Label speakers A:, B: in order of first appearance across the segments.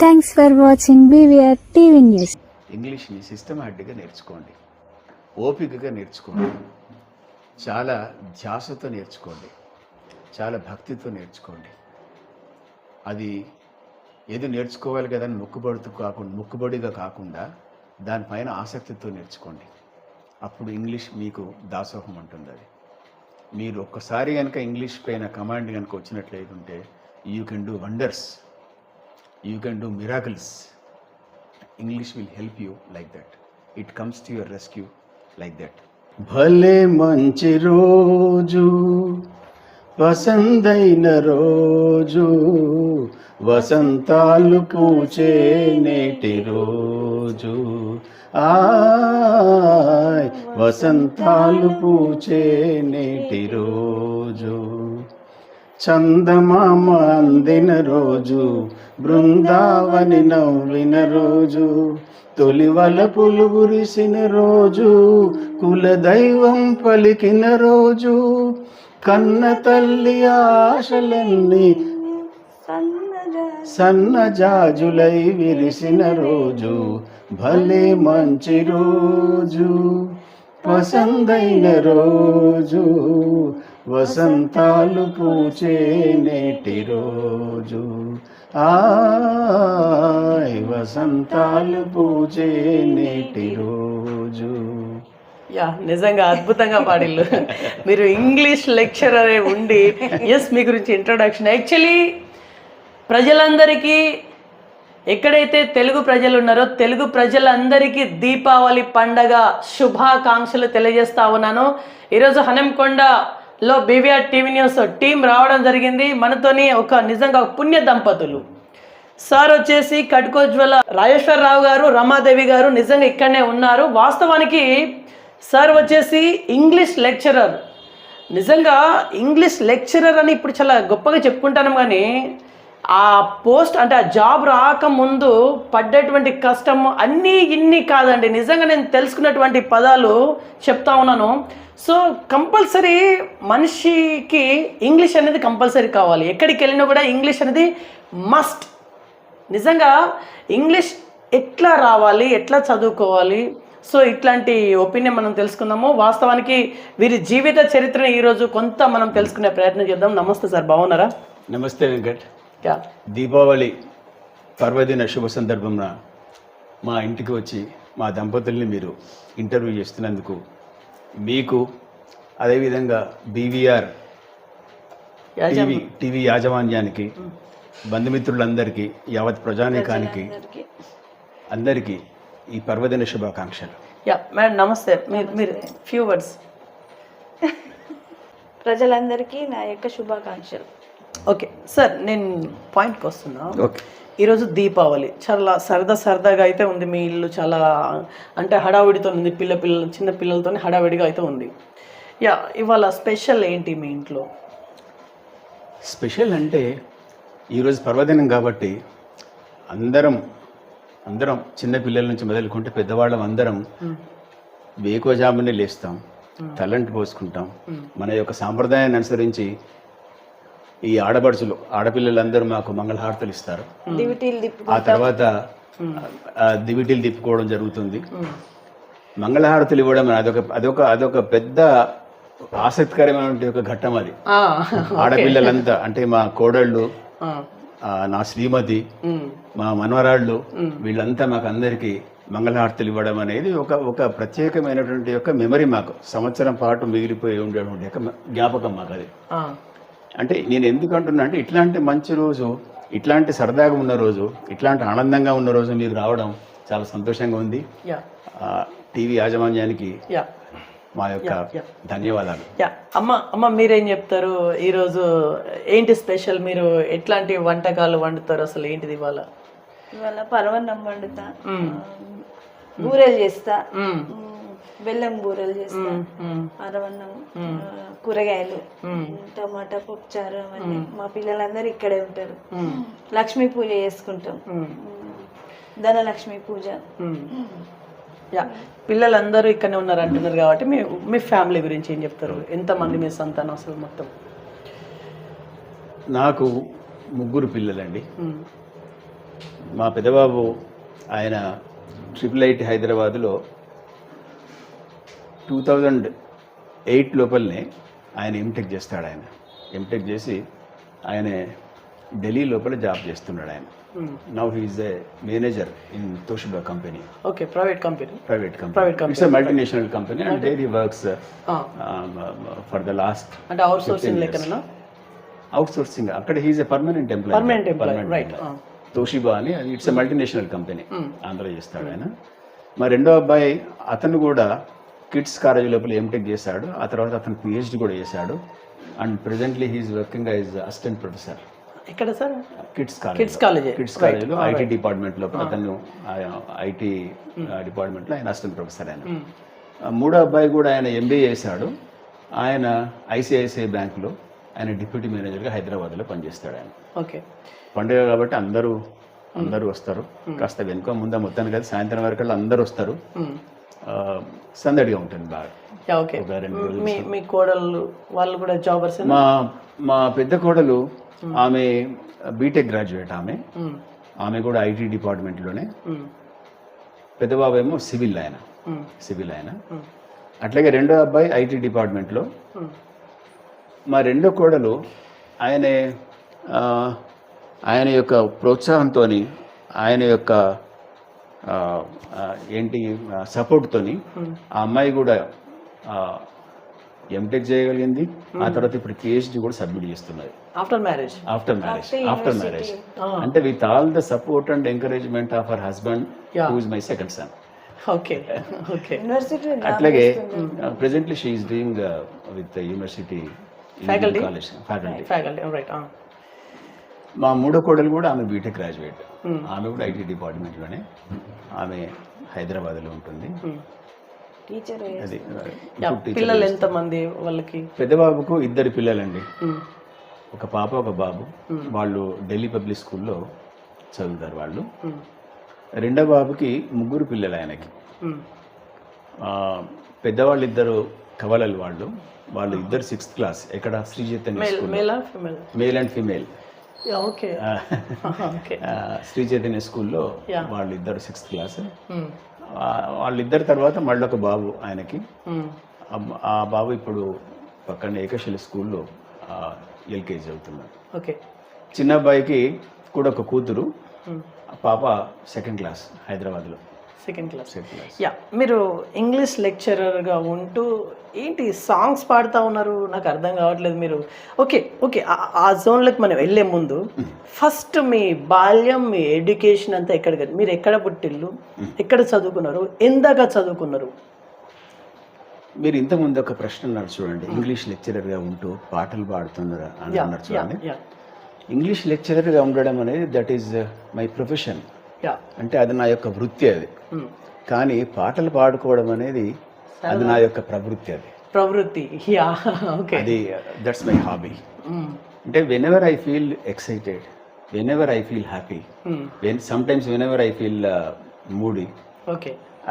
A: Thanks for watching BVR TV news.
B: ఇంగ్లీష్ని సిస్టమాటిక్గా నేర్చుకోండి, ఓపికగా నేర్చుకోండి, చాలా ధ్యాసతో నేర్చుకోండి, చాలా భక్తితో నేర్చుకోండి. అది ఏదో నేర్చుకోవాలి కదా అని మొక్కుబడిగా కాకుండా దానిపైన ఆసక్తితో నేర్చుకోండి. అప్పుడు ఇంగ్లీష్ మీకు దాసోహం ఉంటుంది. అది మీరు ఒక్కసారి కనుక ఇంగ్లీష్ పైన కమాండ్ కనుక వచ్చినట్లయితే you can do wonders, you can do miracles. English will help you like that. It comes to your rescue like that. భలే మంచి రోజు, వసంతైన రోజు, వసంతాలు పూచే నేటి రోజు, ఆయ్ వసంతాలు పూచే నేటి రోజు, చందమామ అందిన రోజు, బృందావని నవ్విన రోజు, తొలివలపులు కురిసిన రోజు, కులదైవం పలికిన రోజు, కన్న తల్లి ఆశలన్నీ సన్నజాజులై విరిసిన రోజు, భలే మంచి రోజు, వసంతైన రోజు, వసంతాలు పూచే నేటి రోజు, ఆయ్ వసంతాలు పూచే నేటి రోజు.
C: యా, నిజంగా అద్భుతంగా పాడిల్లు. మీరు ఇంగ్లీష్ లెక్చరర్ ఉండి మీ గురించి ఇంట్రొడక్షన్. యాక్చువల్లీ ప్రజలందరికీ, ఎక్కడైతే తెలుగు ప్రజలు ఉన్నారో తెలుగు ప్రజలందరికీ దీపావళి పండగ శుభాకాంక్షలు తెలియజేస్తా ఉన్నాను. ఈరోజు హనంకొండలో BVR టీవీ న్యూస్ టీం రావడం జరిగింది. మనతోని నిజంగా పుణ్య దంపతులు సార్ వచ్చేసి కట్కోజ్వల రాజేశ్వరరావు గారు, రమాదేవి గారు నిజంగా ఇక్కడనే ఉన్నారు. వాస్తవానికి సార్ వచ్చేసి ఇంగ్లీష్ లెక్చరర్. నిజంగా ఇంగ్లీష్ లెక్చరర్ అని ఇప్పుడు చాలా గొప్పగా చెప్పుకుంటాను, కానీ ఆ పోస్ట్ అంటే ఆ జాబ్ రాకముందు పడ్డటువంటి కష్టం అన్నీ ఇన్ని కాదండి. నిజంగా నేను తెలుసుకున్నటువంటి పదాలు చెప్తా ఉన్నాను. సో కంపల్సరీ మనిషికి ఇంగ్లీష్ అనేది కంపల్సరీ కావాలి. ఎక్కడికి వెళ్ళినా కూడా ఇంగ్లీష్ అనేది మస్ట్. నిజంగా ఇంగ్లీష్ ఎట్లా రావాలి, ఎట్లా చదువుకోవాలి, సో ఇట్లాంటి ఒపీనియన్ మనం తెలుసుకుందాము. వాస్తవానికి వీరి జీవిత చరిత్రను ఈరోజు కొంత మనం తెలుసుకునే ప్రయత్నం చేద్దాం. నమస్తే సార్, బాగున్నారా?
B: నమస్తే వెంకట్. దీపావళి పర్వదిన శుభ సందర్భంన మా ఇంటికి వచ్చి మా దంపతుల్ని మీరు ఇంటర్వ్యూ చేస్తున్నందుకు మీకు, అదేవిధంగా BVR టీవీ యాజమాన్యానికి, బంధుమిత్రులందరికీ, యావత్ ప్రజానీకానికి అందరికీ ఈ పర్వదిన శుభాకాంక్షలు.
C: మేడం నమస్తే. మీరు ఫ్యూ వర్డ్స్.
D: ప్రజలందరికీ నా యొక్క శుభాకాంక్షలు.
C: ఓకే సార్, నేను పాయింట్కి వస్తున్నా.
B: ఓకే,
C: ఈరోజు దీపావళి చాలా సరదాగా అయితే ఉంది. మీ ఇల్లు చాలా అంటే హడావిడితో ఉంది, చిన్న పిల్లలతో హడావిడిగా అయితే ఉంది. ఇవాళ స్పెషల్ ఏంటి మీ ఇంట్లో?
B: స్పెషల్ అంటే ఈరోజు పర్వదినం కాబట్టి అందరం చిన్న పిల్లల నుంచి మొదలుకుంటే పెద్దవాళ్ళం అందరం వేకోజామునే లేస్తాం, తలంటి పోసుకుంటాం. మన యొక్క సాంప్రదాయాన్ని అనుసరించి ఈ ఆడపిల్లలందరూ మాకు మంగళహారతులు ఇస్తారు. ఆ తర్వాత దివిటీలు తిప్పుకోవడం జరుగుతుంది. మంగళహారతులు ఇవ్వడం అదొక పెద్ద ఆసక్తికరమైన ఒక ఘట్టం. అది ఆడపిల్లలంతా అంటే మా కోడళ్ళు, నా శ్రీమతి, మా మనవరాళ్ళు, వీళ్ళంతా మాకు అందరికీ మంగళహారతులు ఇవ్వడం అనేది ఒక ప్రత్యేకమైనటువంటి యొక్క మెమరీ. మాకు సంవత్సరం పాటు మిగిలిపోయి ఉండేటువంటి యొక్క జ్ఞాపకం మాకు అది. అంటే నేను ఎందుకు అంటున్నా అంటే ఇట్లాంటి మంచి రోజు, ఇట్లాంటి సరదాగా ఉన్న రోజు, ఇట్లాంటి ఆనందంగా ఉన్న రోజు మీరు రావడం చాలా సంతోషంగా ఉంది. టీవీ యాజమాన్యానికి మా యొక్క ధన్యవాదాలు.
C: అమ్మ మీరేం చెప్తారు? ఈరోజు ఏంటి స్పెషల్? మీరు ఎట్లాంటి వంటకాలు వండుతారు? అసలు ఏంటిది ఇవాళ?
D: పరవన్నం వండుతా, బూరెలు చేస్తా, బెల్లం బూరెలు చేస్తా, పరవన్నం, కూరగాయలు, టమాటా పప్పుచారు, అవన్నీ. మా పిల్లలందరూ ఇక్కడే ఉంటారు. లక్ష్మీ పూజ చేసుకుంటాం, ధనలక్ష్మి పూజ.
C: పిల్లలందరూ ఇక్కడనే ఉన్నారు అంటున్నారు కాబట్టి మీ ఫ్యామిలీ గురించి ఏం చెప్తారు? ఎంతమంది మీ సంతానం అసలు మొత్తం?
B: నాకు ముగ్గురు పిల్లలండి. మా పెద్దబాబు ఆయన IIIT హైదరాబాద్లో 2008 లోపలనే ఆయన ఎంటెక్ చేస్తాడు. ఆయన ఎంటెక్ చేసి ఆయన ఢిల్లీ లోపల జాబ్ చేస్తున్నాడు. ఆయన now he is a manager in Toshiba company.
C: Okay, private company.
B: It's a multinational company and there he works for the last.
C: అంటే అవుట్ సోర్సింగ్ లెక్కన?
B: Outsourcing. అక్కడ he is a permanent employee.
C: Right.
B: Toshiba అని, అది it's a multinational company. ఆంధ్రలో చేస్తాడు ఆయన. మా రెండో అబ్బాయి అతను కూడా కిడ్స్ కాలేజ్ లోపల ఎంటెక్ చేశాడు. ఆ తర్వాత అతను PhD కూడా చేశాడు. And presently he's working as assistant professor.
C: ఎక్కడ సార్?
B: కిడ్స్ కాలేజ్లో IT డిపార్ట్మెంట్ లోపల అతను IT డిపార్ట్మెంట్లో ఆయన అసిస్టెంట్ ప్రొఫెసర్. ఆయన మూడో అబ్బాయి కూడా ఆయన MBA చేశాడు. ఆయన ICICI బ్యాంకులో ఆయన డిప్యూటీ మేనేజర్గా హైదరాబాద్లో పనిచేస్తాడు. ఆయన
C: ఓకే,
B: పండుగ కాబట్టి అందరూ వస్తారు. కాస్త వెనుక ముందా మొత్తాన్ని కదా సాయంత్రం వరకు అందరూ వస్తారు. సందడిగా ఉంటుంది బాగా.
C: ఓకే. మీ కోడళ్ళు వాళ్ళు కూడా జాబర్స్?
B: మా పెద్ద కోడలు ఆమె బీటెక్ గ్రాడ్యుయేట్. ఆమె కూడా IT డిపార్ట్మెంట్లోనే. పెద్ద బాబు ఏమో సివిల్ ఆయన. అట్లాగే రెండో అబ్బాయి IT డిపార్ట్మెంట్లో. మా రెండో కోడలు ఆయన యొక్క ప్రోత్సాహంతో, ఆయన యొక్క సపోర్ట్తోని ఆ అమ్మాయి కూడా ఎంటెక్ చేయగలిగింది. ఆ తర్వాత ఇప్పుడు PhD కూడా సబ్మిట్ చేస్తున్నది ఆఫ్టర్ మ్యారేజ్. అంటే with all the support and encouragement of her husband who is my second son.
C: Okay.
B: అట్లాగే presently she is doing with university faculty.
C: Right.
B: మా మూడో కోడలు కూడా ఆమె బీటెక్ గ్రాడ్యుయేట్. ఆమె కూడా IT డిపార్ట్మెంట్లోనే. ఆమె హైదరాబాద్లో ఉంటుంది. అది
C: పిల్లలు ఎంతమంది వాళ్ళకి?
B: పెద్ద బాబుకు 2 పిల్లలండి. ఒక పాప ఒక బాబు. వాళ్ళు ఢిల్లీ పబ్లిక్ స్కూల్లో చదువుతారు వాళ్ళు. రెండో బాబుకి 3 పిల్లలు ఆయనకి. పెద్దవాళ్ళు 2 కవలలు. వాళ్ళు 2 6th క్లాస్. ఎక్కడ? Sri Chaitanya school. Male and female. Sri Chaitanya స్కూల్లో వాళ్ళు 2 6th క్లాస్. వాళ్ళిద్దరి తర్వాత మళ్ళీ ఒక బాబు ఆయనకి. ఆ బాబు ఇప్పుడు పక్కన ఏకశిల స్కూల్లో LKG చదువుతున్నాడు.
C: ఓకే.
B: చిన్న అబ్బాయికి కూడా ఒక కూతురు. పాప 2nd క్లాస్ హైదరాబాద్లో.
C: Second class. యా, మీరు ఇంగ్లీష్ లెక్చరర్గా ఉంటూ ఏంటి సాంగ్స్ పాడుతూ ఉన్నారు? నాకు అర్థం కావట్లేదు. మీరు ఓకే ఆ జోన్లోకి మనం వెళ్ళే ముందు ఫస్ట్ మీ బాల్యం, మీ ఎడ్యుకేషన్ అంతా ఎక్కడ? మీరు ఎక్కడ పుట్టిల్లు, ఎక్కడ చదువుకున్నారు, ఎందాక చదువుకున్నారు?
B: మీరు ఇంతకుముందు ఒక ప్రశ్న అన్నారు చూడండి, ఇంగ్లీష్ లెక్చరర్గా ఉంటూ పాటలు పాడుతున్నారా అని అన్నారు చూడండి. ఇంగ్లీష్ లెక్చరర్గా ఉండడం అనేది దట్ ఈజ్ మై ప్రొఫెషన్. అంటే అది నా యొక్క వృత్తి. అది కానీ పాటలు పాడుకోవడం అనేది అది నా యొక్క ప్రవృత్తి. అది దట్స్ మై హాబీ. అంటే whenever I feel excited, whenever I feel happy, sometimes whenever I feel moody,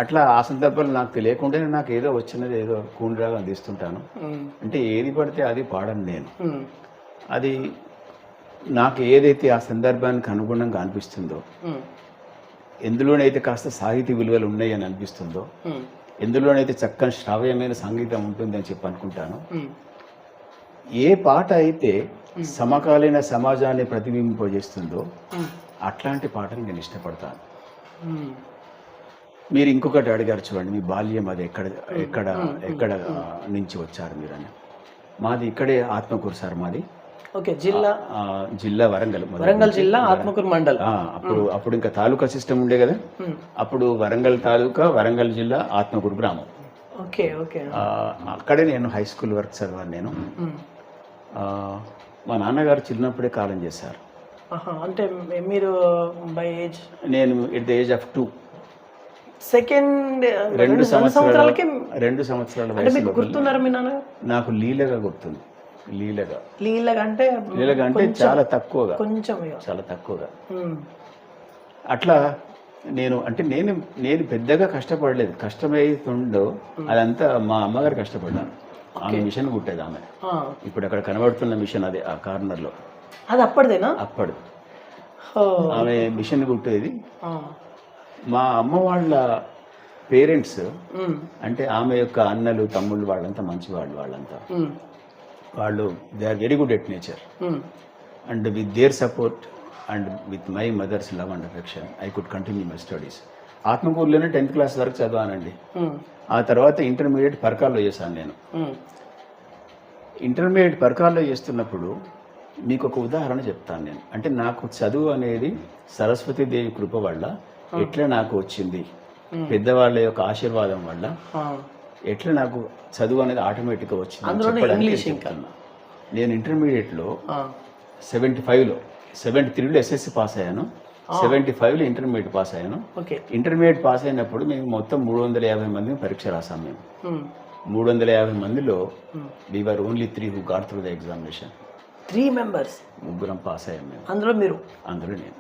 B: అట్లా ఆ సందర్భాలు నాకు తెలియకుండానే నాకు ఏదో వచ్చినది ఏదో కూండ్రాగా అందిస్తుంటాను. అంటే ఏది పడితే అది పాడను నేను. అది నాకు ఏదైతే ఆ సందర్భానికి అనుగుణంగా అనిపిస్తుందో, ఎందులోనైతే కాస్త సాహితీ విలువలు ఉన్నాయి అని అనిపిస్తుందో, ఎందులోనైతే చక్కని శ్రావ్యమైన సంగీతం ఉంటుంది అని చెప్పి అనుకుంటాను. ఏ పాట అయితే సమకాలీన సమాజాన్ని ప్రతిబింబింపజేస్తుందో అట్లాంటి పాటలు నేను ఇష్టపడతాను. మీరు ఇంకొకటి అడిగారు చూడండి, మీ బాల్యం అది ఎక్కడ నుంచి వచ్చారు మీరు అని. మాది ఇక్కడే ఆత్మకూరు సార్. మాది జిల్లా వరంగల్ జిల్లా ఆత్మకూరు మండల్. అప్పుడు ఇంకా తాలూకా సిస్టమ్ ఉండే కదా. అప్పుడు వరంగల్ తాలూకా, వరంగల్ జిల్లా, ఆత్మకూరు గ్రామం. అక్కడే నేను హై స్కూల్ వరకు చదివాను నేను. మా నాన్నగారు చిన్నప్పుడే కాలం చేశారు.
C: అంటే మీరు బై ఏజ్?
B: నేను at the age of 2.
C: Second
B: 2 సంవత్సరాల వయసులో
C: గుర్తున్నారు మీ నాన్న?
B: నాకు లీలగా గుర్తుంది.
C: లీలగా అంటే
B: చాలా తక్కువగా, చాలా తక్కువగా. అట్లా నేను పెద్దగా కష్టపడలేదు. కష్టమైతుండో అదంతా మా అమ్మగారు కష్టపడ్డాను. ఆమె మిషన్ కుట్టేది ఆమె. ఇప్పుడు అక్కడ కనబడుతున్న మిషన్ అదే ఆ కార్నర్లో.
C: అది అప్పటిదేనా?
B: అప్పటిది. ఆమె మిషన్ కుట్టేది. మా అమ్మ వాళ్ళ పేరెంట్స్ అంటే ఆమె యొక్క అన్నలు తమ్ముళ్ళు వాళ్ళంతా మంచివాళ్ళు. వాళ్ళు they are very good at nature and with their support and with my mother's love and affection I could continue my studies. ఆత్మకూరులోనే 10th క్లాస్ వరకు చదివానండి. ఆ తర్వాత ఇంటర్మీడియట్ పరకాల్లో చేశాను నేను. ఇంటర్మీడియట్ పరకాల్లో చేస్తున్నప్పుడు మీకు ఒక ఉదాహరణ చెప్తాను నేను. అంటే నాకు చదువు అనేది సరస్వతీదేవి కృప వల్ల ఎట్లా నాకు వచ్చింది, పెద్దవాళ్ళ యొక్క ఆశీర్వాదం వల్ల ఎట్లా నాకు చదువు అనేది ఆటోమేటిక్గా వచ్చింది. నేను ఇంటర్మీడియట్లో 75లో 73లో ఎస్ఎస్సి పాస్ అయ్యాను, 75లో ఇంటర్మీడియట్ పాస్ అయ్యాను. ఇంటర్మీడియట్ పాస్ అయినప్పుడు మేము మొత్తం 350 మంది పరీక్ష రాసాం. మేము 350 మందిలో we were only 3 who got through the examination.
C: 3 members,
B: ముగ్గురం పాస్ అయ్యాం మేము.
C: అందులో మీరు?
B: అందులో నేను.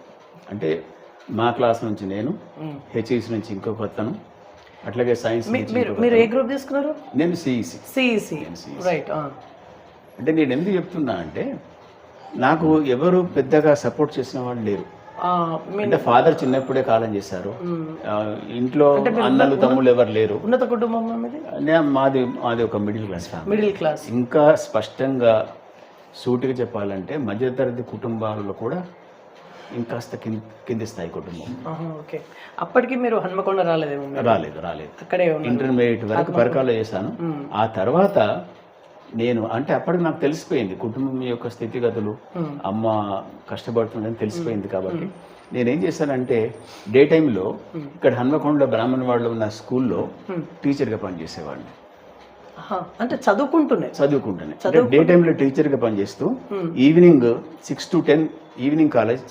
B: అంటే మా క్లాస్ నుంచి నేను, హెచ్ఈసి నుంచి ఇంకొక అతను, అట్లాగే సైన్స్.
C: మీరు ఏ గ్రూప్ తీసుకున్నారు?
B: నేను సిఈసి.
C: రైట్.
B: అంటే నేను ఎందుకు చెప్తున్నా అంటే నాకు ఎవరు పెద్దగా సపోర్ట్ చేసిన వాళ్ళు లేరు. అంటే ఫాదర్ చిన్నప్పుడే కాలం చేశారు. ఇంట్లో అన్నలు తమ్ముళ్ళు ఎవరు లేరు.
C: ఉన్నత కుటుంబం
B: మాది ఒక మిడిల్ క్లాస్. ఇంకా స్పష్టంగా సూటిగా చెప్పాలంటే మధ్యతరగతి కుటుంబాలలో కూడా ఇంకాస్త కింది స్థాయి కుటుంబం.
C: అప్పటికి మీరు హన్మకొండ రాలేదేమో?
B: రాలేదు.
C: అక్కడే
B: ఇంటర్మీడియట్ వరకు పరకాల్లో చేశాను. ఆ తర్వాత నేను అంటే అప్పటికి నాకు తెలిసిపోయింది కుటుంబం యొక్క స్థితిగతులు, అమ్మ కష్టపడుతుందని తెలిసిపోయింది. కాబట్టి నేనేం చేశానంటే డే టైంలో ఇక్కడ హన్మకొండలో బ్రాహ్మణ వాళ్ళు ఉన్న స్కూల్లో టీచర్గా పనిచేసేవాడిని.
C: అంటే చదువుకుంటూనే
B: డే టైంలో టీచర్గా పనిచేస్తూ evening 6 to 10 evening college,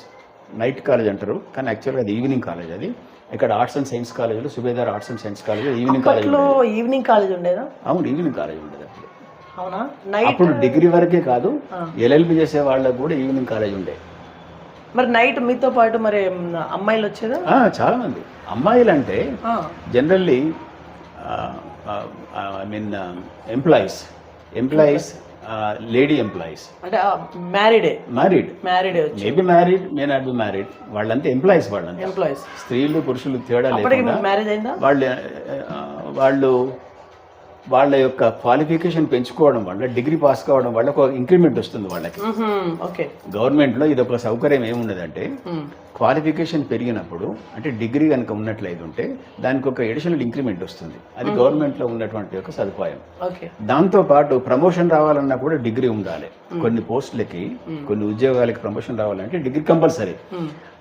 B: night college అంటారు కానీ యాక్చువల్గా అది ఈవినింగ్ కాలేజ్. అది ఇక్కడ ఆర్ట్స్ అండ్ సైన్స్ కాలేజ్లో subedar arts and science college evening
C: college ఉండేదా?
B: అవును, ఈవినింగ్ కాలేజ్ ఉండేది అప్పుడు.
C: అవునా?
B: అప్పుడు డిగ్రీ వరకే కాదు, ఎల్ఎల్బి చేసే వాళ్ళకు కూడా ఈవినింగ్ కాలేజ్ ఉండే.
C: మరి నైట్ మీతో పాటు మరి అమ్మాయిలు వచ్చేదా?
B: చాలా మంది అమ్మాయిలు అంటే generally I mean employees lady employees
C: అంటే married
B: maybe married, may not be married, వాళ్ళంతా ఎంప్లాయీస్. స్త్రీలు పురుషులు తేడా లేకుండా వాళ్ళు వాళ్ళ యొక్క క్వాలిఫికేషన్ పెంచుకోవడం వల్ల, డిగ్రీ పాస్ కావడం వల్ల ఒక ఇంక్రిమెంట్ వస్తుంది వాళ్ళకి. గవర్నమెంట్లో ఇది ఒక సౌకర్యం ఏమున్నదంటే క్వాలిఫికేషన్ పెరిగినప్పుడు అంటే డిగ్రీ కనుక ఉన్నట్లయితే ఉంటే దానికి ఒక ఎడిషనల్ ఇంక్రిమెంట్ వస్తుంది. అది గవర్నమెంట్లో ఉన్నటువంటి ఒక సదుపాయం. దాంతో పాటు ప్రమోషన్ రావాలన్నా కూడా డిగ్రీ ఉండాలి. కొన్ని పోస్టులకి, కొన్ని ఉద్యోగాలకి ప్రమోషన్ రావాలంటే డిగ్రీ కంపల్సరీ.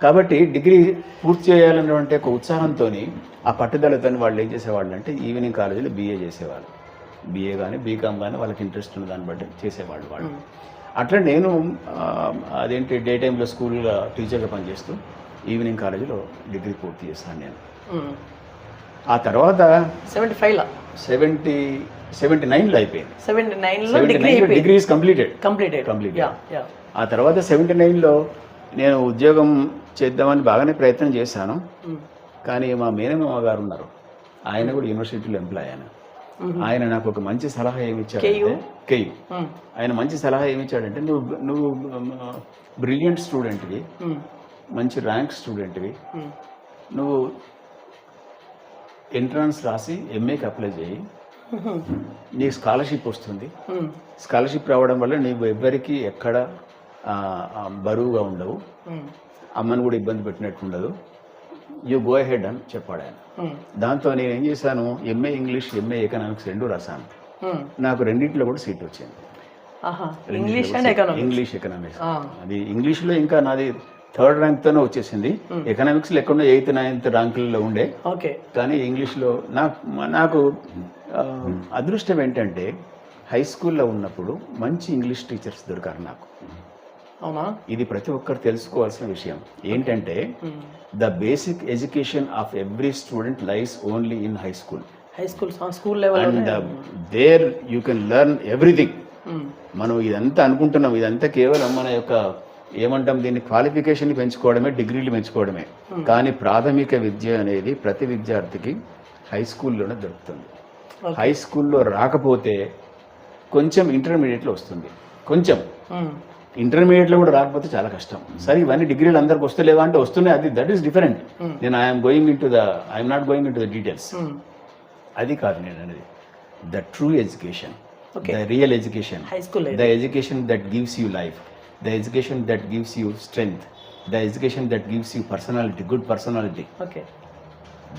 B: కాబట్టి డిగ్రీ పూర్తి చేయాలన్నటువంటి ఒక ఉత్సాహంతో, ఆ పట్టుదలతో వాళ్ళు ఏం చేసేవాళ్ళు అంటే ఈవినింగ్ కాలేజీలో BA చేసేవాళ్ళు. BA కానీ బీకామ్ కానీ వాళ్ళకి ఇంట్రెస్ట్ ఉన్న దాన్ని బట్టి చేసేవాళ్ళు వాళ్ళు. అట్లా నేను అదేంటి డే టైంలో స్కూల్లో టీచర్గా పనిచేస్తూ ఈవినింగ్ కాలేజీలో డిగ్రీ పూర్తి చేస్తాను నేను. ఆ తర్వాత 79లో అయిపోయింది.
C: 79లో
B: డిగ్రీ ఈజ్ కంప్లీటెడ్. ఆ తర్వాత 79లో నేను ఉద్యోగం చేద్దామని బాగానే ప్రయత్నం చేశాను. కానీ మా మేనమామ గారు ఉన్నారు, ఆయన కూడా యూనివర్సిటీలో ఎంప్లాయ్. ఆయన నాకు ఒక మంచి సలహా ఏమిచ్చాడంటే ఆయన మంచి సలహా ఏమిచ్చాడంటే నువ్వు బ్రిలియంట్ స్టూడెంట్వి, మంచి ర్యాంక్ స్టూడెంట్వి, నువ్వు ఎంట్రన్స్ రాసి MAకి అప్లై చేయి, నీకు స్కాలర్షిప్ వస్తుంది. స్కాలర్షిప్ రావడం వల్ల నీవు ఎవ్వరికి ఎక్కడ బరువుగా ఉండవు, అమ్మని కూడా ఇబ్బంది పెట్టినట్టు ఉండదు, యూ గో అహెడ్ అని చెప్పాడు ఆయన. దాంతో నేను ఏం చేశాను, MA ఇంగ్లీష్, MA ఎకనామిక్స్ 2 రాశాను. నాకు రెండింటిలో కూడా సీట్ వచ్చింది. English economics. అది ఇంగ్లీష్లో ఇంకా నాది 3rd ర్యాంక్తోనే వచ్చేసింది. ఎకనామిక్స్లో ఎక్కడో 8th 9th ర్యాంకులలో ఉండే. కానీ ఇంగ్లీష్లో నాకు అదృష్టం ఏంటంటే హై స్కూల్లో ఉన్నప్పుడు మంచి ఇంగ్లీష్ టీచర్స్ దొరికారు నాకు. ఇది ప్రతి ఒక్కరు తెలుసుకోవాల్సిన విషయం. ఏంటంటే the basic education of every student lies only in high school and there you can learn everything. మనం ఇదంతా అనుకుంటున్నాం, ఇదంతా కేవలం మన యొక్క ఏమంటాం దీన్ని క్వాలిఫికేషన్ పెంచుకోవడమే, డిగ్రీలు పెంచుకోవడమే. కానీ ప్రాథమిక విద్య అనేది ప్రతి విద్యార్థికి హై స్కూల్లోనే దొరుకుతుంది. హై స్కూల్లో రాకపోతే కొంచెం ఇంటర్మీడియట్లో వస్తుంది. కొంచెం ఇంటర్మీడియట్లో కూడా రాకపోతే చాలా కష్టం. సరే ఇవన్నీ డిగ్రీలు అందరికి వస్తలేవా అంటే వస్తున్నాయి, అది దట్ ఈస్ డిఫరెంట్. నేను I'm not going in to the details. అది కాదు నేను అనేది. The true education, the real education, the education that gives you life, the education that gives you strength, the education that gives you personality, good personality.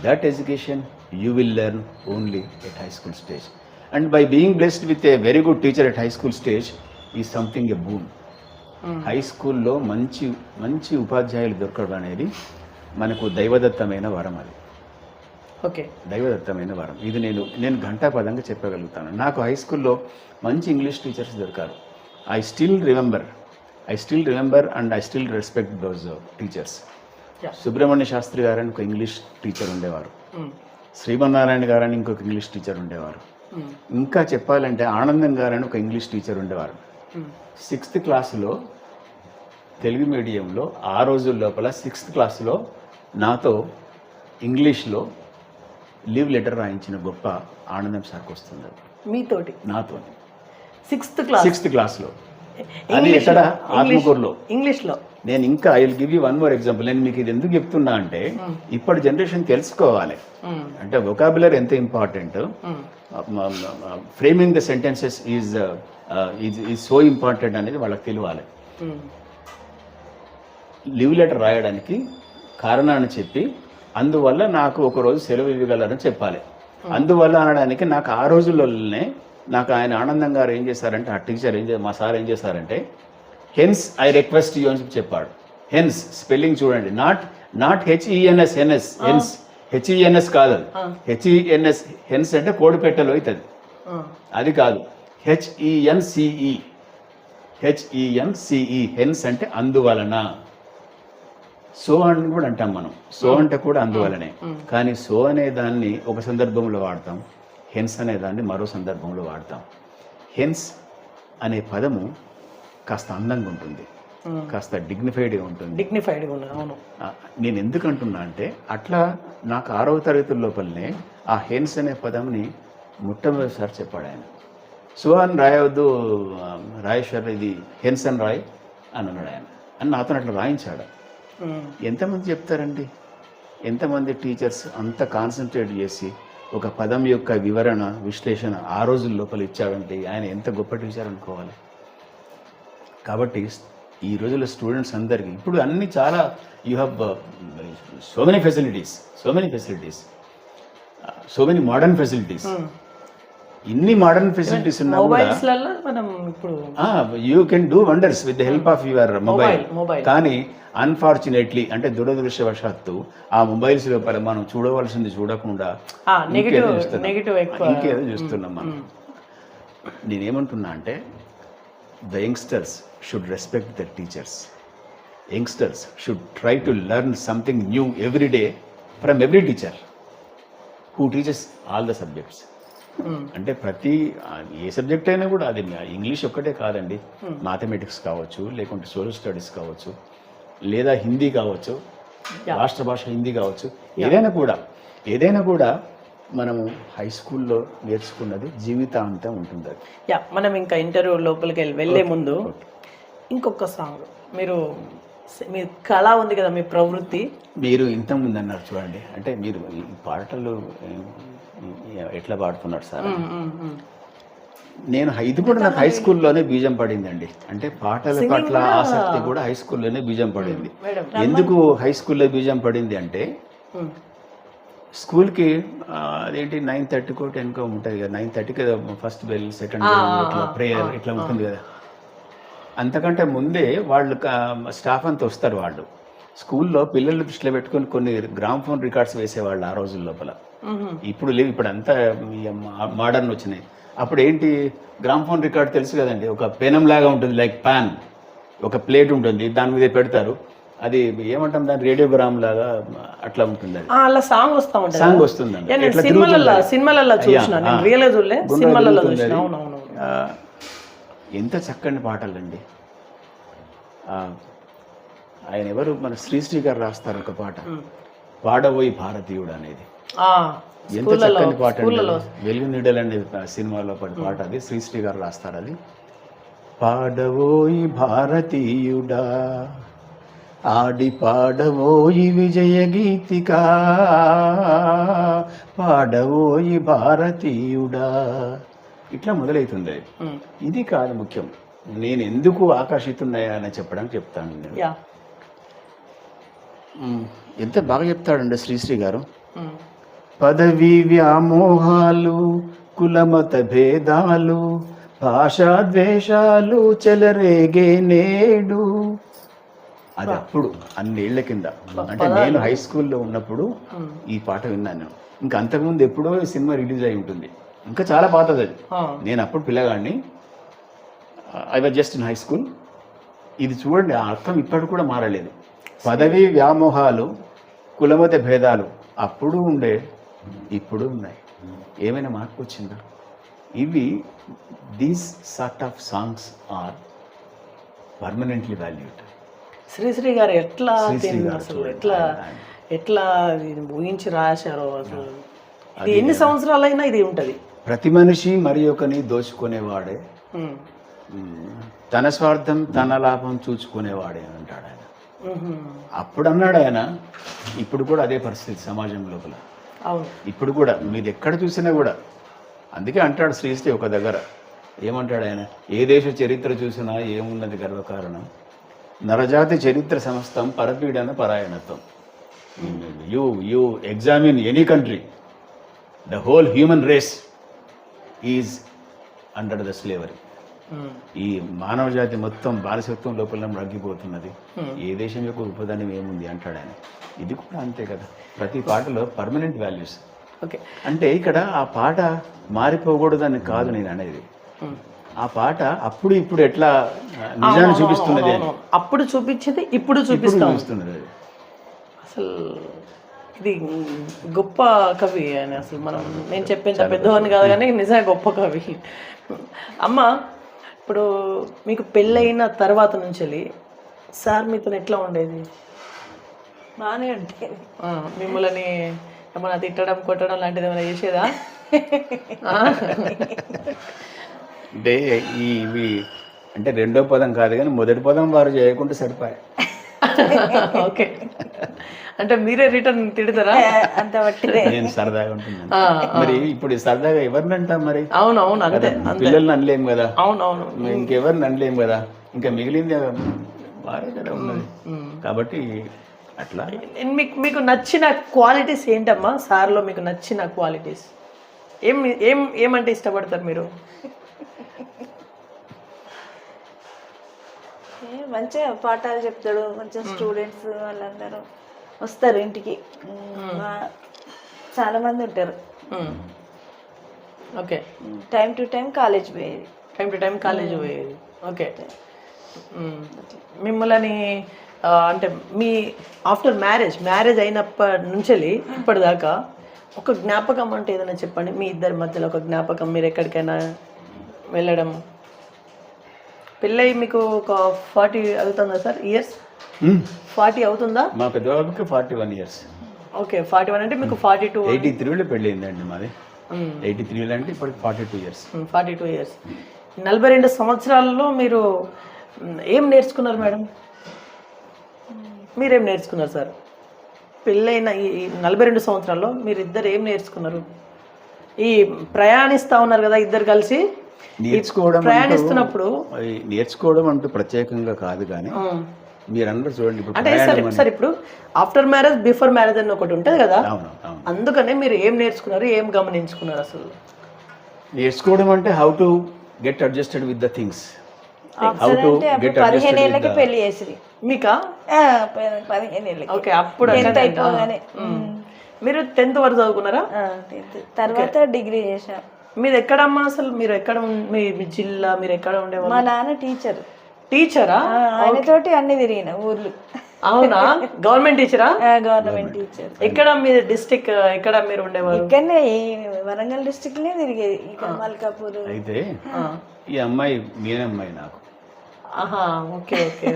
B: That education you will learn only at high school stage. And by being blessed with a very good teacher at high school stage is something a boon. High స్కూల్లో మంచి ఉపాధ్యాయులు దొరకడం అనేది మనకు దైవదత్తమైన వరం. అది దైవదత్తమైన వరం. ఇది నేను ఘంటాపదంగా చెప్పగలుగుతాను. నాకు హై స్కూల్లో మంచి ఇంగ్లీష్ టీచర్స్ దొరికారు. I still remember and I still respect those teachers. Subrahmanya Shastri గారని ఒక ఇంగ్లీష్ టీచర్ ఉండేవారు, శ్రీమన్నారాయణ గారని ఇంకొక ఇంగ్లీష్ టీచర్ ఉండేవారు, ఇంకా చెప్పాలంటే ఆనందం గారని ఒక ఇంగ్లీష్ టీచర్ ఉండేవారు. 6th క్లాసులో తెలుగు మీడియంలో ఆ రోజుల లోపల 6th క్లాసులో నాతో ఇంగ్లీష్లో లీవ్ లెటర్ రాయించిన గొప్ప ఆనందం సార్కి వస్తుంది.
C: మీతోటి? నాతో
B: 6th క్లాస్లో. అది ఎక్కడ? ఆత్మకూరులో ఇంగ్లీష్లో. నేను ఇంకా I will give you one more example. నేను మీకు ఇది ఎందుకు చెప్తున్నా అంటే ఇప్పటి జనరేషన్ తెలుసుకోవాలి అంటే వొకాబులరీ ఎంత important, framing the sentences is so important అనేది వాళ్ళకి తెలియాలి. లీవ్ లెటర్ రాయడానికి కారణాన్ని చెప్పి అందువల్ల నాకు ఒకరోజు సెలవు ఇవ్వగలరని చెప్పాలి. అందువల్ల అనడానికి నాకు ఆ రోజుల్లోనే నాకు ఆయన ఆనందం గారు ఏం చేశారంటే, ఆ టీచర్ మా సార్ ఏం చేశారంటే, హెన్స్ ఐ రిక్వెస్ట్ యూ అని చెప్పాడు. హెన్స్ స్పెల్లింగ్ చూడండి, నాట్ HENS, హెన్స్ HENS కాదు, HENS హెన్స్ అంటే కోడి పెట్టెలో అవుతుంది, అది కాదు. HENCE హెన్స్ అంటే అందువలన. సో అని కూడా అంటాం మనం, సో అంటే కూడా అందువలనే. కానీ సో అనే దాన్ని ఒక సందర్భంలో వాడతాం, హెన్స్ అనే దాన్ని మరో సందర్భంలో వాడతాం. హెన్స్ అనే పదము కాస్త అందంగా ఉంటుంది, కాస్త డిగ్నిఫైడ్గా ఉంటుంది. నేను ఎందుకు అంటున్నా అంటే అట్లా నాకు 6వ తరగతి లోపలనే ఆ హెన్స్ అనే పదంని మొట్టమొదటిసారి చెప్పాడు ఆయన. సో అని రాయవద్దు రాయేశ్వర్, ఇది హెన్స్ అని రాయ్ అని అన్నాడు ఆయన. అని నాతో అట్లా రాయించాడు. ఎంతమంది చెప్తారండి, ఎంతమంది టీచర్స్ అంత కాన్సన్ట్రేట్ చేసి ఒక పదం యొక్క వివరణ విశ్లేషణ ఆ రోజుల లోపల ఇచ్చాడంటే ఆయన ఎంత గొప్ప టీచర్ అనుకోవాలి. కాబట్టి ఈ రోజుల్లో స్టూడెంట్స్ అందరికీ ఇప్పుడు అన్ని చాలా you have so many facilities, so many modern facilities. ఇన్ని మోడర్న్ ఫెసిలిటీస్ ఉన్నా కూడా you can do wonders with the help of your mobile. కానీ అన్ఫార్చునేట్లీ అంటే దురదృష్టవశాత్తు ఆ మొబైల్స్ లోపల మనం చూడవలసింది చూడకుండా ఇంకేదో చూస్తున్నాం మనం. నేనేమంటున్నా అంటే the youngsters should respect their teachers. Youngsters should try to learn something new every day from every teacher who teaches all the subjects. అంటే ప్రతి ఏ సబ్జెక్ట్ అయినా కూడా, అది ఇంగ్లీష్ ఒక్కటే కాదండి, మ్యాథమెటిక్స్ కావచ్చు, లేకుంటే సోషల్ స్టడీస్ కావచ్చు, లేదా హిందీ కావచ్చు, రాష్ట్ర భాష హిందీ కావచ్చు, ఏదైనా కూడా మనము హై స్కూల్లో నేర్చుకున్నది జీవితాంతం ఉంటుంది.
C: మనం ఇంకా ఇంటర్వ్యూ లోపలికి వెళ్ళే ముందు ఇంకొక సాంగ్, మీ కళ ఉంది కదా, మీ ప్రవృత్తి,
B: మీరు ఇంతకుముందు అన్నారు చూడండి, అంటే మీరు ఈ పాటలు ఎట్లా పాడుతున్నారు సార్. నేను ఇది కూడా నాకు హై స్కూల్లోనే బీజం పడిందండి. అంటే పాటల పట్ల ఆసక్తి కూడా హై స్కూల్లోనే బీజం పడింది. ఎందుకు హై స్కూల్లో బీజం పడింది అంటే, స్కూల్కి అదేంటి 9:30కో 10కో ఉంటుంది కదా, 9:30కి ఫస్ట్ బెల్, సెకండ్ బెల్, ఇట్లా ప్రేయర్ ఇట్లా ఉంటుంది కదా. అంతకంటే ముందే వాళ్ళు స్టాఫ్ అంతా వస్తారు. వాళ్ళు స్కూల్లో పిల్లలు దృష్టిలో పెట్టుకొని కొన్ని గ్రామ్ఫోన్ రికార్డ్స్ వేసేవాళ్ళు ఆ రోజుల లోపల. ఇప్పుడు లేవు, ఇప్పుడు అంతా మోడర్న్ వచ్చినాయి. అప్పుడు ఏంటి, గ్రామ్ఫోన్ రికార్డ్ తెలుసు కదండి, ఒక పెనం లాగా ఉంటుంది, లైక్ పాన్, ఒక ప్లేట్ ఉంటుంది, దాని మీద పెడతారు, అది ఏమంటాం దాని, రేడియోగ్రామ్ లాగా అట్లా ఉంటుంది.
C: అలా సాంగ్ వస్తుందండి.
B: ఎంత చక్కని పాటలండి. ఆయన ఎవరు, మన శ్రీశ్రీ గారు రాస్తారు ఒక పాట, పాడబోయి భారతీయుడు అనేది. ఎంత చక్కని పాట అండి. వెలుగు నీడలు అనే సినిమాలో పాట అది, శ్రీశ్రీ గారు రాస్తారు. అది పాడవోయి భారతీయుడా, ఆడి పాడవోయి విజయ గీతిక, పాడవోయి భారతీయుడా, ఇట్లా మొదలవుతుంది. ఇది కాదు ముఖ్యం, నేను ఎందుకు ఆకర్షితున్నాయా అని చెప్పడానికి చెప్తాను నేను.
C: యా
B: ఎంత బాగా చెప్తాడండి శ్రీశ్రీ గారు. పదవి వ్యామోహాలు, కులమత భేదాలు, భాషా ద్వేషాలు చెలరేగే నేడు. అది అప్పుడు అన్నేళ్ల కింద, అంటే నేను హై స్కూల్లో ఉన్నప్పుడు ఈ పాట విన్నాను. ఇంకా అంతకుముందు ఎప్పుడో సినిమా రిలీజ్ అయి ఉంటుంది, ఇంకా చాలా పాతది అది. నేను అప్పుడు పిల్లగాడిని, I was just in high school. ఇది చూడండి, ఆ అర్థం ఇప్పటికి కూడా మారలేదు. పదవి వ్యామోహాలు, కులమత భేదాలు అప్పుడు ఉండే, ఇప్పుడు ఉన్నాయి. ఏమైనా మార్పు వచ్చిందా? ఇవి these sort of songs are permanently valued.
C: Sri Sri గారు ఎట్లా
B: శ్రీశ్రీ గారు
C: అసలు
B: చూడండి,
C: ఎట్లా ఎట్లా ఇది ఊహించి రాశారో అసలు. ఇది ఎన్ని సంవత్సరాలైనా ఇది ఉంటది.
B: ప్రతి మనిషి మరి ఒకని దోచుకునేవాడే, తన స్వార్థం తన లాభం చూచుకునేవాడే అని అంటాడు ఆయన. అప్పుడు అన్నాడు ఆయన, ఇప్పుడు కూడా అదే పరిస్థితి సమాజం లోపల.
C: అవును,
B: ఇప్పుడు కూడా మీరు ఎక్కడ చూసినా కూడా. అందుకే అంటాడు శ్రీశ్రీ ఒక దగ్గర, ఏమంటాడు ఆయన, ఏ దేశ చరిత్ర చూసినా ఏమున్నది గర్వకారణం, నరజాతి చరిత్ర సమస్తం పరపీడన పరాయణత్వం. You examine any country, the whole human race is under the slavery. ఈ మానవ జాతి మొత్తం బానిసత్వం లోపల మగ్గిపోతున్నది. ఏ దేశం యొక్క ఉపదానం ఏముంది అంటాడు ఆయన. ఇది కూడా అంతే కదా, ప్రతి పాటలో పర్మనెంట్ వాల్యూస్.
C: ఓకే,
B: అంటే ఇక్కడ ఆ పాట మారిపోకూడదని కాదు నేను అనేది. ఆ పాట అప్పుడు ఇప్పుడు ఎట్లా నిజాన్ని చూపిస్తున్నది,
C: అప్పుడు చూపించింది ఇప్పుడు చూపిస్తున్నది.
B: అది
C: అసలు ఇది గొప్ప కవి అని అసలు మనం, నేను చెప్పేంత పెద్దవాడిని కాదు కానీ నిజంగా గొప్ప కవి. అమ్మ, ఇప్పుడు మీకు పెళ్ళైన తర్వాత నుంచి సార్ మీతో ఎట్లా ఉండేది?
D: బాగానే ఉంటాయి.
C: మిమ్మల్ని ఏమైనా తిట్టడం కొట్టడం లాంటిది ఏమైనా చేసేదా?
B: అంటే ఇవి అంటే రెండో పదం కాదు కానీ మొదటి పదం వారు చేయకుండా సరిపోయాయి.
C: ఓకే, అంటే మీరే రిటర్న్ తిడతారా?
D: అంత బట్టి
B: నేను సరదాగా ఉంటున్నాను. మరి ఇప్పుడు సరదాగా ఎవరిని అంటాం మరి?
C: అవునవును, అంతే.
B: పిల్లల్ని అనలేం కదా,
C: అవునవును,
B: ఇంకెవరిని అనలేం కదా, ఇంకా మిగిలింది వారే కదా ఉన్నది. కాబట్టి అట్లా.
C: మీకు నచ్చిన క్వాలిటీస్ ఏంటమ్మా సార్లో? మీకు నచ్చిన క్వాలిటీస్ ఏమంటే ఇష్టపడతారు మీరు?
D: మంచిగా పాఠాలు చెప్తాడు, మంచిగా స్టూడెంట్స్ వాళ్ళందరూ వస్తారు ఇంటికి, చాలా మంది ఉంటారు.
C: Okay,
D: time to time college పోయేది.
C: ఓకే, మిమ్మల్ని అంటే మీ ఆఫ్టర్ మ్యారేజ్ అయినప్పటి నుంచి ఇప్పటిదాకా ఒక జ్ఞాపకం అంటే ఏదైనా చెప్పండి. మీ ఇద్దరి మధ్యలో ఒక జ్ఞాపకం, మీరు ఎక్కడికైనా వెళ్ళడం. పెళ్ళయి మీకు ఒక 40 అవుతుందా సార్ ఇయర్స్? 40 అవుతుందా?
B: మా పెద్దవాళ్ళకి 41 ఇయర్స్.
C: ఓకే, 41 అంటే మీకు 42.
B: 83లో పెళ్ళయిందండి మాది. 83లో అంటే ఇప్పటికి 42 ఇయర్స్.
C: 42 ఇయర్స్. 42 సంవత్సరాలలో మీరు ఏం నేర్చుకున్నారు మేడం? మీరేం నేర్చుకున్నారు సార్? పెళ్ళైన ఈ 42 సంవత్సరాల్లో మీరిద్దరు ఏం నేర్చుకున్నారు? ఈ ప్రయాణిస్తా ఉన్నారు కదా ఇద్దరు కలిసి, ప్రయాణిస్తున్నప్పుడు
B: నేర్చుకోవడం అంటూ ప్రత్యేకంగా కాదు కానీ మీరందరూ చూడండి,
C: అంటే సార్ ఇప్పుడు ఆఫ్టర్ మ్యారేజ్ బిఫోర్ మ్యారేజ్ అని ఒకటి ఉంటుంది కదా, అందుకనే మీరు ఏం నేర్చుకున్నారు, ఏం గమనించుకున్నారు? అసలు
B: నేర్చుకోవడం అంటే how to get adjusted with the things. How to get
D: 15 ఏళ్ళకి పెళ్లి చేసి
C: మీకా?
D: 15 ఏళ్ళకి.
C: ఓకే, అప్పుడు
D: అయిపోగానే.
C: మీరు 10th వరకు చదువుకున్నారా?
D: తర్వాత డిగ్రీ చేశాను.
C: మీరు ఎక్కడమ్మా అసలు? మీరు ఎక్కడ, మీ జిల్లా, మీరు ఎక్కడ ఉండేవాళ్ళు?
D: మా నాన్న టీచరా? ఆయనతోటి అన్ని తిరిగిన ఊర్లు.
C: అవునా? గవర్నమెంట్ టీచరా?
D: Government teacher.
C: ఎక్కడ మీ డిస్ట్రిక్ట్, ఎక్కడ మీరు ఉండేవారు?
D: ఇక్కడనే వరంగల్ డిస్ట్రిక్ట్ నే తిరిగేది, ఇక్కడ మల్కాపూర్.
B: అయితే ఈ అమ్మాయి మీనమ్మాయి నాకు.
C: ఆహా, ఓకే ఓకే,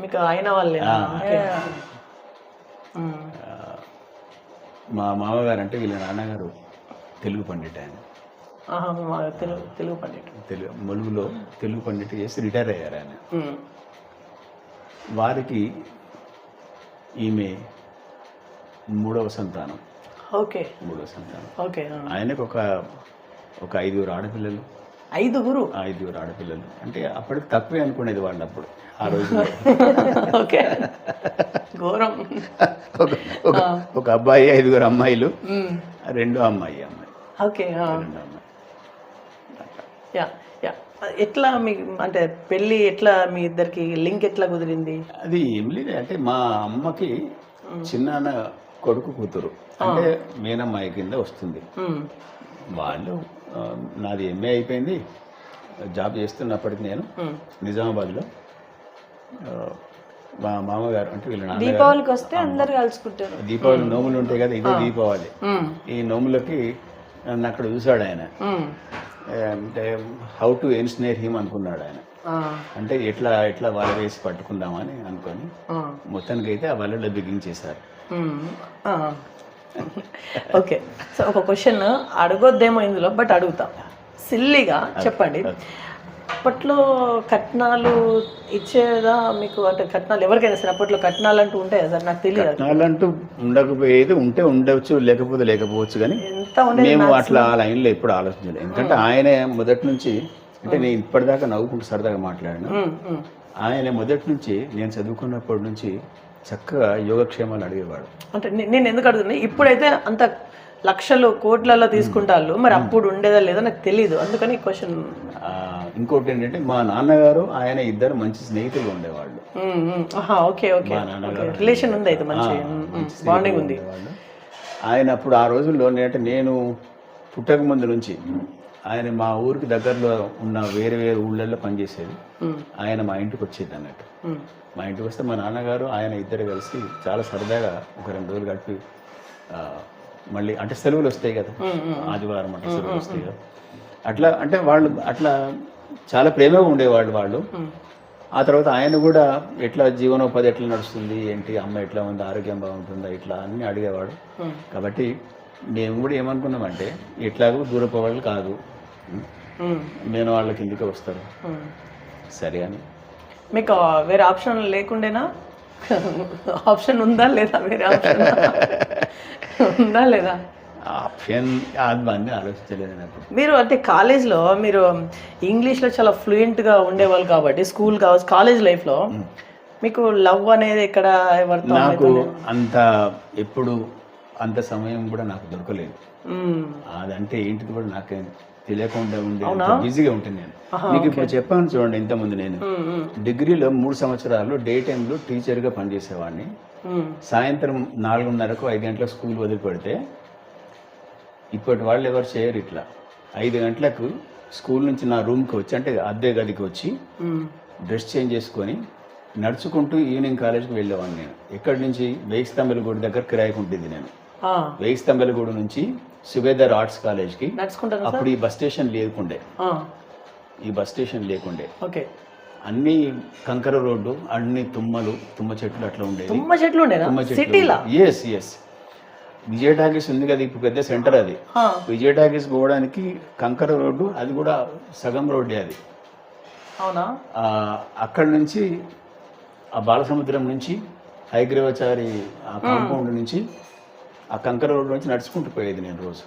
C: మీకు అయిన వాళ్ళే.
B: మా మామగారు అంటే వీళ్ళ నాన్నగారు తెలుగు పండిట్ ఆయన.
C: మా తెలుగు పండిట్.
B: ములుగులో తెలుగు పండిట్ చేసి రిటైర్ అయ్యారు ఆయన. వారికి ఈమె మూడవ సంతానం.
C: ఓకే.
B: మూడవ సంతానం.
C: ఓకే.
B: ఆయనకు ఒక 5 ఆడపిల్లలు.
C: 5
B: ఆడపిల్లలు అంటే అప్పటికి తక్కువే అనుకునేది వాళ్ళు అప్పుడు ఆ రోజుల్లో.
C: ఓకే. ఘోరం.
B: ఒక అబ్బాయి, 5 అమ్మాయిలు, 2 అమ్మాయి.
C: ఓకే. ఎట్లా మీ అంటే పెళ్ళి ఎట్లా మీ ఇద్దరికి లింక్ ఎట్లా కుదిరింది?
B: అది ఏం లేదు, అంటే మా అమ్మకి చిన్నాన్న కొడుకు కూతురు అంటే మేనమ్మాయి కింద వస్తుంది. వాళ్ళు నాది ఎంఏ అయిపోయింది, జాబ్ చేస్తున్నప్పటికి నేను నిజామాబాద్లో మా మామగారు అంటే వీళ్ళ నాన్న
D: దీపావళికి వస్తే అందరు కలుసుకుంటారు.
B: దీపావళి నోములు ఉంటాయి కదా, ఇదే దీపావళి. ఈ నోములకి నన్ను అక్కడ చూశాడు ఆయన. అంటే హౌ టు ఎన్స్నేర్ హిమ్ అనుకున్నాడు ఆయన. అంటే ఎట్లా వల వేసి పట్టుకుందామని అనుకొని మొత్తానికి అయితే ఆ వలలో బిగించేశారు.
C: ఓకే. సో ఒక క్వశ్చన్ అడగొద్దేమో ఇందులో, బట్ అడుగుతా సిల్లీగా. చెప్పండి, అప్పట్లో కట్నాలు ఇచ్చేదా మీకు? అంటే కట్నాలు ఎవరికైనా సరే అప్పట్లో కట్నాలు అంటూ ఉంటాయా సార్? నాకు తెలియదు.
B: కట్నాలు అంటూ ఉండకపోయేది, ఉంటే ఉండవచ్చు, లేకపోవచ్చు. కానీ మేము అట్లా ఆ లైన్లో ఎప్పుడు ఆలోచించలేదు. ఎందుకంటే ఆయన మొదటి నుంచి, అంటే నేను ఇప్పటిదాకా నవ్వుకుంటూ సరదాగా మాట్లాడాను. ఆయన మొదటి నుంచి నేను చదువుకున్నప్పటి నుంచి చక్కగా యోగక్షేమాలు అడిగేవాడు.
C: అంటే నేను ఎందుకు అడుగుతున్నా, ఇప్పుడైతే అంత లక్షలు కోట్లలో తీసుకుంటారు, మరి అప్పుడు ఉండేదా లేదా నాకు తెలియదు, అందుకని క్వశ్చన్.
B: ఇంకోటి ఏంటంటే మా నాన్నగారు ఆయన ఇద్దరు మంచి స్నేహితులు ఉండేవాళ్ళు.
C: ఓకే. ఓకే. రిలేషన్ ఉంది అయితే, మంచి బాండింగ్ ఉంది.
B: ఆయన అప్పుడు ఆ రోజుల్లో అంటే నేను పుట్టక ముందు నుంచి ఆయన మా ఊరికి దగ్గరలో ఉన్న వేరే ఊళ్ళల్లో పనిచేసేది. ఆయన మా ఇంటికి వచ్చేది అన్నట్టు. మా ఇంటికి వస్తే మా నాన్నగారు ఆయన ఇద్దరు కలిసి చాలా సరదాగా ఒక 2 రోజులు గడిపి మళ్ళీ అంటే సెలవులు వస్తాయి కదా, ఆదివారం అంటే సెలవులు వస్తాయి కదా, అట్లా అంటే వాళ్ళు అట్లా చాలా ప్రేమగా ఉండేవాళ్ళు వాళ్ళు. ఆ తర్వాత ఆయన కూడా ఎట్లా జీవనోపాధి ఎట్లా నడుస్తుంది, ఏంటి, అమ్మ ఎట్లా ఉంది, ఆరోగ్యం బాగుంటుందా, ఇట్లా అన్నీ అడిగేవాడు. కాబట్టి మేము కూడా ఏమనుకున్నామంటే ఎట్లాగో దూరపు వాళ్ళు కాదు, నేను వాళ్ళ కిందికి వస్తారు, సరే అని.
C: మీకు వేరే ఆప్షన్ లేకుండేనా? ఆప్షన్ ఉందా లేదా? వేరే ఆప్షన్ ఉందా లేదా?
B: ఆప్షన్ అన్నీ ఆలోచించలేదు నాకు.
C: మీరు అంటే కాలేజ్లో మీరు ఇంగ్లీష్లో చాలా ఫ్లూయెంట్గా ఉండేవాళ్ళు కాబట్టి, స్కూల్ కావచ్చు, కాలేజ్ లైఫ్లో మీకు లవ్ అనేది ఎక్కడ ఎవరితో?
B: నాకు ఎప్పుడు అంత సమయం కూడా నాకు దొరకలేదు. అదంటే ఏంటిది కూడా నాకు తెలియకుండా ఉండే, బిజీగా ఉంటుంది. నేను మీకు ఇప్పుడు చెప్పాను చూడండి, ఇంతకుముందు నేను డిగ్రీలో 3 సంవత్సరాలు డే టైంలో టీచర్గా పనిచేసేవాడిని. సాయంత్రం 4:30కు 5 గంటలకు స్కూల్ వదిలిపెడితే ఇప్పటి వాళ్ళు ఎవరు చేయరు ఇట్లా. 5 గంటలకు స్కూల్ నుంచి నా రూమ్కి వచ్చి, అంటే అద్దె గదికి వచ్చి డ్రెస్ చేంజ్ చేసుకొని నడుచుకుంటూ ఈవినింగ్ కాలేజ్కి వెళ్ళేవాడిని. నేను ఎక్కడి నుంచి వేయి స్తంభాల గుడి దగ్గర కిరాయికి ఉంటుంది. నేను వేయి స్తంభాల గుడి నుంచి సుబేదార్ ఆర్ట్స్ కాలేజ్కి అప్పుడు ఈ బస్ స్టేషన్ లేకుండే,
C: ఓకే,
B: అన్ని కంకర రోడ్డు, అన్ని తుమ్మ చెట్లు అట్లా ఉండేది.
C: తుమ్మ చెట్లు.
B: ఎస్ విజయ టాకీస్ ఉంది కదా, ఇప్పుడు పెద్ద సెంటర్ అది. విజయ టాకీస్ పోవడానికి కంకర రోడ్డు, అది కూడా సగం రోడ్డే అది.
C: అవునా?
B: అక్కడి నుంచి ఆ బాలసముద్రం నుంచి హైగ్రీవాచారి ఆ కాంపౌండ్ నుంచి ఆ కంకర రోడ్డు నుంచి నడుచుకుంటూ పోయేది నేను రోజు.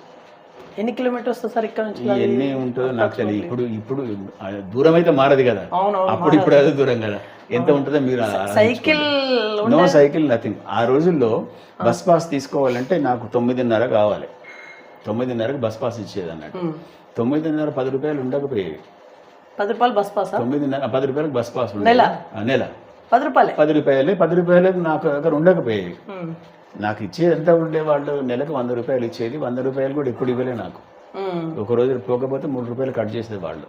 C: ఎన్ని కిలోమీటర్స్ సార్ ఇక్కడ నుంచి?
B: ఎన్ని ఉంటుందో నాకు తెలియదు. ఇప్పుడు దూరం అయితే మారదు కదా, ఇప్పుడు అదే దూరం కదా, ఎంత ఉంటుందో మీరు. No cycle nothing. ఆ రోజుల్లో బస్ పాస్ తీసుకోవాలంటే నాకు 9:30 కావాలి. 9:30కి బస్ పాస్ ఇచ్చేది అన్నట్టు. 9:30 10 రూపాయలు ఉండకపోయేవి.
C: 10 రూపాయలు బస్ పాస్?
B: 9:30 10 రూపాయలకు బస్ పాస్ ఉండేది. నెల
C: 10
B: రూపాయలకు నాకు దగ్గర ఉండకపోయేవి. నాకు ఇచ్చేది ఎంత ఉండేవాళ్ళు, నెలకు 100 రూపాయలు ఇచ్చేది. 100 రూపాయలు కూడా ఎప్పుడు ఇవ్వలే నాకు. ఒకరోజు పోకపోతే 3 రూపాయలు కట్ చేసేవాళ్ళు.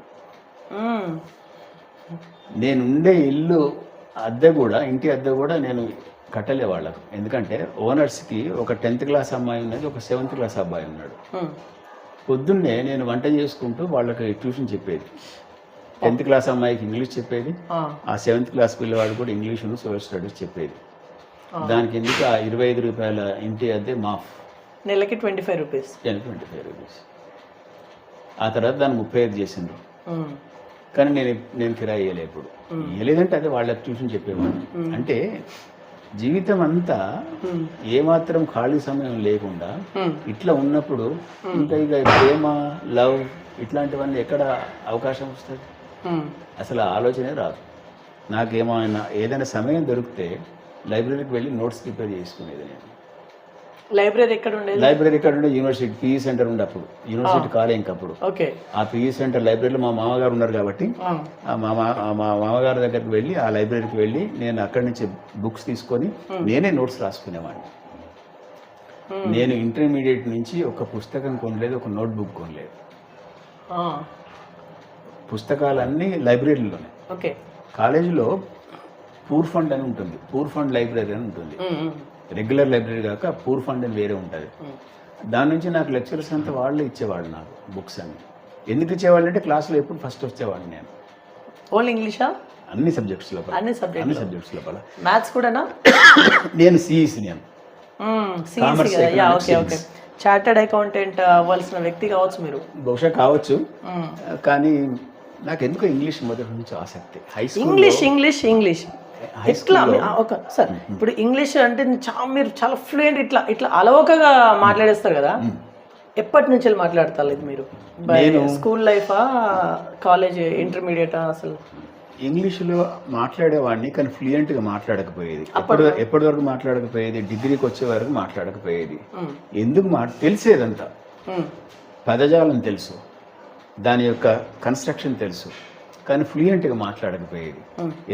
B: నేను ఉండే ఇల్లు అద్దె కూడా, ఇంటి అద్దె కూడా నేను కట్టలే వాళ్ళకు. ఎందుకంటే ఓనర్స్కి ఒక 10th క్లాస్ అమ్మాయి ఉన్నది, ఒక 7th క్లాస్ అబ్బాయి ఉన్నాడు. పొద్దున్నే నేను వంట చేసుకుంటూ వాళ్ళకి ట్యూషన్ చెప్పేది. 10th క్లాస్ అమ్మాయికి ఇంగ్లీష్ చెప్పేది, ఆ 7th క్లాస్ పిల్లవాడు కూడా ఇంగ్లీష్ సోషల్ స్టడీస్ చెప్పేది. దానికి ఎందుకు ఆ 25 రూపాయల ఇంటి అద్దె మాఫ్.
C: నెలకి 25 రూపీస్.
B: ఆ తర్వాత దాన్ని 35 చేసిండ్రు. కానీ నేను కిరాయి ఇవ్వలే ఎప్పుడు. ఇవ్వలేదంటే అదే వాళ్ళకి ట్యూషన్ చెప్పేవాడు. అంటే జీవితం అంతా ఏమాత్రం ఖాళీ సమయం లేకుండా ఇట్లా ఉన్నప్పుడు ఇంకా ఇక ప్రేమ, లవ్ ఇట్లాంటివన్నీ ఎక్కడ అవకాశం వస్తుంది? అసలు ఆలోచనే రాదు. నాకేమైనా ఏదైనా సమయం దొరికితే లైబ్రరీకి వెళ్ళి నోట్స్ ప్రిపేర్ చేసుకునేది నేను.
C: లైబ్రరీ ఎక్కడ ఉండేది?
B: లైబ్రరీ ఎక్కడ ఉండే? యూనివర్సిటీ పిఈ సెంటర్ ఉండే అప్పుడు, యూనివర్సిటీ కాలే ఇంకప్పుడు.
C: ఓకే.
B: ఆ పిఈ సెంటర్ లైబ్రరీలో మా మామగారు ఉన్నారు కాబట్టి మా మామగారి దగ్గరికి వెళ్ళి ఆ లైబ్రరీకి వెళ్ళి నేను అక్కడి నుంచి బుక్స్ తీసుకొని నేనే నోట్స్ రాసుకునేవాడిని. నేను ఇంటర్మీడియట్ నుంచి ఒక పుస్తకం కొనలేదు, ఒక నోట్ బుక్ కొనలేదు. పుస్తకాలన్నీ లైబ్రరీలోనే.
C: ఓకే.
B: కాలేజీలో పూర్ ఫండ్ అని ఉంటుంది, పూర్ ఫండ్ లైబ్రరీ అని ఉంటుంది. రెగ్యులర్ లైబ్రరీ కాక పూర్ ఫండ్ అని వేరే ఉంటుంది. దాని నుంచి నాకు లెక్చరర్స్ అంతా వాళ్ళే ఇచ్చేవాళ్ళు నాకు బుక్స్ అన్ని. ఎందుకు ఇచ్చేవాళ్ళు అంటే క్లాస్లో ఎప్పుడు ఫస్ట్ వచ్చేవాడిని నేను.
C: ఓన్లీ ఇంగ్లీషా?
B: అన్ని సబ్జెక్ట్స్ లోపల.
C: అన్ని సబ్జెక్ట్స్
B: లోపల.
C: మ్యాథ్స్ కూడానా?
B: నేను సిఈసి. నేను
C: చార్టర్డ్ అకౌంటెంట్ అవ్వాల్సిన వ్యక్తి కావచ్చు మీరు.
B: బహుశా కావచ్చు, కానీ నాకు ఎందుకో ఇంగ్లీష్ మొదటి నుంచి ఆసక్తి.
C: ఇంగ్లీష్ ఎట్లా సార్? ఇప్పుడు ఇంగ్లీష్ అంటే మీరు చాలా ఫ్లూయెంట్, ఇట్లా అలవకగా మాట్లాడేస్తారు కదా. ఎప్పటి నుంచి మాట్లాడతారు ఇది మీరు? స్కూల్ లైఫా, కాలేజ్, ఇంటర్మీడియటా? అసలు
B: ఇంగ్లీష్లో మాట్లాడేవాడిని, కానీ ఫ్లూయెంట్గా మాట్లాడకపోయేది. ఎప్పటి వరకు మాట్లాడకపోయేది? డిగ్రీకి వచ్చే వరకు మాట్లాడకపోయేది. ఎందుకు తెలిసేదంతా, పదజాలం తెలుసు, దాని యొక్క కన్స్ట్రక్షన్ తెలుసు, కానీ ఫ్లూయెంట్గా మాట్లాడకపోయేది.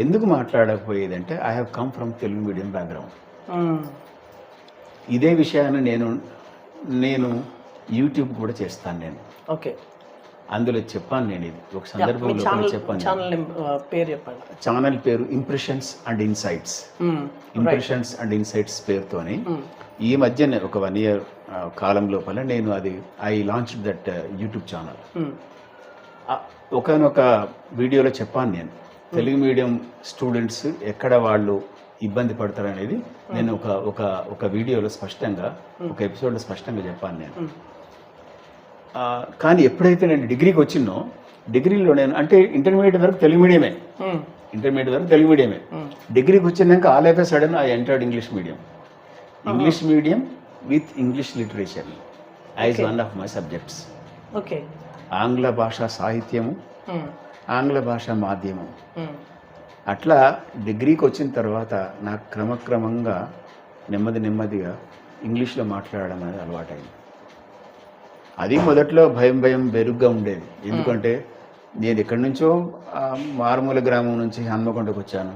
B: ఎందుకు మాట్లాడకపోయేది అంటే I have come from Telugu medium background. ఇదే విషయాన్ని నేను యూట్యూబ్ కూడా చేస్తాను నేను.
C: ఓకే.
B: అందులో చెప్పాను నేను, ఇది ఒక సందర్భంలో చెప్పాను. ఛానల్ పేరు impressions and insights. Impressions and insights పేరుతోని ఈ మధ్యనే ఒక 1 year కాలం లోపల నేను I launch that YouTube channel. ఒకనొక వీడియోలో చెప్పాను నేను, తెలుగు మీడియం స్టూడెంట్స్ ఎక్కడ వాళ్ళు ఇబ్బంది పడతారనేది నేను ఒక వీడియోలో స్పష్టంగా, ఒక ఎపిసోడ్లో స్పష్టంగా చెప్పాను నేను. కానీ ఎప్పుడైతే నేను డిగ్రీకి వచ్చినో, డిగ్రీలో నేను అంటే ఇంటర్మీడియట్ వరకు తెలుగు మీడియమే, డిగ్రీకి వచ్చినాక all of a sudden I entered English medium with English literature as one of my subjects.
C: Okay.
B: ఆంగ్ల భాషా సాహిత్యము, ఆంగ్ల భాషా మాధ్యమం. అట్లా డిగ్రీకి వచ్చిన తర్వాత నాకు క్రమక్రమంగా నెమ్మదిగా ఇంగ్లీష్లో మాట్లాడడం అనేది అలవాటైంది. అది మొదట్లో భయం బెరుగ్గా ఉండేది. ఎందుకంటే నేను ఎక్కడి నుంచో మారుమూల గ్రామం నుంచి హన్మకొండకు వచ్చాను.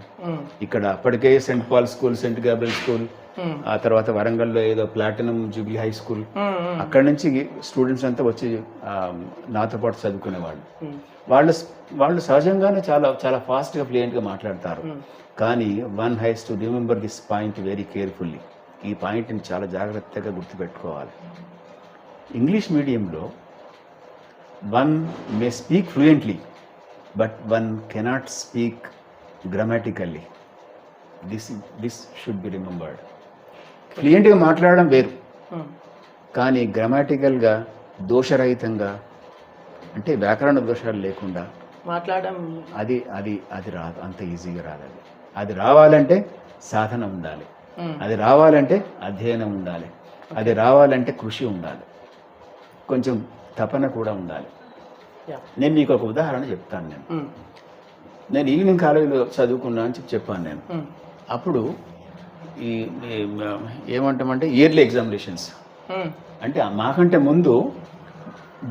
B: ఇక్కడ అప్పటికే Saint Paul school, Saint Gabriel school, ఆ తర్వాత వరంగల్లో ఏదో ప్లాటినం జూబ్లీ హై స్కూల్, అక్కడి నుంచి స్టూడెంట్స్ అంతా వచ్చి నాతో పాటు చదువుకునేవాళ్ళు. వాళ్ళు సహజంగానే చాలా ఫాస్ట్గా ఫ్లూయెంట్గా మాట్లాడతారు. కానీ one has to remember this point very carefully. ఈ పాయింట్ని చాలా జాగ్రత్తగా గుర్తుపెట్టుకోవాలి. English medium one may speak fluently, but one cannot speak grammatically. This should be remembered. ఫ్లూయెంట్గా మాట్లాడడం వేరు, కానీ గ్రామాటికల్గా దోషరహితంగా, అంటే వ్యాకరణ దోషాలు లేకుండా మాట్లాడడం అది రాదు, అంత ఈజీగా రాదు. అది రావాలంటే సాధన ఉండాలి, అది రావాలంటే అధ్యయనం ఉండాలి, అది రావాలంటే కృషి ఉండాలి, కొంచెం తపన కూడా ఉండాలి. నేను మీకు ఒక ఉదాహరణ చెప్తాను. నేను ఈవినింగ్ కాలేజీలో చదువుకున్నా అని చెప్పాను నేను. అప్పుడు ఈ ఏమంటామంటే ఇయర్లీ ఎగ్జామినేషన్స్, అంటే మాకంటే ముందు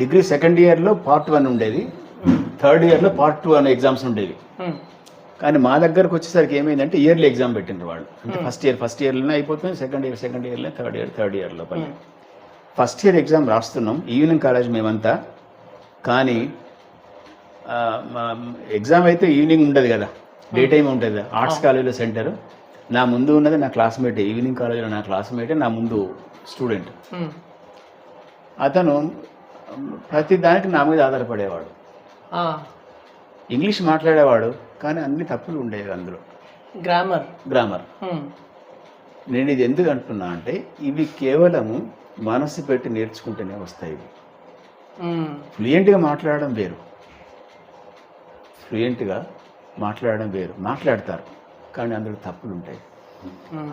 B: డిగ్రీ సెకండ్ ఇయర్లో పార్ట్ 1 ఉండేది, థర్డ్ ఇయర్లో పార్ట్ 2 అనే ఎగ్జామ్స్ ఉండేవి. కానీ మా దగ్గరకు వచ్చేసరికి ఏమైందంటే ఇయర్లీ ఎగ్జామ్ పెట్టిండ్రు వాళ్ళు. అంటే ఫస్ట్ ఇయర్లోనే అయిపోతుంది, సెకండ్ ఇయర్లో, థర్డ్ ఇయర్ లోపల. ఫస్ట్ ఇయర్ ఎగ్జామ్ రాస్తున్నాం, ఈవినింగ్ కాలేజ్ మేమంతా. కానీ ఎగ్జామ్ అయితే ఈవినింగ్ ఉండదు కదా, డే టైం ఉంటుంది. ఆర్ట్స్ కాలేజీలో సెంటర్. నా ముందు ఉన్నది నా క్లాస్మేటే, ఈవినింగ్ కాలేజీలో నా క్లాస్మేటే, నా ముందు స్టూడెంట్. అతను ప్రతి దానికి నా మీద ఆధారపడేవాడు, ఇంగ్లీష్ మాట్లాడేవాడు, కానీ అన్ని తప్పులు ఉండేవి అందులో. గ్రామర్. నేను ఇది ఎందుకు అంటున్నా అంటే ఇవి కేవలము మనసు పెట్టి నేర్చుకుంటూనే వస్తాయి. ఫ్లూయెంట్గా మాట్లాడడం వేరు, ఫ్లూయెంట్గా మాట్లాడడం వేరు. మాట్లాడతారు కానీ అందులో తప్పులు ఉంటాయి.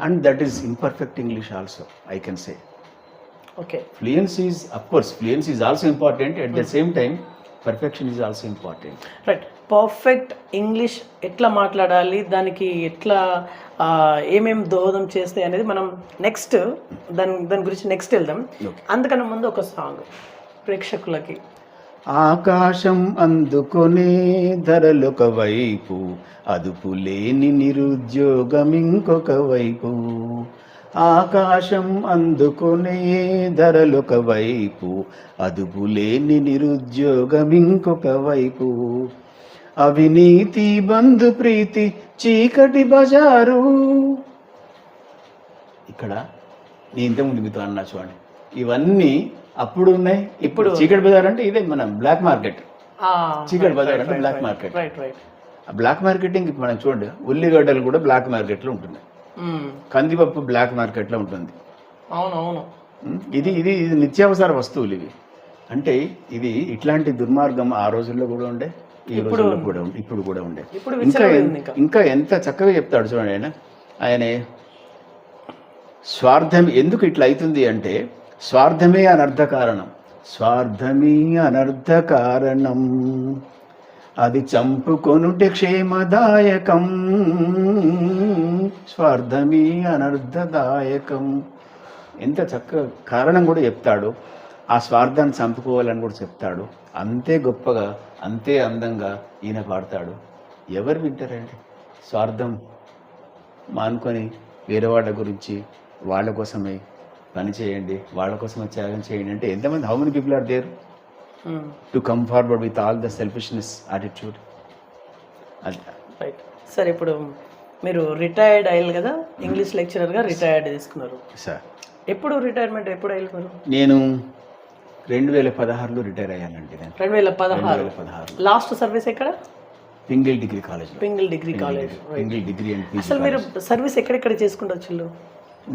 B: And that is imperfect English also, I can say.
C: Okay,
B: fluency is, of course fluency is also important, at the same time perfection is also important.
C: Right. Perfect English ఎట్లా మాట్లాడాలి, దానికి ఎట్లా ఏమేం దోహదం చేస్తాయి అనేది మనం నెక్స్ట్ దాని గురించి నెక్స్ట్ వెళ్దాం. అందుకన్నా ముందు ఒక సాంగ్ ప్రేక్షకులకి.
B: ఆకాశం అందుకొనే ధరలొక వైపు, అదుపు లేని నిరుద్యోగం ఇంకొక వైపు. ఆకాశం అందుకొనే ధరలొక వైపు, అదుపు లేని నిరుద్యోగం ఇంకొక వైపు. అవినీతి బంధు ప్రీతి చీకటి బజారు. ఇక్కడ నీ ఇంతకుముందు మీతో అన్నా చూడండి, ఇవన్నీ అప్పుడు ఉన్నాయి, ఇప్పుడు చీకటి బజార్ అంటే ఇదే మన బ్లాక్ మార్కెట్. చీకటి బజార్ అంటే బ్లాక్ మార్కెట్. ఆ బ్లాక్ మార్కెటింగ్ ఇప్పుడు మనం చూడండి, ఉల్లిగడ్డలు కూడా బ్లాక్ మార్కెట్లో ఉంటున్నాయి, కందిపప్పు బ్లాక్ మార్కెట్లో ఉంటుంది.
C: అవునవును,
B: ఇది ఇది ఇది నిత్యావసర వస్తువులు ఇవి. అంటే ఇది ఇట్లాంటి దుర్మార్గం ఆ రోజుల్లో కూడా ఉండే, ఈ రోజుల్లో కూడా ఉండే, ఇప్పుడు కూడా ఉండే. ఇంకా ఎంత చక్కగా చెప్తాడు చూడండి ఆయన స్వార్థం ఎందుకు ఇట్లా అవుతుంది అంటే, స్వార్థమే అనర్థ కారణం, స్వార్థమే అనర్థ కారణం, అది చంపుకొనుటే క్షేమదాయకం, స్వార్థమే అనర్థదాయకం. ఎంత చక్కగా కారణం కూడా చెప్తాడు, ఆ స్వార్థాన్ని చంపుకోవాలని కూడా చెప్తాడు. అంతే గొప్పగా, అంతే అందంగా ఈయన పాడతాడు. ఎవరు వింటారండి? స్వార్థం మానుకొని వేరే వాళ్ళ గురించి, వాళ్ళ కోసమే పని చేయండి, వాళ్ళ కోసమే త్యాగం చేయండి అంటే ఎంతమంది, how many people are there to come forward with all the selfishness attitude.
C: Right. సరే, ఇప్పుడు మీరు రిటైర్డ్ అయ్యారు కదా, ఇంగ్లీష్ లెక్చరర్గా రిటైర్డ్ తీసుకున్నారు
B: సార్.
C: ఎప్పుడు రిటైర్మెంట్ ఎప్పుడు అయ్యారు?
B: నేను 2016లో రిటైర్ అయ్యానండి.
C: 2016. లాస్ట్ సర్వీస్ ఎక్కడ?
B: Pingle degree college.
C: Pingle degree college.
B: Pingle degree and PG.
C: అసలు మీరు సర్వీస్ ఎక్కడెక్కడ చేసుకుంటూ వచ్చిళ్ళు?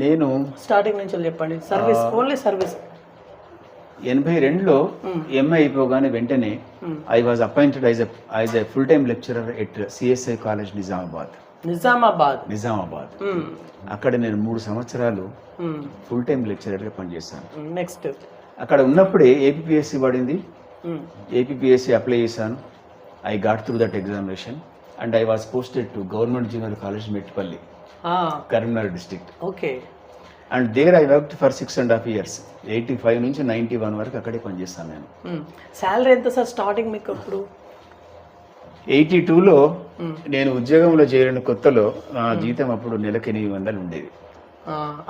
B: నేను
C: స్టార్టింగ్ నుంచి చెప్పండి. Service, only service.
B: 82లో ఎంఏ అయిపోగానే వెంటనే I was appointed as a full time lecturer at CSI college Nizamabad. అక్కడ నేను 3 సంవత్సరాలు ఫుల్ టైమ్ లెక్చరర్గా పనిచేశాను.
C: నెక్స్ట్
B: అక్కడ ఉన్నప్పుడే ఏపీఎస్సి పడింది, ఏపీఎస్సి అప్లై చేశాను. I got through that examination and I was posted to government junior college Mettipalli, Karimnagar district.
C: Okay.
B: And there I worked for 6.5 years. 85 నుంచి 91 వరకు అక్కడే పనిచేస్తాను నేను.
C: శాలరీ ఎంత సార్ స్టార్టింగ్ మీకు అప్పుడు?
B: 82లో నేను ఉద్యోగంలో చేరిన కొత్తలో జీతం అప్పుడు నెలకు 800 ఉండేది.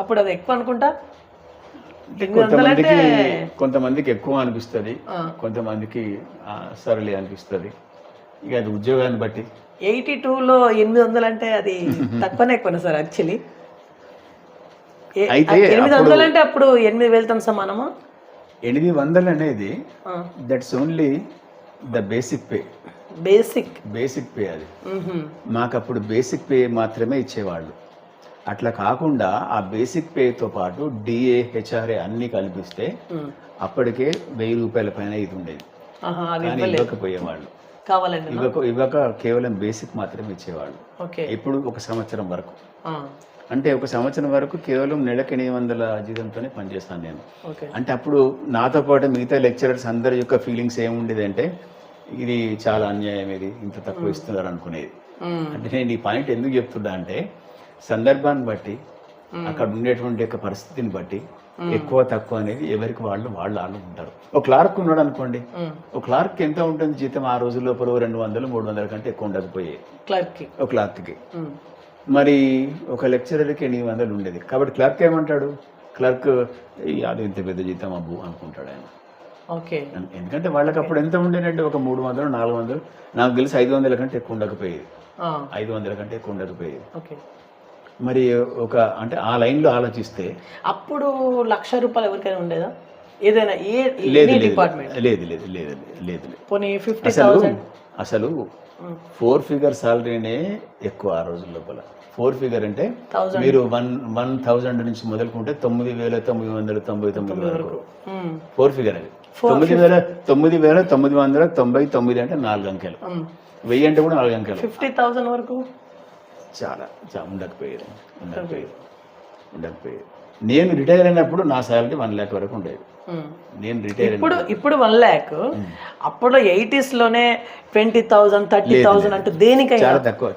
C: అప్పుడు అది ఎక్కువ అనుకుంటా.
B: కొంతమందికి ఎక్కువ అనిపిస్తుంది, కొంతమందికి సరళి అనిపిస్తుంది. ఇక అది ఉద్యోగాన్ని బట్టి.
C: 82లో 800 అంటే అది తక్కువనే ఎక్కువ సార్ యాక్చువల్లీ.
B: అయితే
C: 800 అంటే అప్పుడు 8,000తో సమానమా?
B: 800 అనేది that's only the basic pay. Basic pay అది. మాకు అప్పుడు బేసిక్ పే మాత్రమే ఇచ్చేవాళ్ళు. అట్లా కాకుండా ఆ బేసిక్ పేతో పాటు డిఏ, హెచ్ఆర్ఏ అన్ని కలిపిస్తే అప్పటికే 1000 రూపాయల పైన ఇది ఉండేది. కానీ ఇవ్వకపోయేవాళ్ళు, ఇవ్వక కేవలం బేసిక్ మాత్రమే ఇచ్చేవాళ్ళు. ఇప్పుడు 1 సంవత్సరం వరకు, అంటే 1 సంవత్సరం వరకు కేవలం నెలకు 800 జీతంతోనే పనిచేస్తాను నేను. అంటే అప్పుడు నాతో పాటు మిగతా లెక్చరర్స్ అందరి యొక్క ఫీలింగ్స్ ఏముండేది అంటే, ఇది చాలా అన్యాయం, ఇది ఇంత తక్కువ ఇస్తున్నారు అనుకునేది. అంటే నేను ఈ పాయింట్ ఎందుకు చెప్తున్నా అంటే, సందర్భాన్ని బట్టి, అక్కడ ఉండేటువంటి యొక్క పరిస్థితిని బట్టి ఎక్కువ తక్కువ అనేది ఎవరికి వాళ్ళు ఉంటారు. ఒక క్లార్క్ ఉన్నాడు అనుకోండి, ఒక క్లార్క్ ఎంత ఉంటుంది జీతం ఆ రోజుల్లో? 200-300 కంటే ఎక్కువ ఉండకపోయేది ఒక క్లార్క్కి. మరి ఒక లెక్చరర్కి 800 ఉండేది. కాబట్టి క్లర్క్ ఏమంటాడు? క్లర్క్ అది ఇంత పెద్ద జీతం అబ్బు అనుకుంటాడు ఆయన. ఎందుకంటే వాళ్ళకి అప్పుడు ఎంత ఉండేనంటే ఒక 300-400, నాకు తెలిసి 500 కంటే ఎక్కువ ఉండకపోయేది. 500 కంటే ఎక్కువ ఉండకపోయేది. మరి ఒక అంటే ఆ లైన్లో ఆలోచిస్తే అప్పుడు
C: ₹1,00,000 ఎవరికైనా ఉండేదా? ఏదైనా
B: అసలు 4 ఫిగర్ సాలరీనే ఎక్కువ ఆ రోజుల లోపల. 4 ఫిగర్ అంటే
C: 1000.
B: మీరు 1,000 నుంచి మొదలుకుంటే 9,999 వరకు 4 ఫిగర్ అది. 9,999 అంటే 4 అంకెలు. 1000 అంటే కూడా 4 అంకెలు.
C: 50,000 వరకు
B: చాలా ఉండకపోయేది. నేను రిటైర్ అయినప్పుడు నా శాలరీ 1 lakh వరకు ఉండేది. నేను రిటైర్
C: ఇప్పుడు 1 lakh. అప్పుడు 80s లోనే 20,000 30,000 అంటే దేనికైనా
B: చాలా తక్కువ.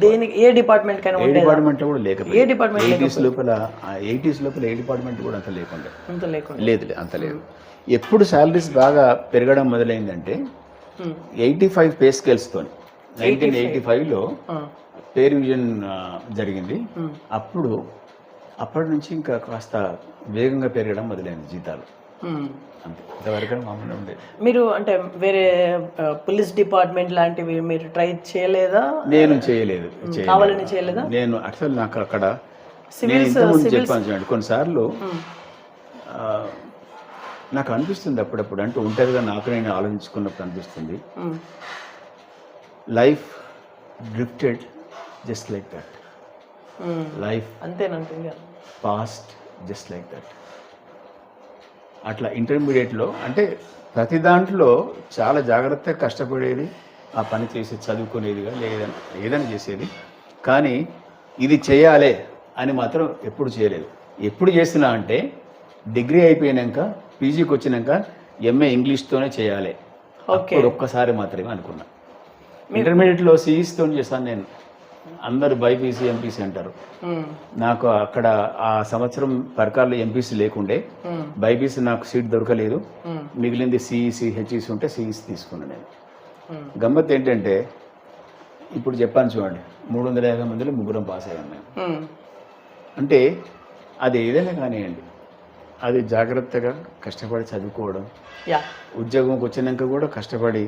C: దేనికి ఏ డిపార్ట్మెంట్ కైనా
B: ఏ డిపార్ట్మెంట్ లో కూడా లేకపోతే
C: ఏ డిపార్ట్మెంట్
B: 80s లోపల ఏ డిపార్ట్మెంట్ కూడా అంత లేకుండా
C: అంత లేకుండా
B: లేదు అంత లేదు. ఎప్పుడు శాలరీస్ బాగా పెరగడం మొదలైందంటే 85 పే స్కేల్స్ తోని 1985లో పే రివిజన్ జరిగింది. అప్పటి నుంచి ఇంకా కాస్త వేగంగా పెరగడం మొదలైంది జీతాలు. అంతే, ఇంతవరకు మామూలుగా ఉండేది.
C: మీరు అంటే వేరే పోలీస్ డిపార్ట్మెంట్ లాంటివి మీరు ట్రై చేయలేదా?
B: నేను చేయలేదు.
C: కావాలని చేయలేదా?
B: నేను అసలు నాకు అక్కడ నేను ఇంతకుముందు చెప్పాను చూడండి, కొన్నిసార్లు నాకు అనిపిస్తుంది అప్పుడప్పుడు, అంటే ఒంటరిగా నాకు నేను ఆలోచించుకున్నప్పుడు అనిపిస్తుంది, life drifted just like that. Life
C: అంతేనంటే
B: పాస్ట్ జస్ట్ లైక్ దట్. అట్లా ఇంటర్మీడియట్లో అంటే ప్రతి దాంట్లో చాలా జాగ్రత్తగా కష్టపడేది, ఆ పని చేసి చదువుకునేదిగా ఏదైనా చేసేది. కానీ ఇది చేయాలి అని మాత్రం ఎప్పుడు చేయలేదు. ఎప్పుడు చేసినా అంటే డిగ్రీ అయిపోయినాక పీజీకి వచ్చినాక ఎంఏ ఇంగ్లీష్తోనే చేయాలి. అప్పుడు ఒక్కసారి మాత్రమే అనుకున్నా. ఇంటర్మీడియట్లో సిఈస్తో చేశాను నేను. అందరు బైపీసీ ఎంపీసీ అంటారు. నాకు అక్కడ ఆ సంవత్సరం పరకాల్లో ఎంపీసీ లేకుండే, బైపీసీ నాకు సీట్ దొరకలేదు. మిగిలింది సిఈసీ హెచ్ఈసీ ఉంటే సిఈసీ తీసుకున్నాను నేను. గమ్మత్ ఏంటంటే ఇప్పుడు చెప్పాను చూడండి, 350 మందిలో 3 పాస్ అయ్యాను మేము. అంటే అది ఏదైనా కానివ్వండి, అది జాగ్రత్తగా కష్టపడి చదువుకోవడం, ఉద్యోగంకి వచ్చినాక కూడా కష్టపడి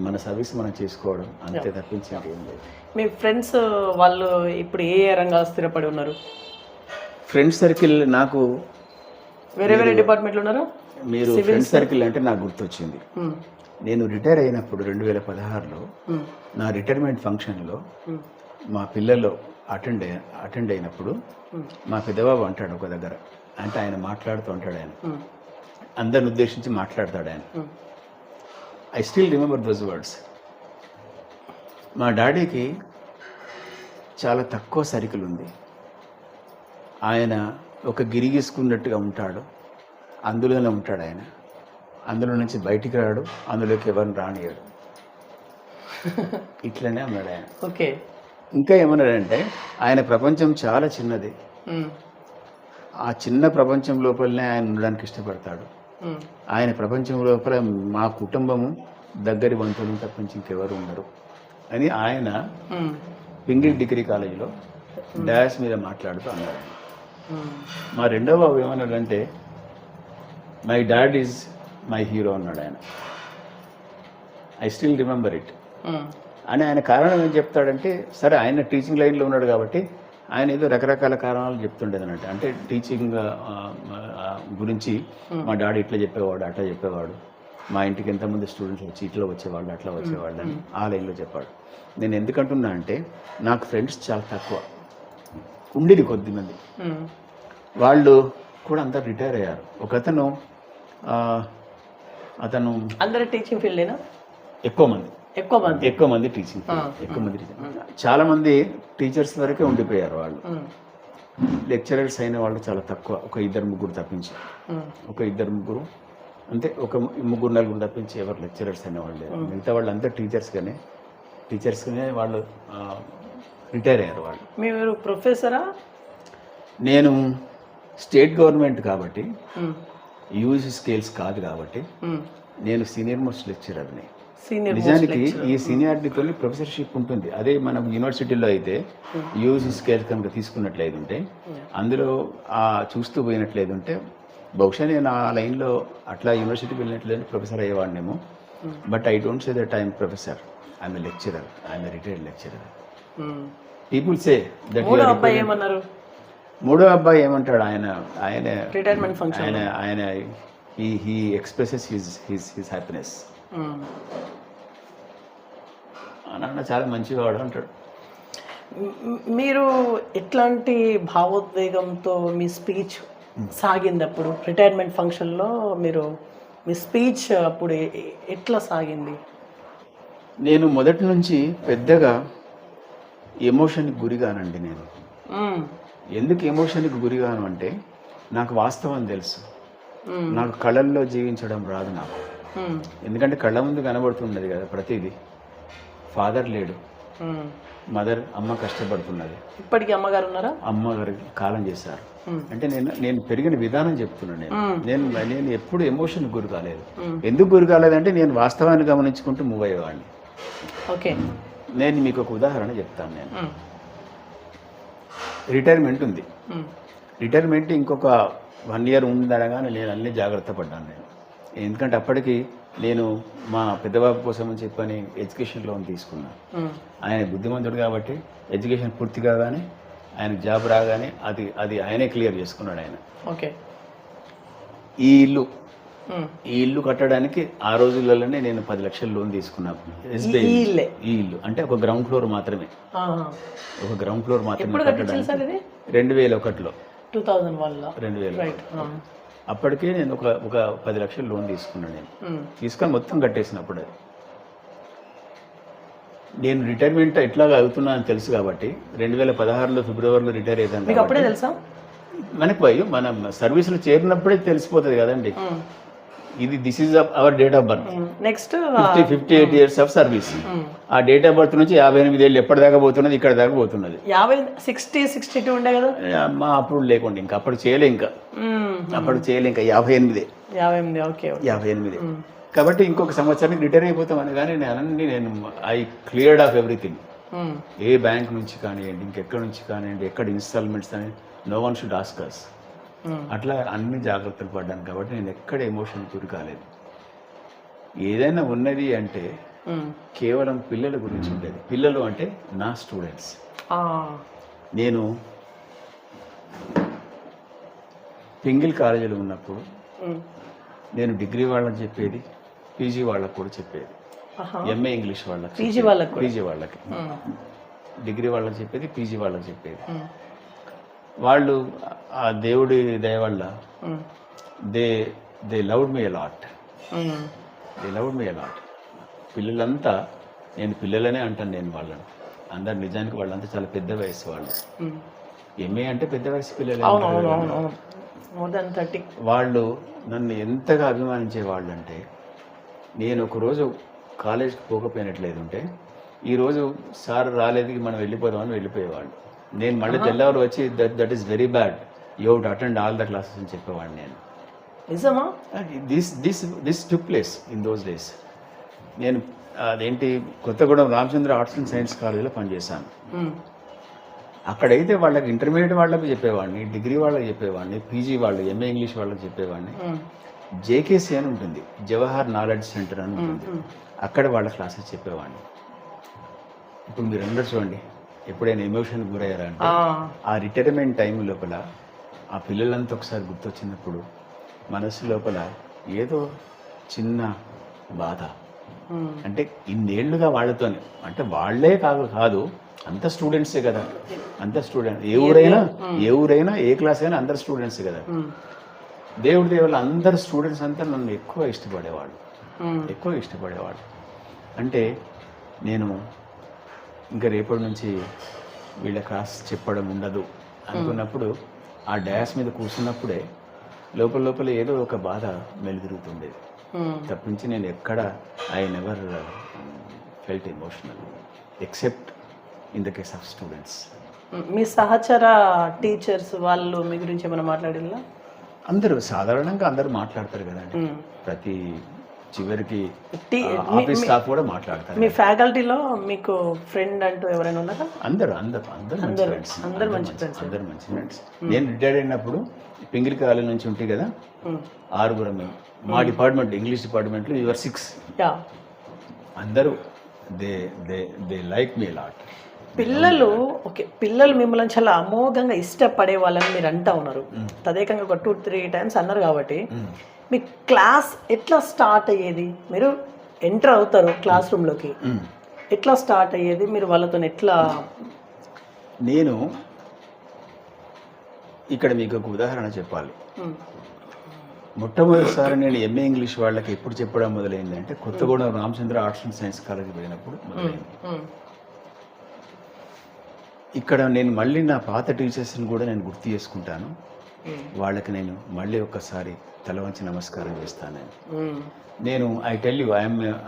B: మన సర్వీస్ మనం చేసుకోవడం, అంతే తప్పించి ఏం లేదు.
C: మీ ఫ్రెండ్స్ వాళ్ళు ఇప్పుడు ఏ రంగాలు స్థిరపడి ఉన్నారు?
B: ఫ్రెండ్ సర్కిల్ నాకు
C: వేరే వేరే డిపార్ట్మెంట్లు ఉన్నారా?
B: మీరు ఫ్రెండ్ సర్కిల్ అంటే నాకు గుర్తొచ్చింది. నేను రిటైర్ అయినప్పుడు 2016లో నా రిటైర్మెంట్ ఫంక్షన్లో మా పిల్లలు అటెండ్ అయినప్పుడు మా పెద్దబాబు అంటాడు ఒక దగ్గర, అంటే ఆయన మాట్లాడుతూ ఉంటాడు, ఆయన అందరిని ఉద్దేశించి మాట్లాడతాడు ఆయన. I still remember those words. మా డాడీకి చాలా తక్కువ సర్కిల్ ఉంది. ఆయన ఒక గిరిగీసుకున్నట్టుగా ఉంటాడు, అందులోనే ఉంటాడు ఆయన. అందులో నుంచి బయటికి రాడు, అందులోకి ఎవరిని రానియాడు. ఇట్లనే అన్నాడు ఆయన.
C: ఓకే. ఇంకా
B: ఏమన్నాడంటే ఆయన ప్రపంచం చాలా చిన్నది, ఆ చిన్న ప్రపంచం లోపలనే ఆయన ఉండడానికి ఇష్టపడతాడు. ఆయన ప్రపంచం లోపల మా కుటుంబము దగ్గరి వంతులు తప్పించి ఇంకెవరు ఉండరు అని ఆయన పింగిల్ డిగ్రీ కాలేజీలో డాష్ మీద మాట్లాడుతూ అన్నాడు. మా రెండవ బాబు ఏమన్నాడంటే my dad is my hero అన్నాడు ఆయన. I still remember it. అని ఆయన కారణం ఏం చెప్తాడంటే, సరే ఆయన టీచింగ్ లైన్లో ఉన్నాడు కాబట్టి ఆయన ఏదో రకరకాల కారణాలు చెప్తుండేది అన్నట్టు. అంటే టీచింగ్ గురించి మా డాడీ ఇట్లా చెప్పేవాడు, అట్లా చెప్పేవాడు, మా ఇంటికి ఎంతమంది స్టూడెంట్స్ వచ్చి ఇట్లా వచ్చేవాళ్ళు, అట్లా వచ్చేవాళ్ళు అని ఆ లైన్లో చెప్పాడు. నేను ఎందుకంటున్నా అంటే నాకు ఫ్రెండ్స్ చాలా తక్కువ ఉండేది, కొద్దిమంది. వాళ్ళు కూడా అంతా రిటైర్ అయ్యారు. ఒకతను అతను
C: అందరూ టీచింగ్ ఫీల్డేనా? ఎక్కువ మంది
B: టీచింగ్, చాలా మంది టీచర్స్ వరకే ఉండిపోయారు. వాళ్ళు లెక్చరర్స్ అయిన వాళ్ళు చాలా తక్కువ, ఒక 2-3 తప్పించి, ఒక 2-3 అంతే, ఒక 3-4 తప్పించి ఎవరు లెక్చరర్స్ అయిన వాళ్ళు లేరు. మిగతా వాళ్ళు అంతా టీచర్స్గానే వాళ్ళు రిటైర్ అయ్యారు. వాళ్ళు.
C: మీరు ప్రొఫెసరా?
B: నేను స్టేట్ గవర్నమెంట్ కాబట్టి యూజీ స్కేల్స్ కాదు కాబట్టి నేను సీనియర్ మోస్ట్ లెక్చరర్ని. నిజానికి ఈ సీనియారిటీతో ప్రొఫెసర్షిప్ ఉంటుంది. అదే మనం యూనివర్సిటీలో అయితే యూజీ స్కేల్ కనుక తీసుకున్నట్లయితే అందులో చూస్తూ పోయినట్లయితే బహుశా నేను ఆ లైన్లో అట్లా యూనివర్సిటీకి వెళ్ళినట్లయితే ప్రొఫెసర్ అయ్యేవాడినేమో. But I don't say that I'm professor, I'm a lecturer, I'm a retired lecturer. People say that. మూడో అబ్బాయి ఏమంటాడు, ఆయన
C: రిటైర్మెంట్ ఫంక్షన్
B: ఆయన he expresses his happiness. అన్న చాలా మంచిగా వాడు అంటాడు.
C: మీరు ఎట్లాంటి భావోద్వేగంతో మీ స్పీచ్ సాగింది అప్పుడు రిటైర్మెంట్ ఫంక్షన్లో? మీరు మీ స్పీచ్ అప్పుడు ఎట్లా సాగింది?
B: నేను మొదటి నుంచి పెద్దగా ఎమోషన్కి గురిగానండి నేను. ఎందుకు ఎమోషన్కి గురిగాను అంటే నాకు వాస్తవం తెలుసు. నాకు కళల్లో జీవించడం రాదు నాకు. ఎందుకంటే కళ్ళ ముందు కనబడుతున్నది కదా ప్రతిదీ. ఫాదర్ లేడు, అమ్మ కష్టపడుతున్నది.
C: ఇప్పటికీ అమ్మగారు ఉన్నారా?
B: అమ్మగారు కాలం చేశారు. అంటే నేను పెరిగిన విధానం చెప్తున్నాను. నేను ఎప్పుడు ఎమోషన్ గురి కాలేదు. ఎందుకు గురి కాలేదంటే నేను వాస్తవాన్ని గమనించుకుంటూ మూవ్ అయ్యేవాడిని.
C: ఓకే,
B: నేను మీకు ఒక ఉదాహరణ చెప్తాను. నేను రిటైర్మెంట్ ఉంది. రిటైర్మెంట్ ఇంకొక 1 year ఉందనగానే నేను అన్ని జాగ్రత్త పడ్డాను నేను. ఎందుకంటే అప్పటికి నేను మా పెద్దబాబు కోసం అని చెప్పని ఎడ్యుకేషన్ లోన్ తీసుకున్నాను. ఆయన బుద్ధిమంతుడు కాబట్టి ఎడ్యుకేషన్ పూర్తి కాగానే ఆయన జాబ్ రాగానే అది ఆయనే క్లియర్ చేసుకున్నాడు ఆయన.
C: ఓకే,
B: ఈ ఇల్లు కట్టడానికి ఆ రోజులలోనే నేను 10 లక్షలు లోన్ తీసుకున్నాను. ఈ ఇల్లు అంటే ఒక గ్రౌండ్ ఫ్లోర్ మాత్రమే. ఒక గ్రౌండ్ ఫ్లోర్ మాత్రమే కట్టడానికి 2001లో 2001 అప్పటికే నేను ఒక 10 లక్షలు లోన్ తీసుకున్నాను. నేను తీసుకొని మొత్తం కట్టేసినప్పుడు అది నేను రిటైర్మెంట్ ఎట్లాగా అవుతున్నా అని తెలుసు కాబట్టి 2016లో ఫిబ్రవరిలో రిటైర్ అయ్యాను.
C: అప్పుడే తెలుసా
B: మనకు పోయి మనం సర్వీసులు చేరినప్పుడే తెలిసిపోతుంది కదండి. This is our date of birth.
C: Next
B: 58 years of service. ఆ డేట్ ఆఫ్ బర్త్ నుంచి 58 ఏళ్ళు ఎప్పటిదాకా పోతున్నది, ఇక్కడ దాకా పోతున్నది.
C: 62 ఉండే కదా
B: మా అప్పుడు లేకుండా ఇంకా అప్పుడు చేయలే, ఇంకా 58.
C: ఓకే,
B: 58. కాబట్టి ఇంకొక సంవత్సరానికి రిటైర్ అయిపోతామని కానీ నేను ఐ క్లియర్డ్ ఆఫ్ ఎవ్రీథింగ్. ఏ బ్యాంక్ నుంచి కానివ్వండి, ఇంకెక్కడి నుంచి కానివ్వండి, ఎక్కడ ఇన్స్టాల్మెంట్స్ అని no one should ask us. అట్లా అన్ని జాగ్రత్తలు పడ్డాను కాబట్టి నేను ఎక్కడ ఎమోషన్ గురి కాలేదు. ఏదైనా ఉన్నది అంటే కేవలం పిల్లల గురించి ఉండేది. పిల్లలు అంటే నా స్టూడెంట్స్. నేను పింగిల్ కాలేజీలో ఉన్నప్పుడు నేను డిగ్రీ వాళ్ళకి చెప్పేది, పీజీ వాళ్ళకి కూడా చెప్పేది. ఎంఏ ఇంగ్లీష్ వాళ్ళకి, పీజీ వాళ్ళకి, డిగ్రీ వాళ్ళకి చెప్పేది, పీజీ వాళ్ళకి చెప్పేది. వాళ్ళు ఆ దేవుడి దయ వల్ల దే లవ్డ్ మీ అలాట్. పిల్లలంతా, నేను పిల్లలనే అంటాను నేను వాళ్ళని. అందరు నిజానికి వాళ్ళంతా చాలా పెద్ద వయసు వాళ్ళు. ఎంఏ అంటే పెద్ద వయసు పిల్లలు. వాళ్ళు నన్ను ఎంతగా అభిమానించే వాళ్ళు అంటే, నేను ఒకరోజు కాలేజ్కి పోకపోయినట్లేదు ఉంటే ఈరోజు సార్ రాలేదు మనం వెళ్ళిపోదామని వెళ్ళిపోయేవాళ్ళు. నేను మళ్ళీ తెల్లవారు వచ్చి that is very bad, you have to attend all the classes అని చెప్పేవాడిని నేను.
C: నిజమా?
B: This took place in those days. నేను అదేంటి Kothagudem Ramachandra arts and science కాలేజీలో పనిచేశాను. అక్కడైతే వాళ్ళకి ఇంటర్మీడియట్ వాళ్ళకి చెప్పేవాడిని, డిగ్రీ వాళ్ళకి చెప్పేవాడిని, పీజీ వాళ్ళు, ఎంఏ ఇంగ్లీష్ వాళ్ళకి చెప్పేవాడిని. జేకేసీ అని ఉంటుంది, జవహర్ నాలెడ్జ్ సెంటర్ అని ఉంటుంది, అక్కడ వాళ్ళ క్లాసెస్ చెప్పేవాడిని. ఇప్పుడు మీరు అందరూ చూడండి, ఎప్పుడైనా ఎమోషన్ గురయ్యారా అంటే ఆ రిటైర్మెంట్ టైం లోపల ఆ పిల్లలంతా ఒకసారి గుర్తొచ్చినప్పుడు మనసు లోపల ఏదో చిన్న బాధ. అంటే ఇన్నేళ్లుగా వాళ్ళతోనే, అంటే వాళ్ళే కాదు అంత స్టూడెంట్సే కదా, అంత స్టూడెంట్. ఏ ఊరైనా ఏ క్లాస్ అయినా అందరు స్టూడెంట్సే కదా. దేవుడి దేవుళ్ళ అందరు స్టూడెంట్స్ అంతా నన్ను ఎక్కువ ఇష్టపడేవాళ్ళు. అంటే నేను ఇంకా రేపటి నుంచి వీళ్ళ క్లాస్ చెప్పడం ఉండదు అనుకున్నప్పుడు ఆ డాష్ మీద కూర్చున్నప్పుడే లోపల ఏదో ఒక బాధ మెలుగుతుండేది. తప్పించి నేను ఎక్కడ I never felt emotional except in the case of students.
C: మీ సహచర టీచర్స్ వాళ్ళు మీ గురించి ఏమైనా మాట్లాడిల్లా?
B: అందరూ సాధారణంగా అందరూ మాట్లాడతారు కదండి. ప్రతి చివరికి ఆఫీస్ స్టాఫ్ కూడా మాట్లాడతారు.
C: మీ ఫ్యాకల్టీలో మీకు ఫ్రెండ్ అంటూ ఎవరైనా ఉన్నారా?
B: అందరూ మంచి ఫ్రెండ్స్. నేను రిటైర్ అయినప్పుడు పింగిల్ కాలేజ్ నుంచి ఉంటే కదా 6 మేము. మా డిపార్ట్మెంట్ ఇంగ్లీష్ డిపార్ట్మెంట్లో యువర్ 6. అందరూ దే లైక్ మీ లాట్.
C: పిల్లలు మిమ్మల్ని చాలా అమోఘంగా ఇష్టపడే వాళ్ళని మీరు అంటా ఉన్నారు. తదేకంగా ఒక 2-3 times అన్నారు కాబట్టి మీ క్లాస్ ఎట్లా స్టార్ట్ అయ్యేది? మీరు ఎంటర్ అవుతారు క్లాస్ రూమ్లోకి, ఎట్లా స్టార్ట్ అయ్యేది? మీరు వాళ్ళతో ఎట్లా
B: నేను ఇక్కడ మీకు ఒక ఉదాహరణ చెప్పాలి. మొట్టమొదటిసారి నేను ఎంఏ ఇంగ్లీష్ వాళ్ళకి ఎప్పుడు చెప్పడం మొదలైందంటే Kothagudem Ramachandra arts and science college పోయినప్పుడు మొదలైంది. ఇక్కడ నేను మళ్ళీ నా పాత టీచర్స్ని కూడా నేను గుర్తు చేసుకుంటాను. వాళ్ళకి నేను మళ్ళీ ఒక్కసారి తల వంచి నమస్కారం చేస్తాను. నేను I tell you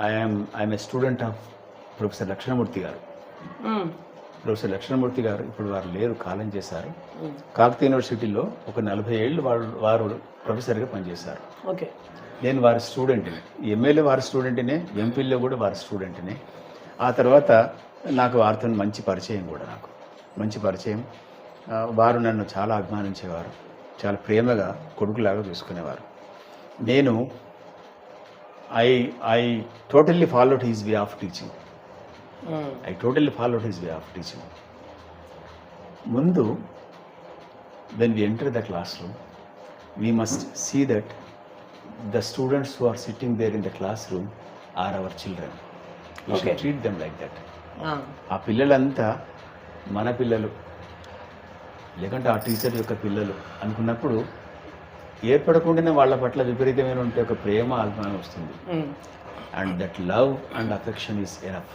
B: I'm a student of professor Lakshmanamurthy గారు. ప్రొఫెసర్ లక్ష్మణమూర్తి గారు ఇప్పుడు వారు లేరు, కాలం చేశారు. కాకతీయ యూనివర్సిటీలో ఒక 40 ఏళ్ళు వారు ప్రొఫెసర్గా పనిచేశారు.
C: ఓకే, నేను
B: వారి స్టూడెంట్ని, ఎంఏలో వారి స్టూడెంట్నే, ఎంపీలో కూడా వారి స్టూడెంట్నే. ఆ తర్వాత నాకు వారితో మంచి పరిచయం కూడా, నాకు మంచి పరిచయం. వారు నన్ను చాలా అభిమానించేవారు, చాలా ప్రేమగా కొడుకులాగా చూసుకునేవారు. నేను I totally followed his way of teaching. ముందు when we enter the classroom, we must see that the students who are sitting there in the classroom are our children. We should treat them like that. ఆ పిల్లలంతా మన పిల్లలు, లేకుంటే ఆ teacher యొక్క పిల్లలు అనుకున్నప్పుడు ఏర్పడకుండానే వాళ్ళ పట్ల విపరీతమైన ఉంటే ఒక ప్రేమ అభిమానం వస్తుంది. And that love and affection is enough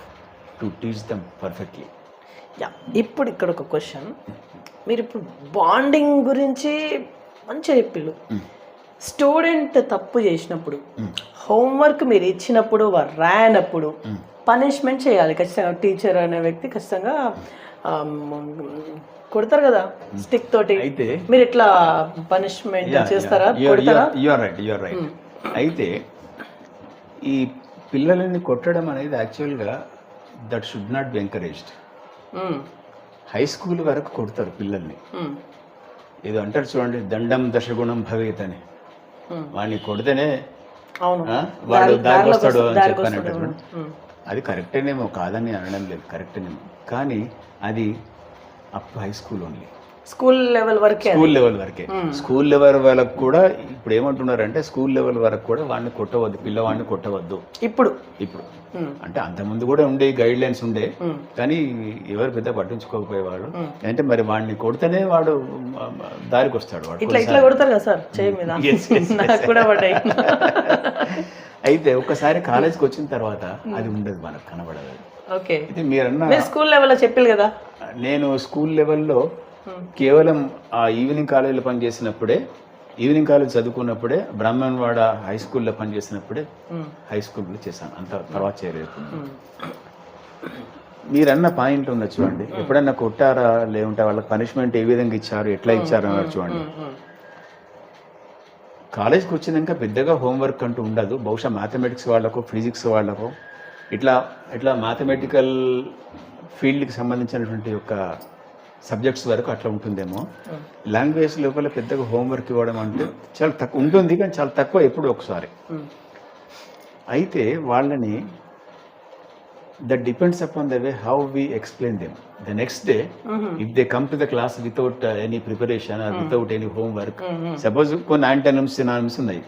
B: to teach them perfectly.
C: ఇప్పుడు ఇక్కడ ఒక క్వశ్చన్, మీరు ఇప్పుడు బాండింగ్ గురించి మంచిగా చెప్పిళ్ళు. స్టూడెంట్ తప్పు చేసినప్పుడు, హోంవర్క్ మీరు ఇచ్చినప్పుడు వారు రాయనప్పుడు పనిష్మెంట్ చేయాలి ఖచ్చితంగా. టీచర్ అనే వ్యక్తి ఖచ్చితంగా కొడతారు కదా స్టిక్ తోటి.
B: అయితే
C: మీరు ఎట్లా పనిష్మెంట్ చేస్తారా? కొడతారా?
B: You're right. అయితే ఈ పిల్లలని కొట్టడం అనేది యాక్చువల్గా that should not be encouraged. High school వరకు కొడతారు పిల్లల్ని. ఏదో అంటారు చూడండి, దండం దశగుణం భవేత్ అని. వాడిని కొడితేనే వాడు దారికి వస్తాడు అని చెప్పానంటే అది కరెక్టేనేమో, కాదని అనడం లేదు, కరెక్టేనేమో. కానీ అది up high school only,
C: school level వరకే.
B: స్కూల్ లెవెల్ వరకు కూడా ఇప్పుడు ఏమంటున్నారంటే స్కూల్ లెవెల్ వరకు కూడా వాడిని కొట్టవద్దు, పిల్లవాడిని కొట్టవద్దు. ఇప్పుడు అంటే అంతకుముందు కూడా ఉండే గైడ్ లైన్స్ ఉండే, కానీ ఎవరు పెద్ద పట్టించుకోకపోయేవాడు. అంటే మరి వాడిని కొడితేనే వాడు దారికి వస్తాడు. వాడు
C: ఇట్లా కొడతారు కదా సార్ చేయి మీద కూడా పడ్డాయి.
B: అయితే ఒక్కసారి కాలేజ్కి వచ్చిన తర్వాత అది ఉండదు, మనకు కనబడదు.
C: ఓకే,
B: అయితే మీరన్నా
C: స్కూల్ లెవెల్లో చెప్పారు కదా.
B: నేను స్కూల్ లెవెల్లో కేవలం ఆ ఈవినింగ్ కాలేజీలో పనిచేసినప్పుడే, ఈవినింగ్ కాలేజ్ చదువుకున్నప్పుడే, బ్రాహ్మణవాడ హై స్కూల్లో పనిచేసినప్పుడే హై స్కూల్లో చేశాను, అంత తర్వాత చేయలేదు. మీరన్న పాయింట్ ఉన్నది చూడండి, ఎప్పుడన్నా కొట్టారా, లేకుంటే వాళ్ళకి పనిష్మెంట్ ఏ విధంగా ఇచ్చారు, ఎట్లా ఇచ్చారు అన్నారు చూడండి. కాలేజ్కి వచ్చినాక పెద్దగా హోంవర్క్ అంటూ ఉండదు. బహుశా మ్యాథమెటిక్స్ వాళ్ళకు, ఫిజిక్స్ వాళ్ళకు, ఇట్లా మ్యాథమెటికల్ ఫీల్డ్కి సంబంధించినటువంటి ఒక సబ్జెక్ట్స్ వరకు అట్లా ఉంటుందేమో. లాంగ్వేజ్ లోపల పెద్దగా హోంవర్క్ ఇవ్వడం అంటే చాలా తక్కువ ఉంటుంది, కానీ చాలా తక్కువ, ఎప్పుడు ఒకసారి. అయితే వాళ్ళని that depends upon the way how we explain them. The next day if they come to the class without any preparation or without any homework, suppose కొన్ని యాంటోనిమ్స్, సినానిమ్స్ ఉన్నాయి,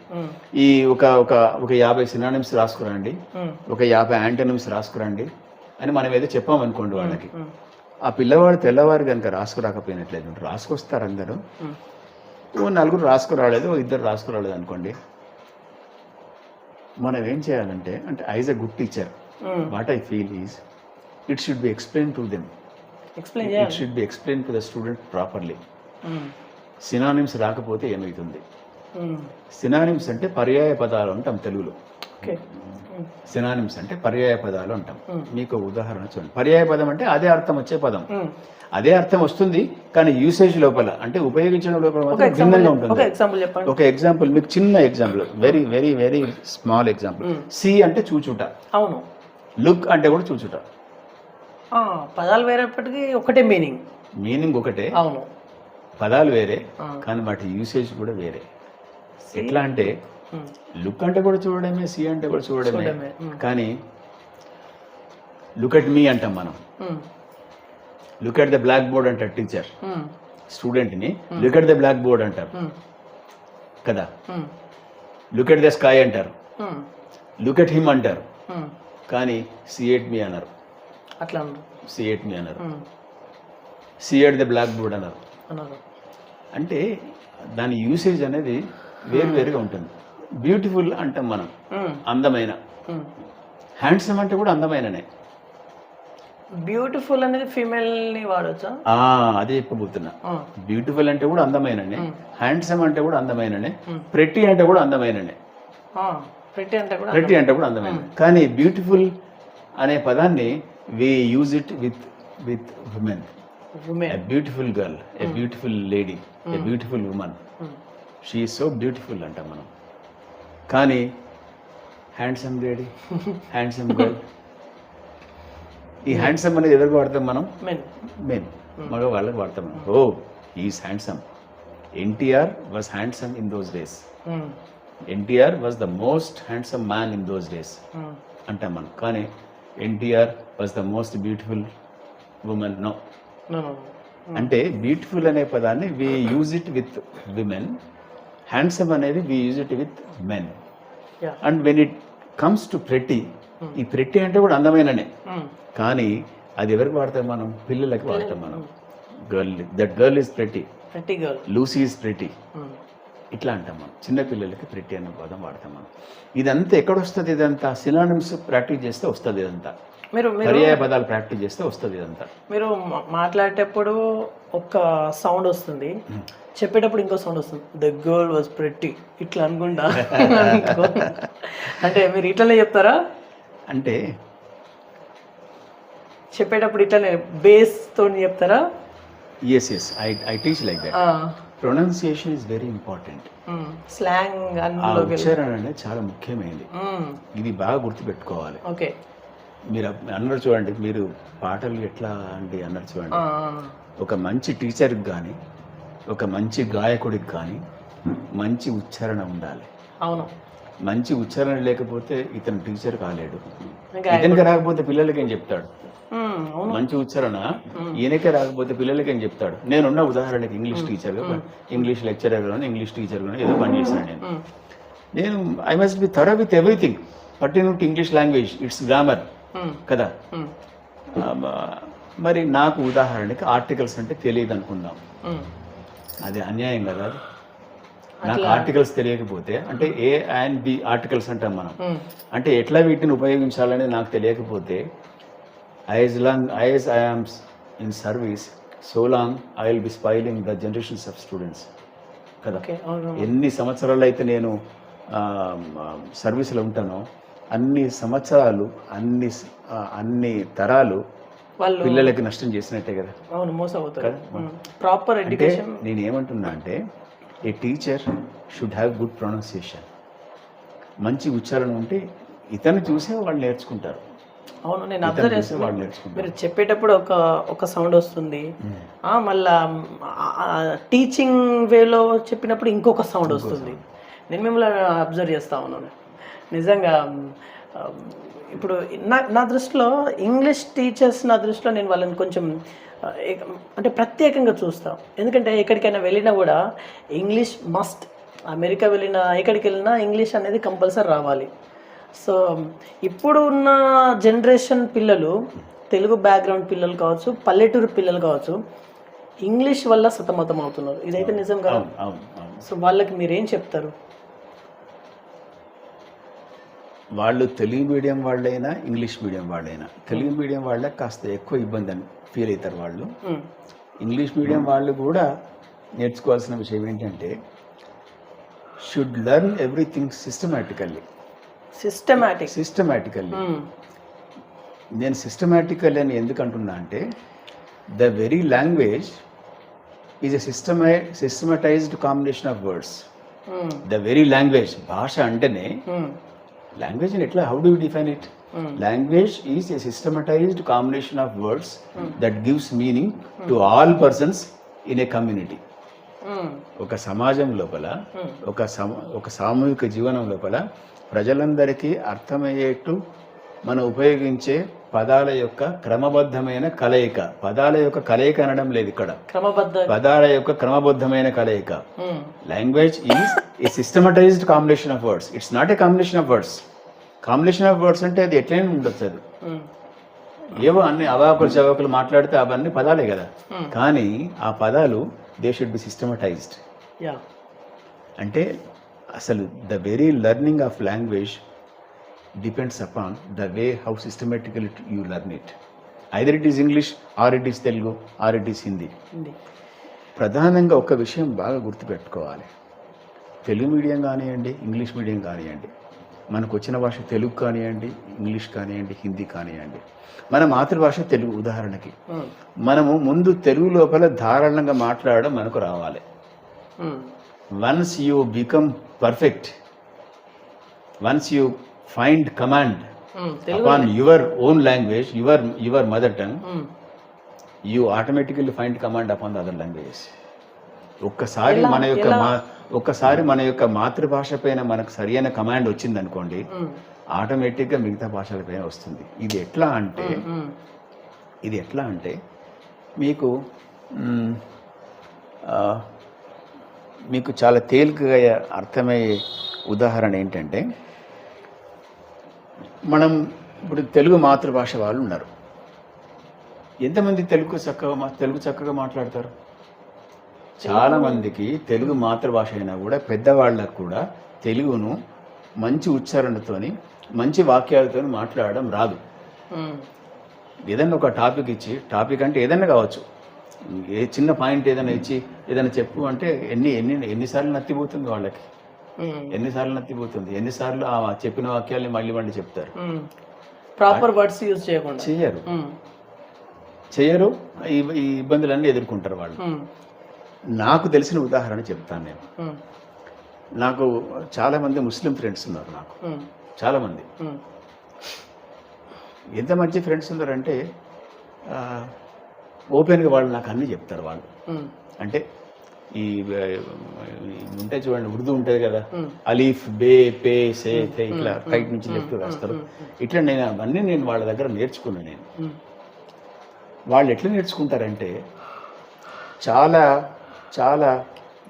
B: ఈ ఒక 50 సినానిమ్స్ రాసుకురండి, ఒక 50 యాంటోనిమ్స్ రాసుకురండి అని మనం ఏదో చెప్పామనుకోండి వాళ్ళకి. ఆ పిల్లవాడు తెల్లవారు కనుక రాసుకురాకపోయినట్లేదు, రాసుకొస్తారు అందరూ, ఓ 4 రాసుకురాలేదు, ఓ 2 రాసుకురాలేదు అనుకోండి. మనం ఏం చేయాలంటే, అంటే as a good teacher what I feel is it should be explain to them, it should be explain to the student properly. Synonyms రాకపోతే ఏమవుతుంది? సినానిమ్స్ అంటే పర్యాయ పదాలు అంటాం తెలుగులో. సినానిమ్స్ అంటే పర్యాయ పదాలు అంటాం. మీకు ఉదాహరణ చూడండి. పర్యాయ పదం అంటే అదే అర్థం వచ్చే పదం, అదే అర్థం వస్తుంది, కానీ యూసేజ్ లోపల అంటే ఉపయోగించడం లోపల మాత్రం భిన్నంగా ఉంటుంది. ఒక ఎగ్జాంపుల్, మీకు చిన్న example, very very very small example. See అంటే చూచుట, అవును. లుక్ అంటే కూడా చూచుట.
C: పదాలు వేరేప్పటికీ ఒకటే మీనింగ్ ఒకటే, అవును.
B: పదాలు వేరే, కానీ వాటి యూసేజ్ కూడా వేరే. ఎట్లా అంటే లుక్ అంటే కూడా చూడడమే, సి అంటే కూడా చూడడమే, కానీ లుక్ అట్ మీ అంటాం మనం. Look at the black board అంటారు టీచర్ స్టూడెంట్ని, look at the black board అంటారు కదా. లుక్ అట్ ద స్కై అంటారు, లుక్ అట్ హిమ్ అంటారు, కానీ సీ ఎట్ మీ అన్నారు, అట్లా సీ ఎట్ మీ అన్నారు. సియర్ ద బ్లాక్ బోర్డ్ అన్నారు.
C: అన్నారు.
B: అంటే దాని యూసేజ్ అనేది వేరువేరుగా ఉంటుంది. బ్యూటిఫుల్ అంటాం మనం, అందమైన. హ్యాండ్సమ్ అంటే కూడా అందమైననే.
C: బ్యూటిఫుల్ అనేది ఫీమేల్ ని వాడొచ్చా?
B: అదే చెప్పబోతున్నా. బ్యూటిఫుల్ అంటే కూడా అందమైననే, హ్యాండ్సమ్ అంటే కూడా అందమైననే, ప్రెట్టి అంటే కూడా అందమైననే.
C: ప్రెట్టి అంటే కూడా
B: అందమైన. కానీ బ్యూటిఫుల్ అనే పదాన్ని we use it with women. A beautiful girl, a beautiful lady, a beautiful woman. She is so beautiful అంటాం మనం. కానీ హ్యాండ్సమ్ లేడీ, హ్యాండ్సమ్ గర్ల్, ఈ హ్యాండ్సమ్ అనేది ఎవరికి వాడతాం మనం? మెన్, మగవాళ్ళకి వాడతాం మనం. ఓ is handsome. NTR was handsome in those days. NTR was the most handsome man in those days అంటాం మనం. కానీ NTR was the most beautiful women. No. అంటే బ్యూటిఫుల్ అనే పదాన్ని we use it with women, handsome అనేది we use it with men. And when it comes to pretty, ఈ pretty అంటే కూడా అందమైననే. కానీ అది ఎవరికి వాడతాం మనం? పిల్లలకి వాడతాం మనం. Girl, that girl is pretty, Lucy is pretty, ఇట్లా అంటాం మనం. చిన్నపిల్లలకి ప్రెట్టి అనే పదం వాడతాం మనం. ఇదంతా ఎక్కడ వస్తుంది? ఇదంతా సినానిమ్స్ ప్రాక్టీస్ చేస్తే వస్తుంది. ఇదంతా పర్యాయ పదాలు ప్రాక్టీస్ చేస్తే వస్తుంది. ఇదంతా
C: మీరు మాట్లాడేటప్పుడు ఒక సౌండ్ వస్తుంది, చెప్పేటప్పుడు ఇంకో సౌండ్ వస్తుంది. ద గర్ల్ వాజ్ ప్రెట్టి ఇట్లా అనుకుంటా. అంటే మీరు ఇట్లనే చెప్తారా?
B: అంటే
C: చెప్పేటప్పుడు ఇట్లనే బేస్ తోని చెప్తారా?
B: yes I teach like that. Pronunciation is very important.
C: Slang
B: ఉచ్చారణ అనేది చాలా ముఖ్యమైనది. ఇది బాగా గుర్తుపెట్టుకోవాలి.
C: ఓకే.
B: మీరు అన్నారు చూడండి, మీరు పాటలు ఎట్లా అంటే అన్నారు చూడండి. ఒక మంచి టీచర్కి కానీ, ఒక మంచి గాయకుడికి కానీ మంచి ఉచ్చారణ ఉండాలి.
C: అవును.
B: మంచి ఉచ్చారణ లేకపోతే ఇతను టీచర్ కాలేడు. ఇతనికి రాకపోతే పిల్లలకి ఏం చెప్తాడు? మంచి ఉచ్చారణ ఈయనకే రాకపోతే పిల్లలకి ఏం చెప్తాడు? నేనున్న ఉదాహరణకి ఇంగ్లీష్ టీచర్గా, ఇంగ్లీష్ లెక్చరర్గా, ఇంగ్లీష్ టీచర్గా ఏదో పని చేశాను నేను. I must be thorough with everything pertaining to English language, it's grammar కదా. మరి నాకు ఉదాహరణకి ఆర్టికల్స్ అంటే తెలియదు అనుకుందాం, అది అన్యాయం కదా. నాకు ఆర్టికల్స్ తెలియకపోతే, అంటే ఏ అండ్ బి ఆర్టికల్స్ అంటాం మనం, అంటే ఎట్లా వీటిని ఉపయోగించాలని నాకు తెలియకపోతే, as I am in service, so long I will be spoiling the generations of students కదా. ఎన్ని సంవత్సరాలు అయితే నేను సర్వీస్లో ఉంటానో అన్ని సంవత్సరాలు, అన్ని తరాలు పిల్లలకి నష్టం చేసినట్టే కదా.
C: అవును, మోసపోతారు. Proper education.
B: నేను ఏమంటున్నా అంటే, a teacher should have good pronunciation. మంచి ఉచ్చారణ ఉంటే ఇతను చూసే వాళ్ళు నేర్చుకుంటారు.
C: అవును, నేను అబ్జర్వ్ చేస్తాను. మీరు చెప్పేటప్పుడు ఒక సౌండ్ వస్తుంది, మళ్ళా టీచింగ్ వేలో చెప్పినప్పుడు ఇంకొక సౌండ్ వస్తుంది. నేను మిమ్మల్ని అబ్జర్వ్ చేస్తా ఉన్నాను నిజంగా. ఇప్పుడు నా దృష్టిలో ఇంగ్లీష్ టీచర్స్, నా దృష్టిలో నేను వాళ్ళని కొంచెం అంటే ప్రత్యేకంగా చూస్తాం. ఎందుకంటే ఎక్కడికైనా వెళ్ళినా కూడా ఇంగ్లీష్ మస్ట్. అమెరికా వెళ్ళినా, ఎక్కడికి వెళ్ళినా ఇంగ్లీష్ అనేది కంపల్సరీ రావాలి. సో ఇప్పుడు ఉన్న జనరేషన్ పిల్లలు, తెలుగు బ్యాక్గ్రౌండ్ పిల్లలు కావచ్చు, పల్లెటూరు పిల్లలు కావచ్చు, ఇంగ్లీష్ వల్ల సతమతం అవుతున్నారు. ఇదైతే నిజం కదా. సో వాళ్ళకి మీరేం చెప్తారు?
B: వాళ్ళు తెలుగు మీడియం వాళ్ళైనా, ఇంగ్లీష్ మీడియం వాళ్ళైనా, తెలుగు మీడియం వాళ్ళకి కాస్త ఎక్కువ ఇబ్బంది అని ఫీల్ అవుతారు వాళ్ళు. ఇంగ్లీష్ మీడియం వాళ్ళు కూడా నేర్చుకోవాల్సిన విషయం ఏంటంటే, షుడ్ లెర్న్ ఎవ్రీథింగ్ సిస్టమాటికల్లీ. నేను సిస్టమాటికల్ అని ఎందుకు అంటున్నా అంటే, the very language is a systematised combination of words. The very language, భాష అంటేనే, లాంగ్వేజ్ ఎట్లా, how do you define it? Language is a systematised combination of words that gives meaning to all persons in a community. ఒక సమాజం లోపల, ఒక సామూహిక జీవనం లోపల ప్రజలందరికీ అర్థమయ్యేట్టు మనం ఉపయోగించే పదాల యొక్క క్రమబద్ధమైన కలయిక. పదాల యొక్క కలయిక అనడం లేదు ఇక్కడ, పదాల యొక్క క్రమబద్ధమైన కలయిక. Language is a systematised combination of words. It's not a combination of words. Combination of words అంటే అది ఎట్లయినా ఉండొచ్చు. అది ఏవో అన్ని అవాకులు చవాకులు మాట్లాడితే అవన్నీ పదాలే కదా. కానీ ఆ పదాలు they should be systematised.
C: Yeah,
B: అంటే అసలు the very learning of language depends upon the way how systematical you learn it. Either it is English, or it is Telugu, or it is Hindi. ప్రధానంగా ఒక విషయం బాగా గుర్తుపెట్టుకోవాలి. తెలుగు మీడియం కానివ్వండి, ఇంగ్లీష్ మీడియం కానివ్వండి, మనకు వచ్చిన భాష తెలుగు కానివ్వండి, ఇంగ్లీష్ కానివ్వండి, హిందీ కానివ్వండి, మన మాతృభాష తెలుగు. ఉదాహరణకి మనము ముందు తెలుగు లోపల ధారాళంగా మాట్లాడడం మనకు రావాలి. Once you become perfect, once you find command upon your own language, your mother tongue, you automatically find command upon the other languages. ఒక్కసారి మన యొక్క మాతృభాష పైన మనకు సరైన కమాండ్ వచ్చింది అనుకోండి, ఆటోమేటిక్గా మిగతా భాషల పైన వస్తుంది. ఇది ఎట్లా అంటే మీకు చాలా తేలికగా అర్థమయ్యే ఉదాహరణ ఏంటంటే, మనం ఇప్పుడు తెలుగు మాతృభాష వాళ్ళు ఉన్నారు. ఎంతమంది తెలుగు చక్కగా మాట్లాడతారు? చాలా మందికి తెలుగు మాతృభాష అయినా కూడా పెద్దవాళ్ళకు కూడా తెలుగును మంచి ఉచ్చారణతోని మంచి వాక్యాలతో మాట్లాడడం రాదు. ఏదైనా ఒక టాపిక్ అంటే ఏదైనా కావచ్చు, ఏ చిన్న పాయింట్ ఏదైనా ఇచ్చి ఏదైనా చెప్పు అంటే ఎన్నిసార్లు నత్తిపోతుంది వాళ్ళకి, ఎన్నిసార్లు ఆ చెప్పిన వాక్యాలని మళ్ళీ చెప్తారు.
C: ప్రాపర్ వర్డ్స్ యూజ్
B: చేయరు. ఈ ఇబ్బందులన్నీ ఎదుర్కొంటారు వాళ్ళు. నాకు తెలిసిన ఉదాహరణ చెప్తాను నేను. నాకు చాలామంది ముస్లిం ఫ్రెండ్స్ ఉన్నారు. నాకు చాలామంది ఎంత మంచి ఫ్రెండ్స్ ఉన్నారంటే ఓపెన్గా వాళ్ళు నాకు అన్నీ చెప్తారు. వాళ్ళు అంటే ఈ ఉంటాయి చూడండి, ఉర్దూ ఉంటుంది కదా, అలీఫ్, బే, పే, సే, తే, ఇట్లా రైట్ నుంచి లెఫ్ట్ రాస్తారు. ఇట్లా అవన్నీ వాళ్ళ దగ్గర నేర్చుకున్నాను నేను. వాళ్ళు ఎట్లా నేర్చుకుంటారంటే చాలా చాలా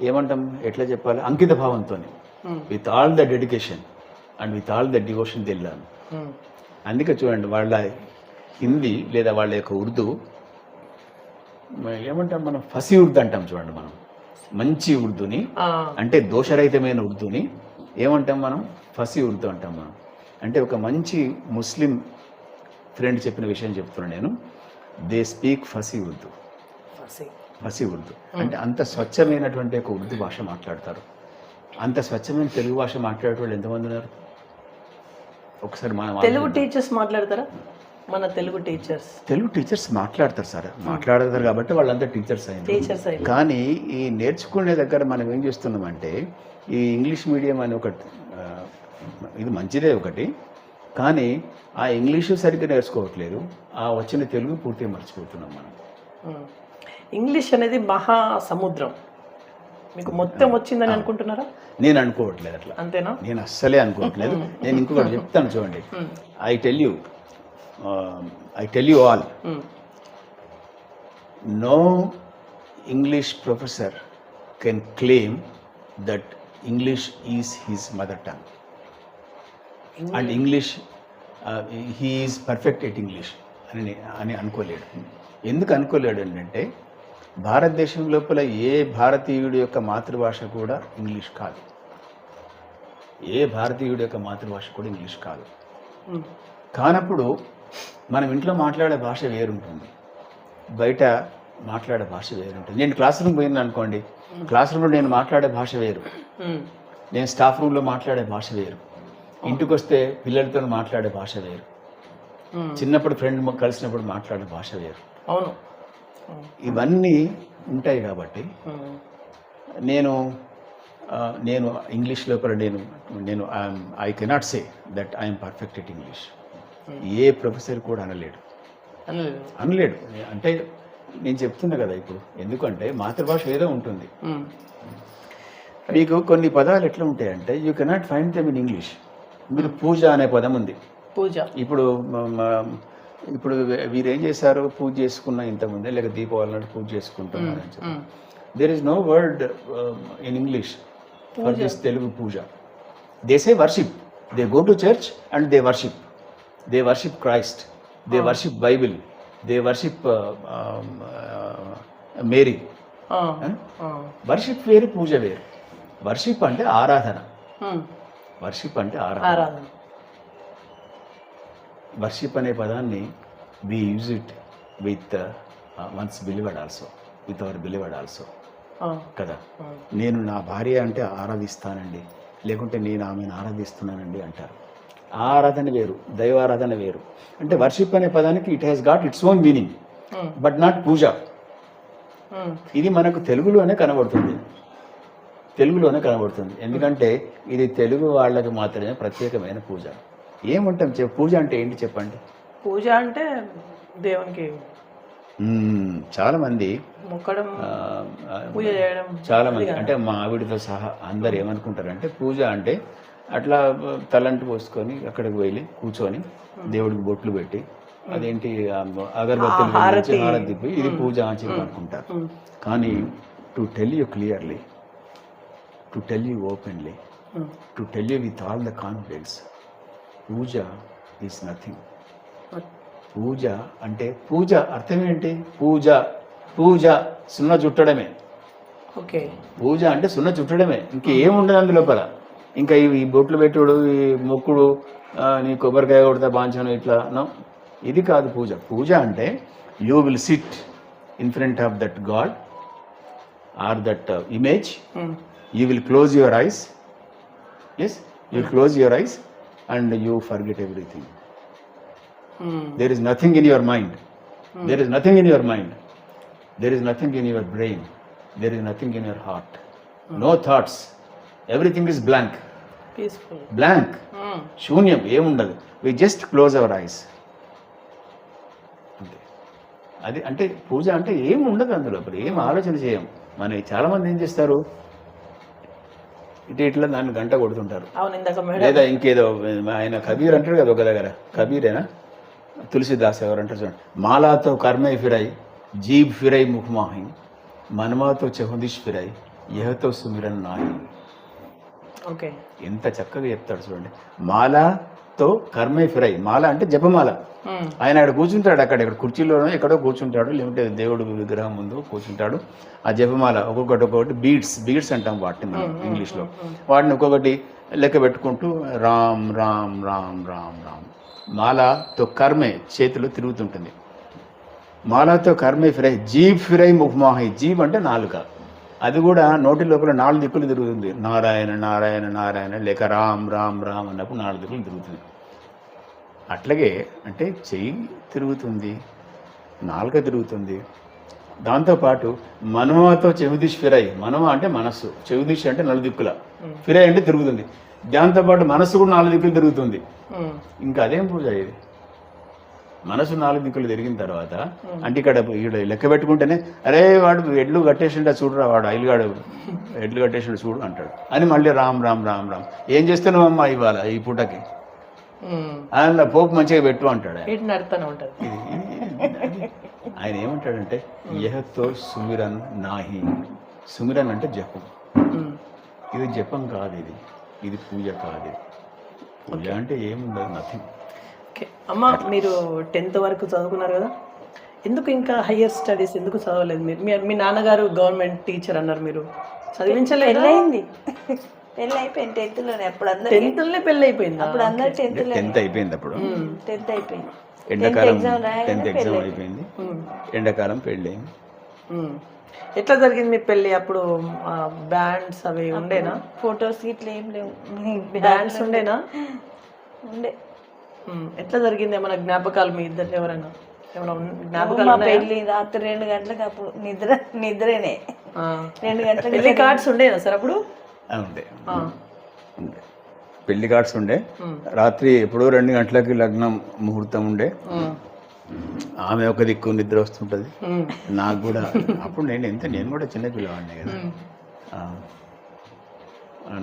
B: ఏమంటాం, ఎట్లా చెప్పాలి, అంకిత భావంతో, with all the dedication and with all the devotion తెల్లాను. అందుకే చూడండి, వాళ్ళ హిందీ లేదా వాళ్ళ యొక్క ఉర్దూ ఏమంటాం, మనం ఫసీ ఉర్దూ అంటాం చూడండి. మనం మంచి ఉర్దూని, అంటే దోషరహితమైన ఉర్దూని ఏమంటాం మనం, ఫసీ ఉర్దూ అంటాం మనం. అంటే ఒక మంచి ముస్లిం ఫ్రెండ్ చెప్పిన విషయం చెప్తున్నాను నేను. They speak Fasi Urdu. అంటే అంత స్వచ్ఛమైనటువంటి ఒక ఉర్దూ భాష మాట్లాడతారు. అంత స్వచ్ఛమైన తెలుగు భాష మాట్లాడే వాళ్ళు ఎంతమంది ఉన్నారు? ఒకసారి
C: తెలుగు టీచర్స్ మాట్లాడతారా? మన తెలుగు టీచర్స్
B: మాట్లాడతారు సార్, మాట్లాడతారు కాబట్టి వాళ్ళంతా టీచర్స్ అయింది. కానీ ఈ నేర్చుకునే దగ్గర మనం ఏం చేస్తున్నామంటే, ఈ ఇంగ్లీష్ మీడియం అని ఒకటి, ఇది మంచిదే ఒకటి, కానీ ఆ ఇంగ్లీషు సరిగ్గా నేర్చుకోవట్లేదు, ఆ వచ్చిన తెలుగు పూర్తిగా మర్చిపోతున్నాం మనం.
C: ఇంగ్లీష్ అనేది మహా సముద్రం. మీకు మొత్తం వచ్చిందని అనుకుంటున్నారా?
B: నేను అనుకోవట్లేదు అట్లా.
C: అంతేనా?
B: నేను అస్సలే అనుకోవట్లేదు. నేను ఇంకొకటి చెప్తాను చూడండి. I tell you all, no English professor can claim that English is his mother tongue and English he is perfect at English అని అనుకోలేడు. ఎందుకు అనుకోలేడు అంటే, భారతదేశం లోపల ఏ భారతీయుడి యొక్క మాతృభాష కూడా ఇంగ్లీష్ కాదు. కానప్పుడు మనం ఇంట్లో మాట్లాడే భాష వేరుంటుంది, బయట మాట్లాడే భాష వేరుంటుంది. నేను క్లాస్ రూమ్ పోయింది అనుకోండి, క్లాస్ రూమ్లో నేను మాట్లాడే భాష వేరు, నేను స్టాఫ్ రూమ్లో మాట్లాడే భాష వేరు, ఇంటికి వస్తే పిల్లలతో మాట్లాడే భాష వేరు, చిన్నప్పుడు ఫ్రెండ్ కలిసినప్పుడు మాట్లాడే భాష వేరు.
C: అవును,
B: ఇవన్నీ ఉంటాయి. కాబట్టి నేను ఇంగ్లీష్ లోపల నేను I cannot say that I'm perfect at English. A professor కూడా అనలేడు. అంటే నేను చెప్తున్నా కదా ఇప్పుడు, ఎందుకంటే మాతృభాష ఏదో ఉంటుంది. మీకు కొన్ని పదాలు ఎట్లా ఉంటాయంటే, you cannot find them in English. మీరు పూజ అనే పదం ఉంది. ఇప్పుడు వీరు ఏం చేశారు, పూజ చేసుకున్న ఇంతకుముందే, లేక దీపావళి నాడు పూజ చేసుకుంటున్నారు అని చెప్పి, there is no word in English for this Telugu puja. They say worship, they go to church and they worship Christ. They worship Bible, they worship Mary. Worship వేరు, పూజ వేరు. వర్షిప్ అంటే ఆరాధన, వర్షిప్ అంటే ఆరాధన. వర్షిప్ అనే పదాన్ని we use it with one's beloved also, with our beloved also కదా. నేను నా భార్య అంటే ఆరాధిస్తానండి, లేకుంటే నేను ఆమెను ఆరాధిస్తున్నానండి అంటారు. ఆరాధన వేరు, దైవారాధన వేరు. అంటే వర్షిప్ అనే పదానికి it has got its own meaning, but not puja. ఇది మనకు తెలుగులోనే కనబడుతుంది, తెలుగులోనే కనబడుతుంది. ఎందుకంటే ఇది తెలుగు వాళ్ళకి మాత్రమే ప్రత్యేకమైన పూజ. ఏమంటాం పూజ అంటే ఏంటి చెప్పండి?
C: పూజ అంటే దేవునికి
B: చాలా మంది
C: మొక్కడం, పూజ చేయడం.
B: చాలా మంది అంటే మా ఆవిడతో సహా అందరు ఏమనుకుంటారంటే పూజ అంటే అట్లా తలంటు పోసుకొని అక్కడికి వెళ్ళి కూర్చొని దేవుడికి బొట్లు పెట్టి అదేంటి అగరబత్తులు హారతి తిప్పి ఇది పూజ అని చెప్పి అనుకుంటారు. కానీ to tell you clearly, to tell you openly, to tell you with all the confidence, puja is nothing. పూజ అంటే పూజ అర్థం ఏంటి? పూజ, పూజ సున్న చుట్టడమే.
C: ఓకే,
B: పూజ అంటే సున్న చుట్టడమే, ఇంకేముండదు అందులోపల. ఇంకా ఈ బొట్లు పెట్టుడు, ఈ మొక్కుడు, నీ కొబ్బరికాయ కొడతా బాంచను ఇట్లా నో, ఇది కాదు పూజ. పూజ అంటే you will sit in front of that god or that image, you will close your eyes, yes you will close your eyes and you forget everything. There is nothing in your mind. There is nothing in your mind. There is nothing in your brain. There is nothing in your heart. No thoughts. Everything is blank.
C: Peaceful,
B: Blank. శూన్యం, ఏముండదు. We just close our eyes. అంతే. అది అంటే పూజ అంటే ఏమి ఉండదు అందులో, ఏం ఆలోచన చేయం. మన చాలా మంది ఏం చేస్తారు, ఇట్లా దాన్ని గంట కొడుతుంటారు,
C: అవును ఇందాక మేడం
B: లేదా ఇంకేదో. ఆయన కబీర్ అంటాడు కదా ఒక దగ్గర, కబీరేనా తులసిదాస్ ఎవరంటారు చూడండి, మాలాతో కర్మే ఫిరాయి జీబ్ ఫిరై ముఖమాహి, మనమాతో చహుదిష్ ఫిరై యహతో సుమిరన్ నాహి.
C: ఓకే,
B: ఎంత చక్కగా చెప్తాడు చూడండి. మాలాతో కర్మే ఫిరై, మాల అంటే జపమాల. ఆయన అక్కడ కూర్చుంటాడు, ఇక్కడ కుర్చీలోనో ఎక్కడో కూర్చుంటాడు, లేకుంటే దేవుడు విగ్రహం ముందు కూర్చుంటాడు. ఆ జపమాల ఒక్కొక్కటి బీడ్స్ అంటాం వాటిని మనం ఇంగ్లీష్లో. వాటిని ఒక్కొక్కటి లెక్క పెట్టుకుంటూ రామ్ రామ్ రామ్ రామ్ రామ్. మాలాతో కర్మే చేతిలో తిరుగుతుంటుంది. మాలాతో కర్మే ఫిరై జీబ్ ఫిరై ముఖమాహి, జీబ్ అంటే నాలుక, అది కూడా నోటి లోపల 4 దిక్కులు తిరుగుతుంది. నారాయణ నారాయణ నారాయణ లేక రామ్ రామ్ రామ్ అన్నప్పుడు 4 దిక్కులు తిరుగుతుంది. అట్లాగే అంటే చెయ్యి తిరుగుతుంది, నాలుక తిరుగుతుంది. దాంతోపాటు మనమాతో చెవుదిష్ ఫిరై, మనమ అంటే మనస్సు, చెవుదిష్ అంటే 4 దిక్కుల, ఫిరై అంటే తిరుగుతుంది. దాంతోపాటు మనస్సు కూడా 4 దిక్కులు తిరుగుతుంది. ఇంకా అదేం పూజ ఇది? మనసు 4 దిక్కులు తిరిగిన తర్వాత అంటే ఇక్కడ లెక్క పెట్టుకుంటేనే అరే వాడు ఎడ్లు కట్టేసిండా చూడరా, వాడు ఐలుగాడు ఎడ్లు కట్టేసిండు చూడు అంటాడు అని మళ్ళీ రామ్ రామ్ రామ్ రామ్. ఏం చేస్తున్నావు అమ్మా ఇవాళ ఈ పూటకి? ఆయన పోపు మంచిగా పెట్టు అంటాడు. ఆయన ఏమంటాడంటే యహతో సుమిరన్ నాహి. సుమిరన్ అంటే జపం. ఇది జపం కాదు, ఇది పూజ కాదు. పూజ అంటే ఏముండదు, నథింగ్.
C: ఓకే అమ్మ, మీరు 10th వరకు చదువుకున్నారు కదా, ఎందుకు ఇంకా హయ్యర్ స్టడీస్ ఎందుకు చదవలేదు? మీరు మీ నాన్నగారు గవర్నమెంట్ టీచర్ అన్నారు, మీరు చదివించలేదు?
D: పెళ్ళయింది, పెళ్ళి అయిపోయింది 10th లోనే. అప్పుడు అందరూ
C: 10th లోనే పెళ్ళి అయిపోయింది.
D: అప్పుడు అందరు 10th
B: అయిపోయింది. అప్పుడు
D: 10th అయిపోయింది,
B: ఎండాకాలం 10th ఎగ్జామ్ అయిపోయింది, ఎండాకాలం పెళ్ళి.
C: ఎట్లా జరిగింది మీ పెళ్ళి? అప్పుడు బ్యాండ్స్ అవి ఉండేనా?
D: ఫొటోస్ ఇట్లా ఏం లేవు,
C: బ్యాండ్స్ ఉండేనా?
D: ఉండే.
C: ఎట్లా జరిగింది? ఏమైనా జ్ఞాపకాలు మీ ఇద్దరు ఎవరైనా ఏమైనా జ్ఞాపకాలు?
D: మా పెళ్ళి రాత్రి 2 గంటలకు, అప్పుడు నిద్రనే 2 గంటలకు.
C: పెళ్లి కార్డ్స్ ఉండేనా సార్ అప్పుడు?
B: ఉండే పెళ్లి కార్డ్స్ ఉండే. రాత్రి ఎప్పుడో 2 గంటలకి లగ్నం ముహూర్తం ఉండే. ఆమె ఒక దిక్కు నిద్ర వస్తుంటది, నాకు కూడా. అప్పుడు నేను కూడా చిన్న పిల్లవాడిని కదా,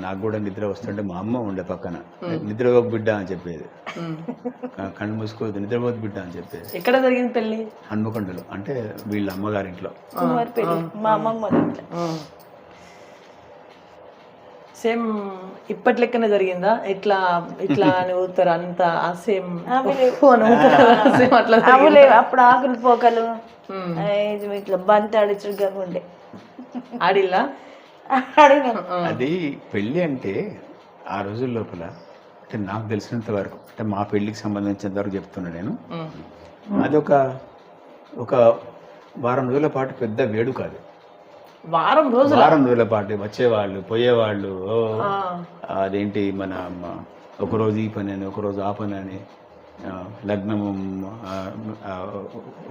B: నాకు కూడా నిద్ర వస్తుంటే మా అమ్మ ఉండే పక్కన, నిద్రపోకు బిడ్డ అని చెప్పేది, కళ్ళు మూసుకోవద్దు నిద్రపోతు బిడ్డ అని చెప్పేది.
C: ఎక్కడ జరిగింది పెళ్లి?
B: హన్మకొండలో, అంటే వీళ్ళ అమ్మగారింట్లో.
D: మా అమ్మమ్మ.
C: సేమ్ ఇప్పటి లెక్కనే జరిగిందా? ఇట్లా ఇట్లా అని ఊతారు అంత ఆ సేమ్ సేమ్ అట్లా
D: అప్పుడు ఆకులు పోకలు ఇట్లా బంతి ఆడిచుడు కాకుండే
C: ఆడిల్లా
D: ఆడినా.
B: అది పెళ్ళి అంటే ఆ రోజుల లోపల అంటే నాకు తెలిసినంత వరకు అంటే మా పెళ్ళికి సంబంధించినంత వరకు చెప్తున్నా నేను, అది ఒక వారం రోజుల పాటు పెద్ద వేడు కాదు.
C: వారం రోజులు
B: వారం రోజుల పాటు వచ్చేవాళ్ళు పోయేవాళ్ళు, అదేంటి మన ఒకరోజు ఈ పని అని ఒకరోజు ఆ పని అని, లగ్నం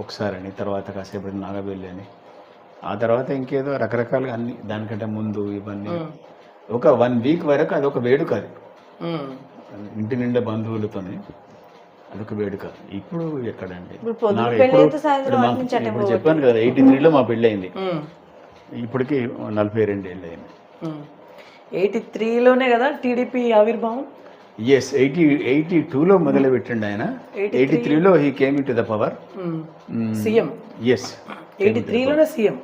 B: ఒకసారని, తర్వాత కాసేపు నాగబెల్లి అని, ఆ తర్వాత ఇంకేదో రకరకాలుగా అన్ని దానికంటే ముందు ఇవన్నీ ఒక 1 వీక్ వరకు అదొక వేడుక. అది ఇంటి నిండా బంధువులతోని అదొక వేడుక. ఇప్పుడు ఎక్కడండి, ఇప్పుడు చెప్పాను కదా 83లో మా పెళ్ళి అయింది, ఇప్పటికి 42 ఏళ్ళు అయింది.
C: 83లోనే కదా టీడీపీ ఆవిర్భావం.
B: ఎస్, 82లో మొదలు పెట్టండి ఆయన, 83లో he came in to the power
C: CM.
B: Yes,
C: 83లోనే సీఎం.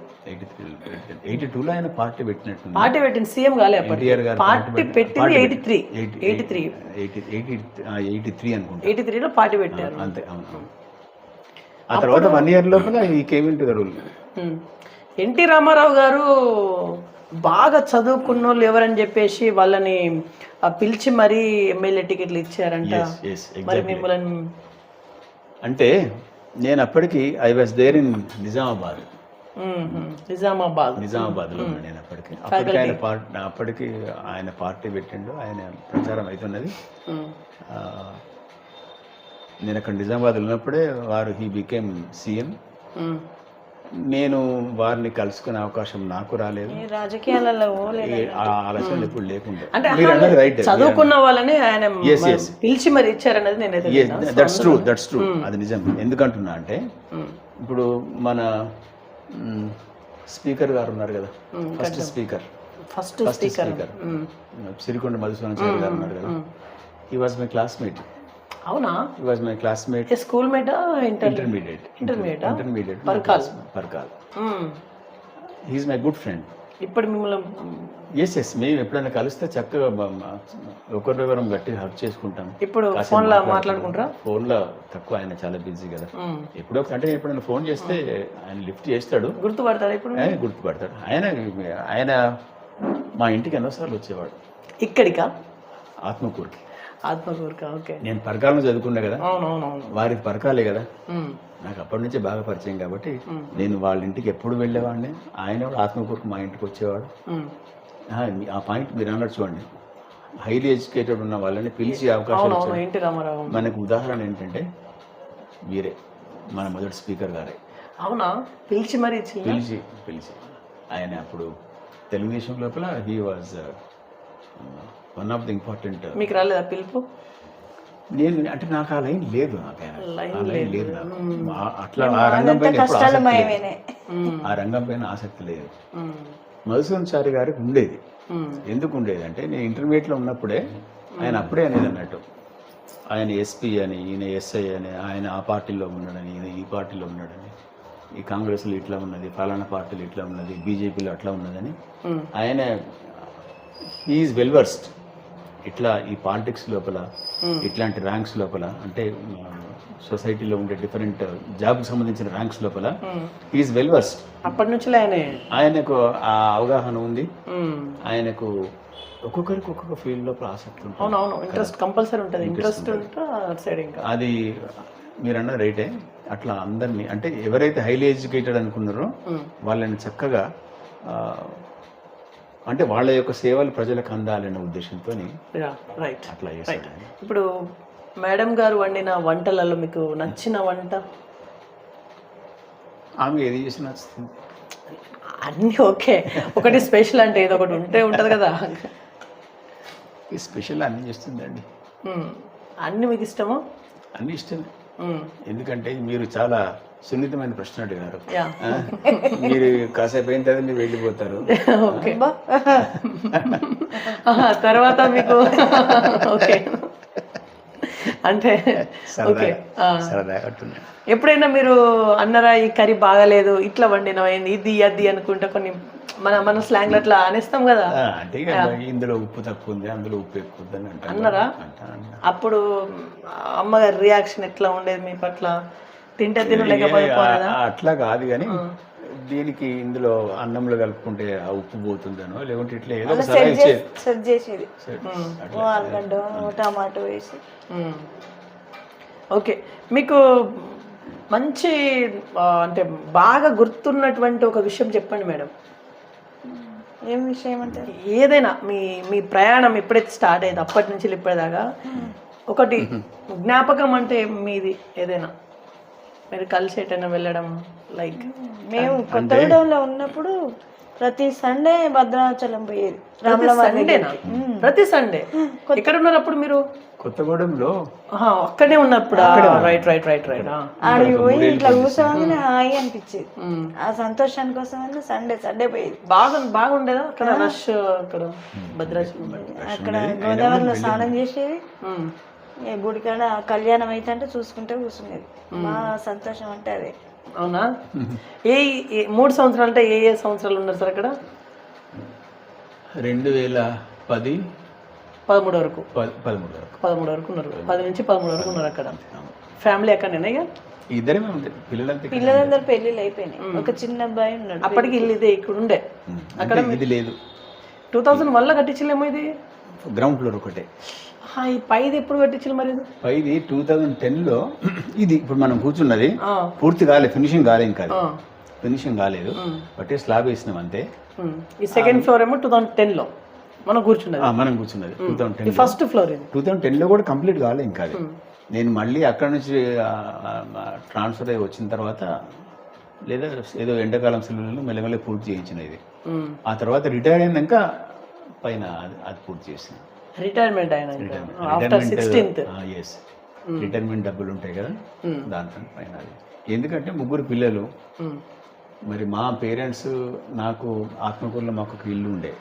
B: 82లో ఆయన పార్టీ పెట్టినట్టు,
C: పార్టీ పెట్టింది సీఎం కాలే పార్టీ పెట్టింది
B: 83 అనుకుంటా.
C: 83లో పార్టీ పెట్టారు
B: అంతే. అవును. ఆ తర్వాత 1 ఇయర్ లోపల he came in to the rule.
C: NT Rama Rao గారు బాగా చదువుకున్న వాళ్ళు ఎవరని చెప్పేసి వాళ్ళని పిలిచి మరీ ఎమ్మెల్యే టికెట్లు ఇచ్చారంట. మరి మిమ్మల్ని
B: అంటే నేను అప్పటికి I was there in Nizamabad. నిజామాబాద్లో నేను అప్పటికి ఆయన పార్టీ పెట్టిండు, ఆయన ప్రచారం అవుతున్నది. నేను అక్కడ నిజామాబాద్ ఉన్నప్పుడే వారు హీ బికేమ్ సీఎం. నేను వారిని కలుసుకునే అవకాశం నాకు రాలేదు,
D: రాజకీయాలలో
B: ఆ ఆలోచనలు ఎప్పుడు లేకుండా.
C: చదువుకున్న వాళ్ళని ఆయన పిలిచి మరి ఇచ్చారన్నది నేనైతే
B: దట్స్ ట్రూ, అది నిజం. ఎందుకంటున్నా అంటే ఇప్పుడు మన స్పీకర్ గారు ఉన్నారు కదా, ఫస్ట్ స్పీకర్ సిరికొండ మధుసూదనాచారి గారు ఉన్నారు కదా, హీ వాజ్ మై క్లాస్మేట్.
C: అవునా?
B: He was my classmate.
C: School mate
B: intermediate Parkal. He is my good friend.
C: ఇప్పుడు మిమ్మల్ని
B: ఎస్ మేము ఎప్పుడైనా కలిస్తే చక్కగా ఒకరికొకరం గట్టి హక్ చేసుకుంటాం.
C: ఇప్పుడు ఫోన్లో మాట్లాడుకుంటారా?
B: ఫోన్లో తక్కువ, ఆయన చాలా బిజీ కదా. ఎప్పుడో అంటే ఎప్పుడైనా ఫోన్ చేస్తే ఆయన లిఫ్ట్ చేస్తాడు.
C: గుర్తుపడతాడు? ఇప్పుడు
B: గుర్తుపడతాడు. ఆయన మా ఇంటికి ఎన్నోసార్లు వచ్చేవాడు.
C: ఇక్కడికా?
B: ఆత్మకూరుకి.
C: ఓకే.
B: నేను పరకాలను చదువుకున్నా కదా, వారికి పరకాలే కదా, నాకు అప్పటి నుంచే బాగా పరిచయం కాబట్టి నేను వాళ్ళ ఇంటికి ఎప్పుడు వెళ్ళేవాడిని. ఆయన ఆత్మకూరుకు మా ఇంటికి వచ్చేవాడు. ఆ పాయింట్ మీరు అన్నట్టు చూడండి, హైలీ ఎడ్యుకేటెడ్ ఉన్న వాళ్ళని పిలిచి అవకాశం ఇచ్చారు. మనకు ఉదాహరణ ఏంటంటే వీరే, మన మొదటి స్పీకర్ గారే.
C: అవునా? పిలిచి మరి
B: పిలిచి ఆయన అప్పుడు తెలుగుదేశం లోపల he was one of the important.
C: మీకు రాలేదా పిలుపు?
B: నేను అంటే నాకు ఆ లైన్ లేదు, అట్లా ఆ రంగం పైన ఆసక్తి లేదు. మధుసూదనాచారి గారికి ఉండేది. ఎందుకు ఉండేది అంటే నేను ఇంటర్మీడియట్లో ఉన్నప్పుడే ఆయన అప్పుడే అనేది అన్నట్టు, ఆయన ఎస్పీ అని, ఈయన ఎస్ఐ అని, ఆయన ఆ పార్టీలో ఉన్నాడని, ఈయన ఈ పార్టీలో ఉన్నాడని, ఈ కాంగ్రెస్లో ఇట్లా ఉన్నది, ఫలానా పార్టీలో ఇట్లా ఉన్నది, బీజేపీలో అట్లా ఉన్నదని, ఆయన హీఈస్ వెల్ వర్స్డ్. ఇట్లా ఈ పాలిటిక్స్ లోపల ఇట్లాంటి ర్యాంక్స్ లోపల అంటే సొసైటీలో ఉండే డిఫరెంట్ జాబ్కి సంబంధించిన ర్యాంక్స్ లోపల ఈజ్ వెల్ వర్స్డ్.
C: అప్పటి నుంచి
B: ఆయనకు ఆ అవగాహన ఉంది. ఆయనకు ఒక్కొక్కరికి ఒక్కొక్క ఫీల్డ్ లోపల ఆసక్తి ఉంటుంది.
C: ఇంట్రెస్ట్ కంపల్సరీ ఉంటుంది. ఇంట్రెస్ట్
B: అది మీరు అన్న రైటే. అట్లా అందరినీ అంటే ఎవరైతే హైలీ ఎడ్యుకేటెడ్ అనుకున్నారో వాళ్ళని చక్కగా అంటే వాళ్ళ యొక్క సేవలు ప్రజలకు అందాలనే ఉద్దేశంతో అట్లా చేశారు.
C: ఇప్పుడు మేడం గారు వండిన వంటలలో మీకు నచ్చిన వంట?
B: ఆమె ఏది చేసి నచ్చుతుంది?
C: అన్నీ ఓకే, ఒకటి స్పెషల్ అంటే ఏదో ఒకటి ఉంటది కదా.
B: స్పెషల్ అన్నీ చేస్తుందండి.
C: అన్ని మీకు ఇష్టమా?
B: అన్ని ఇష్టమే. ఎందుకంటే మీరు చాలా సున్నితమైన ప్రశ్న అడిగారు. మీరు కాసేపు అయిన తర్వాత మీరు వెళ్ళిపోతారు.
C: తర్వాత మీకు ఓకే అంటే ఓకే.
B: సరదాగా అట్టున్నా.
C: ఎప్పుడైనా మీరు అన్నరా ఈ కర్రీ బాగాలేదు ఇట్లా వండినమైంది ఇది అది అనుకుంటా కొన్ని మన స్లాంగ్లో అట్లా అనేస్తాం కదా,
B: అంటే ఇక ఇందులో ఉప్పు తక్కువ ఉంది, అందులో ఉప్పు ఎక్కువ ఉంది అని అంటారు.
C: అన్నారా? అప్పుడు అమ్మగారి రియాక్షన్ ఎట్లా ఉండేది మీ పట్ల? తింటే తినలేకపోయేదా?
B: అట్లా కాదు కానీ దీనికి ఇందులో అన్నంలో కలుపుకుంటే ఆ ఉప్పు పోతుందనో లేకుంటే ఇట్లా ఏదో ఒక సలహా ఇచ్చేది.
D: సెట్ చేసేది ఆలుగడ్డ టమాటో వేసి.
C: ఓకే, మీకు మంచి అంటే బాగా గుర్తున్నటువంటి ఒక విషయం చెప్పండి మేడం.
D: ఏం విషయం అంటే
C: ఏదైనా మీ ప్రయాణం ఎప్పుడైతే స్టార్ట్ అయ్యేది అప్పటి నుంచి ఇప్పటిదాకా ఒకటి జ్ఞాపకం అంటే మీది ఏదైనా మీరు కలిసి ఎటైనా వెళ్ళడం లైక్?
D: మేము కొత్తగూడెంలో ఉన్నప్పుడు ప్రతి సండే భద్రాచలం పోయేది.
C: సండేనా? ప్రతి సండే ఎక్కడ ఉన్నారు అప్పుడు మీరు?
B: కొత్తగూడెంలో
C: అక్కడే ఉన్నప్పుడు. Right right right right.
D: ఆడికి పోయి ఇట్లా కూర్చోగానే హాయి అనిపించేది. ఆ సంతోషాని కోసం సండే సండే పోయేది.
C: బాగుండేదా అక్కడ రష్? అక్కడ భద్రాచలం
D: అక్కడ గోదావరిలో స్నానం చేసేది, గుడికాడ కళ్యాణం అయితే అంటే చూసుకుంటే కూర్చునేది. మా సంతోషం అంటే అదే.
C: అవునా? ఏ 3 సంవత్సరాలు అంటే ఏ సంవత్సరాలు ఉన్నారు సార్ అక్కడ?
B: 2010
C: 13 వరకు.
B: 13
C: వరకు ఉన్నారు. 10 నుంచి 13 వరకు ఉన్నారు అక్కడ. ఫ్యామిలీ అక్కడనేనా? ఇక
B: ఇద్దరేమే ఉంది.
D: పిల్లలందరూ పెళ్ళిళ్ళు అయిపోయినాయి. ఒక చిన్న అబ్బాయి ఉన్నాడు.
C: అప్పటికి ఇల్లు ఇదే ఇక్కడ ఉండే.
B: అక్కడ ఇది లేదు.
C: 2001 లో కట్టించలేమో ఇది.
B: గ్రౌండ్ ఫ్లోర్ ఒకటే.
C: ఈ పైది ఎప్పుడు కట్టించాలి మరి?
B: పైది 2010లో. ఇది ఇప్పుడు మనం కూర్చున్నది పూర్తి కాలేదు, ఫినిషింగ్ కాలేదు, ఇంకా ఫినిషింగ్ కాలేదు, బట్ స్లాబ్ వేసినాం అంతే.
C: ఈ సెకండ్ ఫ్లోర్ ఏమో 2010 లో మనం కూర్చున్నది. 2010 ఫస్ట్ ఫ్లోర్.
B: 2010లో కూడా కంప్లీట్ కాలేదు ఇంకా అది. నేను మళ్ళీ అక్కడ నుంచి ట్రాన్స్ఫర్ అయ్యి వచ్చిన తర్వాత లేదా ఏదో ఎండాకాలం సెలవులను మెల్లమెల్ల పూర్తి చేయించిన ఇది. ఆ తర్వాత రిటైర్ అయినాక పైన అది పూర్తి చేసిన.
C: రిటైర్మెంట్ అయినా ఆఫ్టర్ 16th.
B: రిటైర్మెంట్ డబ్బులు ఉంటాయి కదా, దాంట్లో పైన అది. ఎందుకంటే 3 పిల్లలు. మరి మా పేరెంట్స్ నాకు ఆత్మకూరులో మాకు ఒక ఇల్లు ఉండే,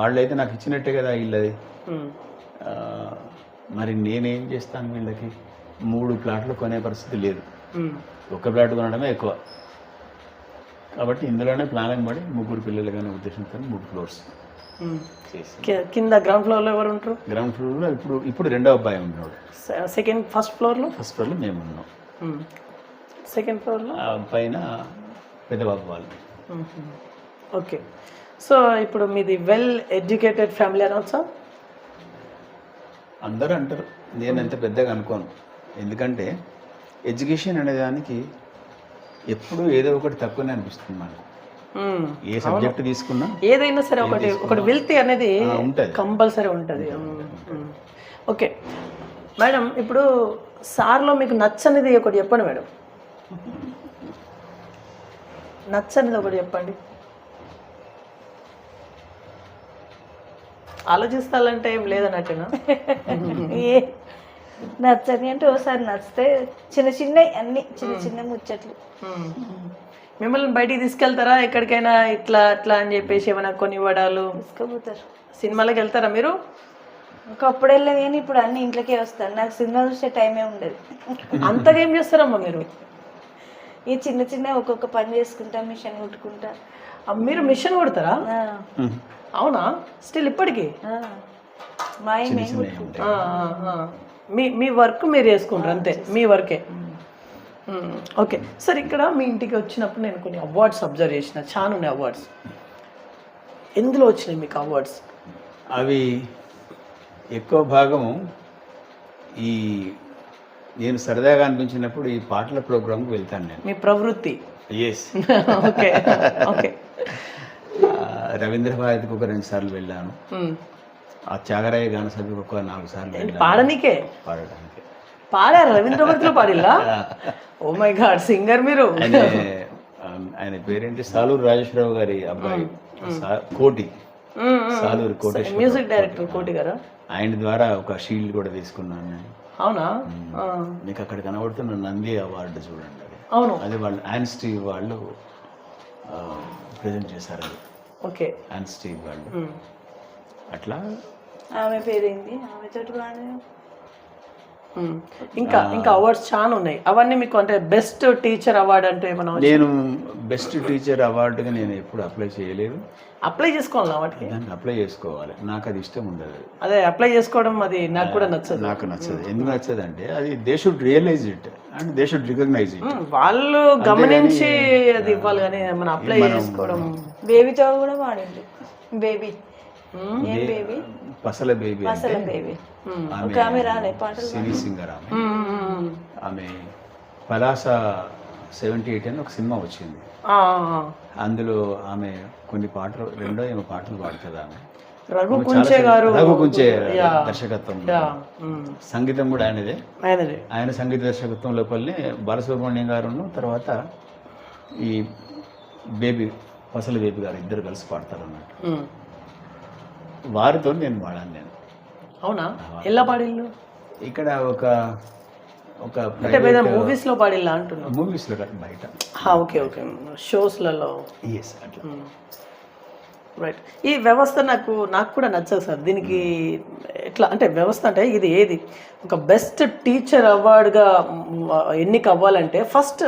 B: వాళ్ళైతే నాకు ఇచ్చినట్టే కదా ఇల్లు అది. మరి నేనేం చేస్తాను, వీళ్ళకి 3 ప్లాట్లు కొనే పరిస్థితి లేదు, ఒక ప్లాట్ కొనడమే ఎక్కువ. కాబట్టి ఇందులోనే ప్లాన్ పడి 3 పిల్లలు కానీ ఉద్దేశంతో 3 ఫ్లోర్స్
C: కింద. గ్రౌండ్ ఫ్లోర్ లో ఎవరు ఉంటారు?
B: గ్రౌండ్ ఫ్లోర్ లో ఇప్పుడు రెండో అబ్బాయి ఉన్నాడు.
C: ఫస్ట్ ఫ్లోర్ లో
B: మేము ఉన్నాం.
C: సెకండ్ ఫ్లోర్ లో
B: పైన పెద్ద బాబు వాళ్ళు.
C: ఓకే, సో ఇప్పుడు మీది వెల్ ఎడ్యుకేటెడ్ ఫ్యామిలీ అనొచ్చా?
B: అందరూ అంటారు, నేను అంత పెద్దగా అనుకోను. ఎందుకంటే ఎడ్యుకేషన్ అనే దానికి ఎప్పుడు ఏదో ఒకటి తక్కువనే అనిపిస్తుంది మనకు. ఏ సబ్జెక్ట్ తీసుకున్నా
C: ఏదైనా సరే ఒకటి వెల్తీ అనేది కంపల్సరీ ఉంటుంది. ఓకే మేడం, ఇప్పుడు సార్లో మీకు నచ్చనిది ఒకటి చెప్పండి మేడం. నచ్చనిది ఒకటి చెప్పండి. ఆలోచిస్తాలంటే ఏం లేదన్నట్టునా?
D: ఏ నచ్చని అంటే ఒకసారి నచ్చితే చిన్న చిన్న అన్ని చిన్న చిన్న ముచ్చట్లు.
C: మిమ్మల్ని బయటికి తీసుకెళ్తారా ఎక్కడికైనా ఇట్లా అట్లా అని చెప్పేసి ఏమైనా కొన్ని వడాలు
D: తీసుకుపోతారు?
C: సినిమాలకు వెళ్తారా మీరు?
D: ఒకప్పుడు వెళ్ళేది కానీ ఇప్పుడు అన్ని ఇంట్లోకే వస్తాను. నాకు సినిమా చూసే టైమే ఉండదు.
C: అంతగా ఏం చేస్తారమ్మా మీరు?
D: ఈ చిన్న చిన్న ఒక్కొక్క పని చేసుకుంటా, మిషన్ కుట్టుకుంటా.
C: మీరు మిషన్ కుడతారా? అవునా? స్టిల్ ఇప్పటికీ
D: మా
C: మీ వర్క్ మీరు చేసుకుంటారు అంతే, మీ వర్కే. ఓకే సార్, ఇక్కడ మీ ఇంటికి వచ్చినప్పుడు నేను కొన్ని అవార్డ్స్ అబ్జర్వ్ చేసిన, చాలా ఉన్నాయి అవార్డ్స్. ఎందులో వచ్చినాయి మీకు అవార్డ్స్?
B: అవి ఎక్కువ భాగము ఈ నేను సరదాగా అనిపించినప్పుడు ఈ పాటల ప్రోగ్రామ్కి వెళ్తాను నేను.
C: మీ ప్రవృత్తి?
B: ఎస్.
C: Okay okay.
B: రవీంద్ర భారతికి ఒక 2 సార్లు వెళ్ళాను. ఆ త్యాగరాయ గాన సభకు ఒక 4 సార్లు వెళ్ళాను.
C: పాడడానికే? పాడారు రవీంద్ర భారతిలో పాడిల్లా? ఓ మై గాడ్, సింగర్ మీరు.
B: ఆయన పేరేంటి? సాలూరు రాజేశ్వరరావు గారి అబ్బాయి కోటి, సాలూరు కోటి
C: మ్యూజిక్ డైరెక్టర్ కోటి గారు.
B: ఆయన ద్వారా ఒక షీల్డ్ కూడా తీసుకున్నాను నేను.
C: అవునా?
B: మీకు అక్కడ కనబడుతున్న నంది అవార్డు చూడండి, అది.
C: అవును,
B: అది వాళ్ళు యాన్స్టీ వాళ్ళు ప్రజెంట్ చేశారు. అది
C: ఓకే,
B: యాన్స్టీ వాళ్ళు. అట్లా
D: ఆమె పేరేంది? ఆమె తోటి
C: ఇంకా ఇంకా అవార్డ్స్ చాలా ఉన్నాయి. అవన్నీ మీకు అంటే బెస్ట్ టీచర్ అవార్డు అంటే ఏమన్నా
B: నేను బెస్ట్ టీచర్ అవార్డుగా నేను ఎప్పుడు అప్లై చేయలేదు.
C: అప్లై చేసుకోవాలా వాటికి?
B: దాన్ని అప్లై చేసుకోవాలి, నాకు అది ఇష్టం ఉండదు.
C: అదే అప్లై చేసుకోవడం అది నాకు కూడా నచ్చదు.
B: నాకు నచ్చదు. ఎందుకు నచ్చదు అంటే అది they should realise it and they should recognise it.
C: వాళ్ళు గమనించి అది ఇవ్వాలి కానీ మనం అప్లై చేసుకోవడం.
D: బేబీతో కూడా పాడింది. బేబీ ఏం బేబీ?
B: పసల బేబీ.
D: అసలు బేబీ ఒక ఆమె రాలే పాటలు.
B: సినీ సింగర్ ఆమె పలాస 78 అని ఒక సినిమా వచ్చింది. అందులో ఆమె కొన్ని పాటలు, రెండో ఏమో పాటలు పాడుతుంది ఆమె.
C: రఘు కుంచే గారు,
B: రఘు కుంచే దర్శకత్వం, సంగీతం కూడా ఆయనదే. ఆయన సంగీత దర్శకత్వం లోపలనే బాలసుబ్రహ్మణ్యం గారును తర్వాత ఈ బేబీ పసల బేబీ గారు ఇద్దరు కలిసి పాడతారు అన్నట్టు. వారితో నేను పాడాను. నేను
C: అవునా? ఎలా పాడిల్లు?
B: ఇక్కడ ఒక
C: మూవీస్ లో పాడిల్లా అంటున్నా?
B: మూవీస్ లో బయట.
C: ఓకే ఓకే, షోస్లలో.
B: అట్లా.
C: రైట్. ఈ వ్యవస్థ నాకు కూడా నచ్చదు సార్. దీనికి ఎట్లా అంటే వ్యవస్థ అంటే ఇది ఏది ఒక బెస్ట్ టీచర్ అవార్డుగా ఎన్నిక అవ్వాలంటే ఫస్ట్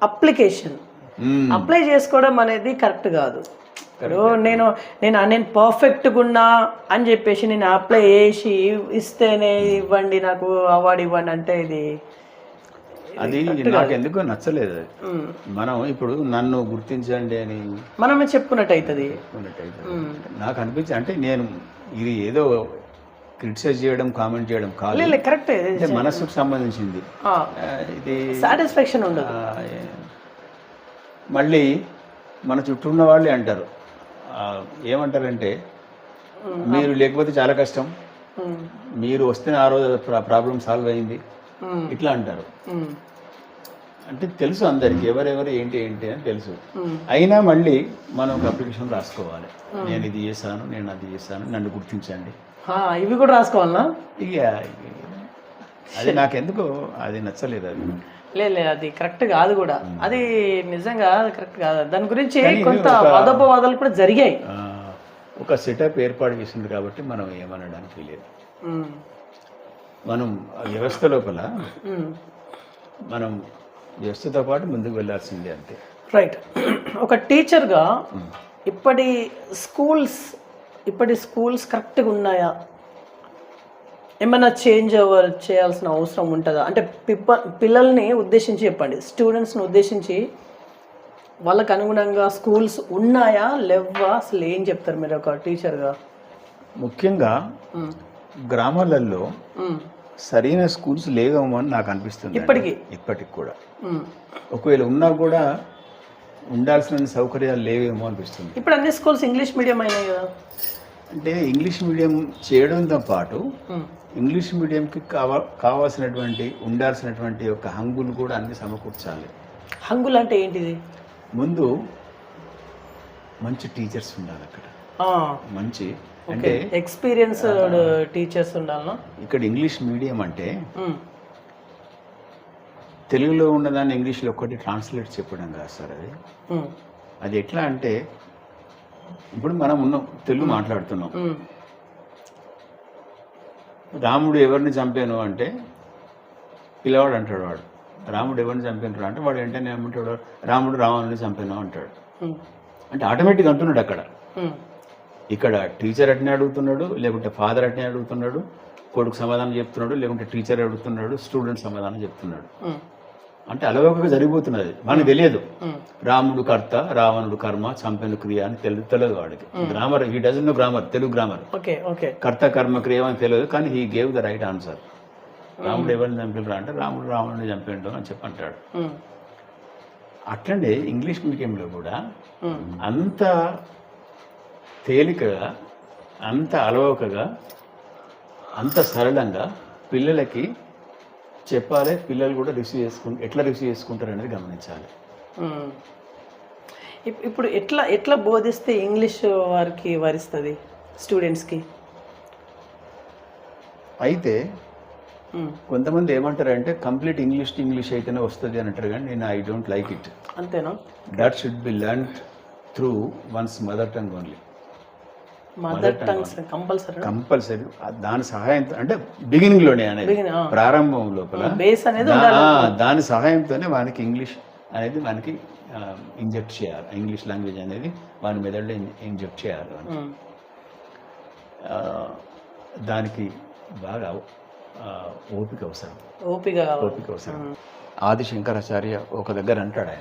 C: అప్లికేషన్ అప్లై చేసుకోవడం అనేది కరెక్ట్ కాదు. ఇప్పుడు నేను పర్ఫెక్ట్గా ఉన్నా అని చెప్పేసి నేను అప్లై చేసి ఇస్తేనే ఇవ్వండి నాకు అవార్డు ఇవ్వండి అంటే
B: అది నాకు ఎందుకో నచ్చలేదు. మనం ఇప్పుడు నన్ను గుర్తించండి అని
C: మనమే చెప్పుకున్నట్టు అవుతుంది.
B: నాకు అనిపించింది అంటే నేను ఇది ఏదో క్రిటిసైజ్ చేయడం, కామెంట్ చేయడం కాదు,
C: కరెక్ట్,
B: మనసుకు సంబంధించింది. ఇది
C: సాటిస్ఫాక్షన్ ఉండదు.
B: మళ్ళీ మన చుట్టూ ఉన్న వాళ్ళే అంటారు, ఏమంటారంటే మీరు లేకపోతే చాలా కష్టం, మీరు వస్తేనే ఆ రోజు ప్రాబ్లం సాల్వ్ అయింది, ఇట్లా అంటారు. అంటే తెలుసు అందరికి ఎవరెవరు ఏంటి అని తెలుసు. అయినా మళ్ళీ మనం ఒక అప్లికేషన్ రాసుకోవాలి, నేను ఇది చేశాను, నేను అది చేశాను, నన్ను గుర్తించండి,
C: ఇవి కూడా రాసుకోవాలన్నా.
B: ఇక అది నాకెందుకో అది నచ్చలేదు. అది
C: లేదు, అది కరెక్ట్ కాదు కూడా. అది నిజంగా కరెక్ట్ కాదు. దాని గురించి కొంత వాదోపవాదాలు కూడా జరిగాయి.
B: ఒక సెటప్ ఏర్పాటు చేసింది కాబట్టి మనం ఏమనడానికి లేదు. మనం వ్యవస్థ లోపల మనం వ్యవస్థతో పాటు ముందుకు వెళ్ళాల్సిందే, అంతే.
C: రైట్. ఒక టీచర్గా ఇప్పటి స్కూల్స్ కరెక్ట్గా ఉన్నాయా? ఏమైనా చేంజ్ ఓవర్ చేయాల్సిన అవసరం ఉంటుందా? అంటే పిల్లల్ని ఉద్దేశించి చెప్పండి, స్టూడెంట్స్ని ఉద్దేశించి వాళ్ళకు అనుగుణంగా స్కూల్స్ ఉన్నాయా లేవా, అసలు ఏం చెప్తారు మీరు ఒక టీచర్గా?
B: ముఖ్యంగా గ్రామాలలో సరైన స్కూల్స్ లేవేమో అని నాకు అనిపిస్తుంది ఇప్పటికి కూడా. ఒకవేళ ఉన్నా కూడా ఉండాల్సిన సౌకర్యాలు లేవేమో అనిపిస్తుంది.
C: ఇప్పుడు అన్ని స్కూల్స్ ఇంగ్లీష్ మీడియం అయినాయి కదా.
B: అంటే ఇంగ్లీష్ మీడియం చేయడంతో పాటు ఇంగ్లీష్ మీడియంకి కావాల్సినటువంటి ఉండాల్సినటువంటి ఒక హంగులు కూడా అన్ని సమకూర్చాలి.
C: హంగులు అంటే ఏంటిది?
B: ముందు మంచి టీచర్స్ ఉండాలి అక్కడ, మంచి అంటే
C: ఎక్స్పీరియన్స్డ్ టీచర్స్ ఉండాలి.
B: ఇక్కడ ఇంగ్లీష్ మీడియం అంటే తెలుగులో ఉన్నదాన్ని ఇంగ్లీష్లో ఒక్కటి ట్రాన్స్లేట్ చెప్పడం కాదు సార్. అది ఎట్లా అంటే ఇప్పుడు మనం ఉన్నాం, తెలుగు మాట్లాడుతున్నాం, రాముడు ఎవరిని చంపాను అంటే పిల్లవాడు అంటాడు, వాడు రాముడు ఎవరిని చంపాను అంటే వాడు వెంటనే ఏమంటాడు, రాముడు రావణుని చంపాను అంటాడు. అంటే ఆటోమేటిక్ అంటున్నాడు అక్కడ. ఇక్కడ టీచర్ అట్నే అడుగుతున్నాడు, లేకుంటే ఫాదర్ అట్నే అడుగుతున్నాడు, కొడుకు సమాధానం చెప్తున్నాడు, లేకుంటే టీచర్ అడుగుతున్నాడు, స్టూడెంట్ సమాధానం చెప్తున్నాడు. అంటే అలవోకగా జరిగిపోతున్నది, మనకు తెలియదు. రాముడు కర్త, రావణుడు కర్మ, చంపెను క్రియ అని తెలియదు వాడికి. Grammar, he doesn't know grammar, Telugu grammar. కర్త కర్మ క్రియ అని తెలియదు, కానీ he gave the right answer. రాముడు ఎవరిని చంపినరా అంటే రాముడు రావణుని చంపిండు అని చెప్పి అంటాడు. అట్లనే ఇంగ్లీష్ మీడియంలో కూడా అంత తేలికగా, అంత అలవోకగా, అంత సరళంగా పిల్లలకి చెప్పాలి. పిల్లలు కూడా ఎట్లా రిసీవ్ చేసుకుంటారు అనేది గమనించాలి.
C: ఇప్పుడు ఎట్లా బోధిస్తే ఇంగ్లీష్ వారికి వరిస్తుంది స్టూడెంట్స్కి? అయితే
B: కొంతమంది ఏమంటారంటే కంప్లీట్ ఇంగ్లీష్ అయితేనే వస్తుంది అని అంటారు, కానీ నేను ఐ డోంట్ లైక్ ఇట్.
C: అంతేనా?
B: That should be learned through once mother tongue only.
C: Mother tongues compulsory
B: compulsory దాని సహాయంతో అంటే బిగినింగ్లోనే అనేది ప్రారంభం లోపల
C: బేస్ అనేది
B: దాని సహాయంతోనే వానికి ఇంగ్లీష్ అనేది మనకి ఇంజెక్ట్ చేయాలి. ఇంగ్లీష్ లాంగ్వేజ్ అనేది వాని మెదడులో ఇంజెక్ట్ చేయాలి. దానికి బాగా ఓపిక అవసరం. ఓపిక అవసరం. ఆది శంకరాచార్య ఒక దగ్గర అంటాడు,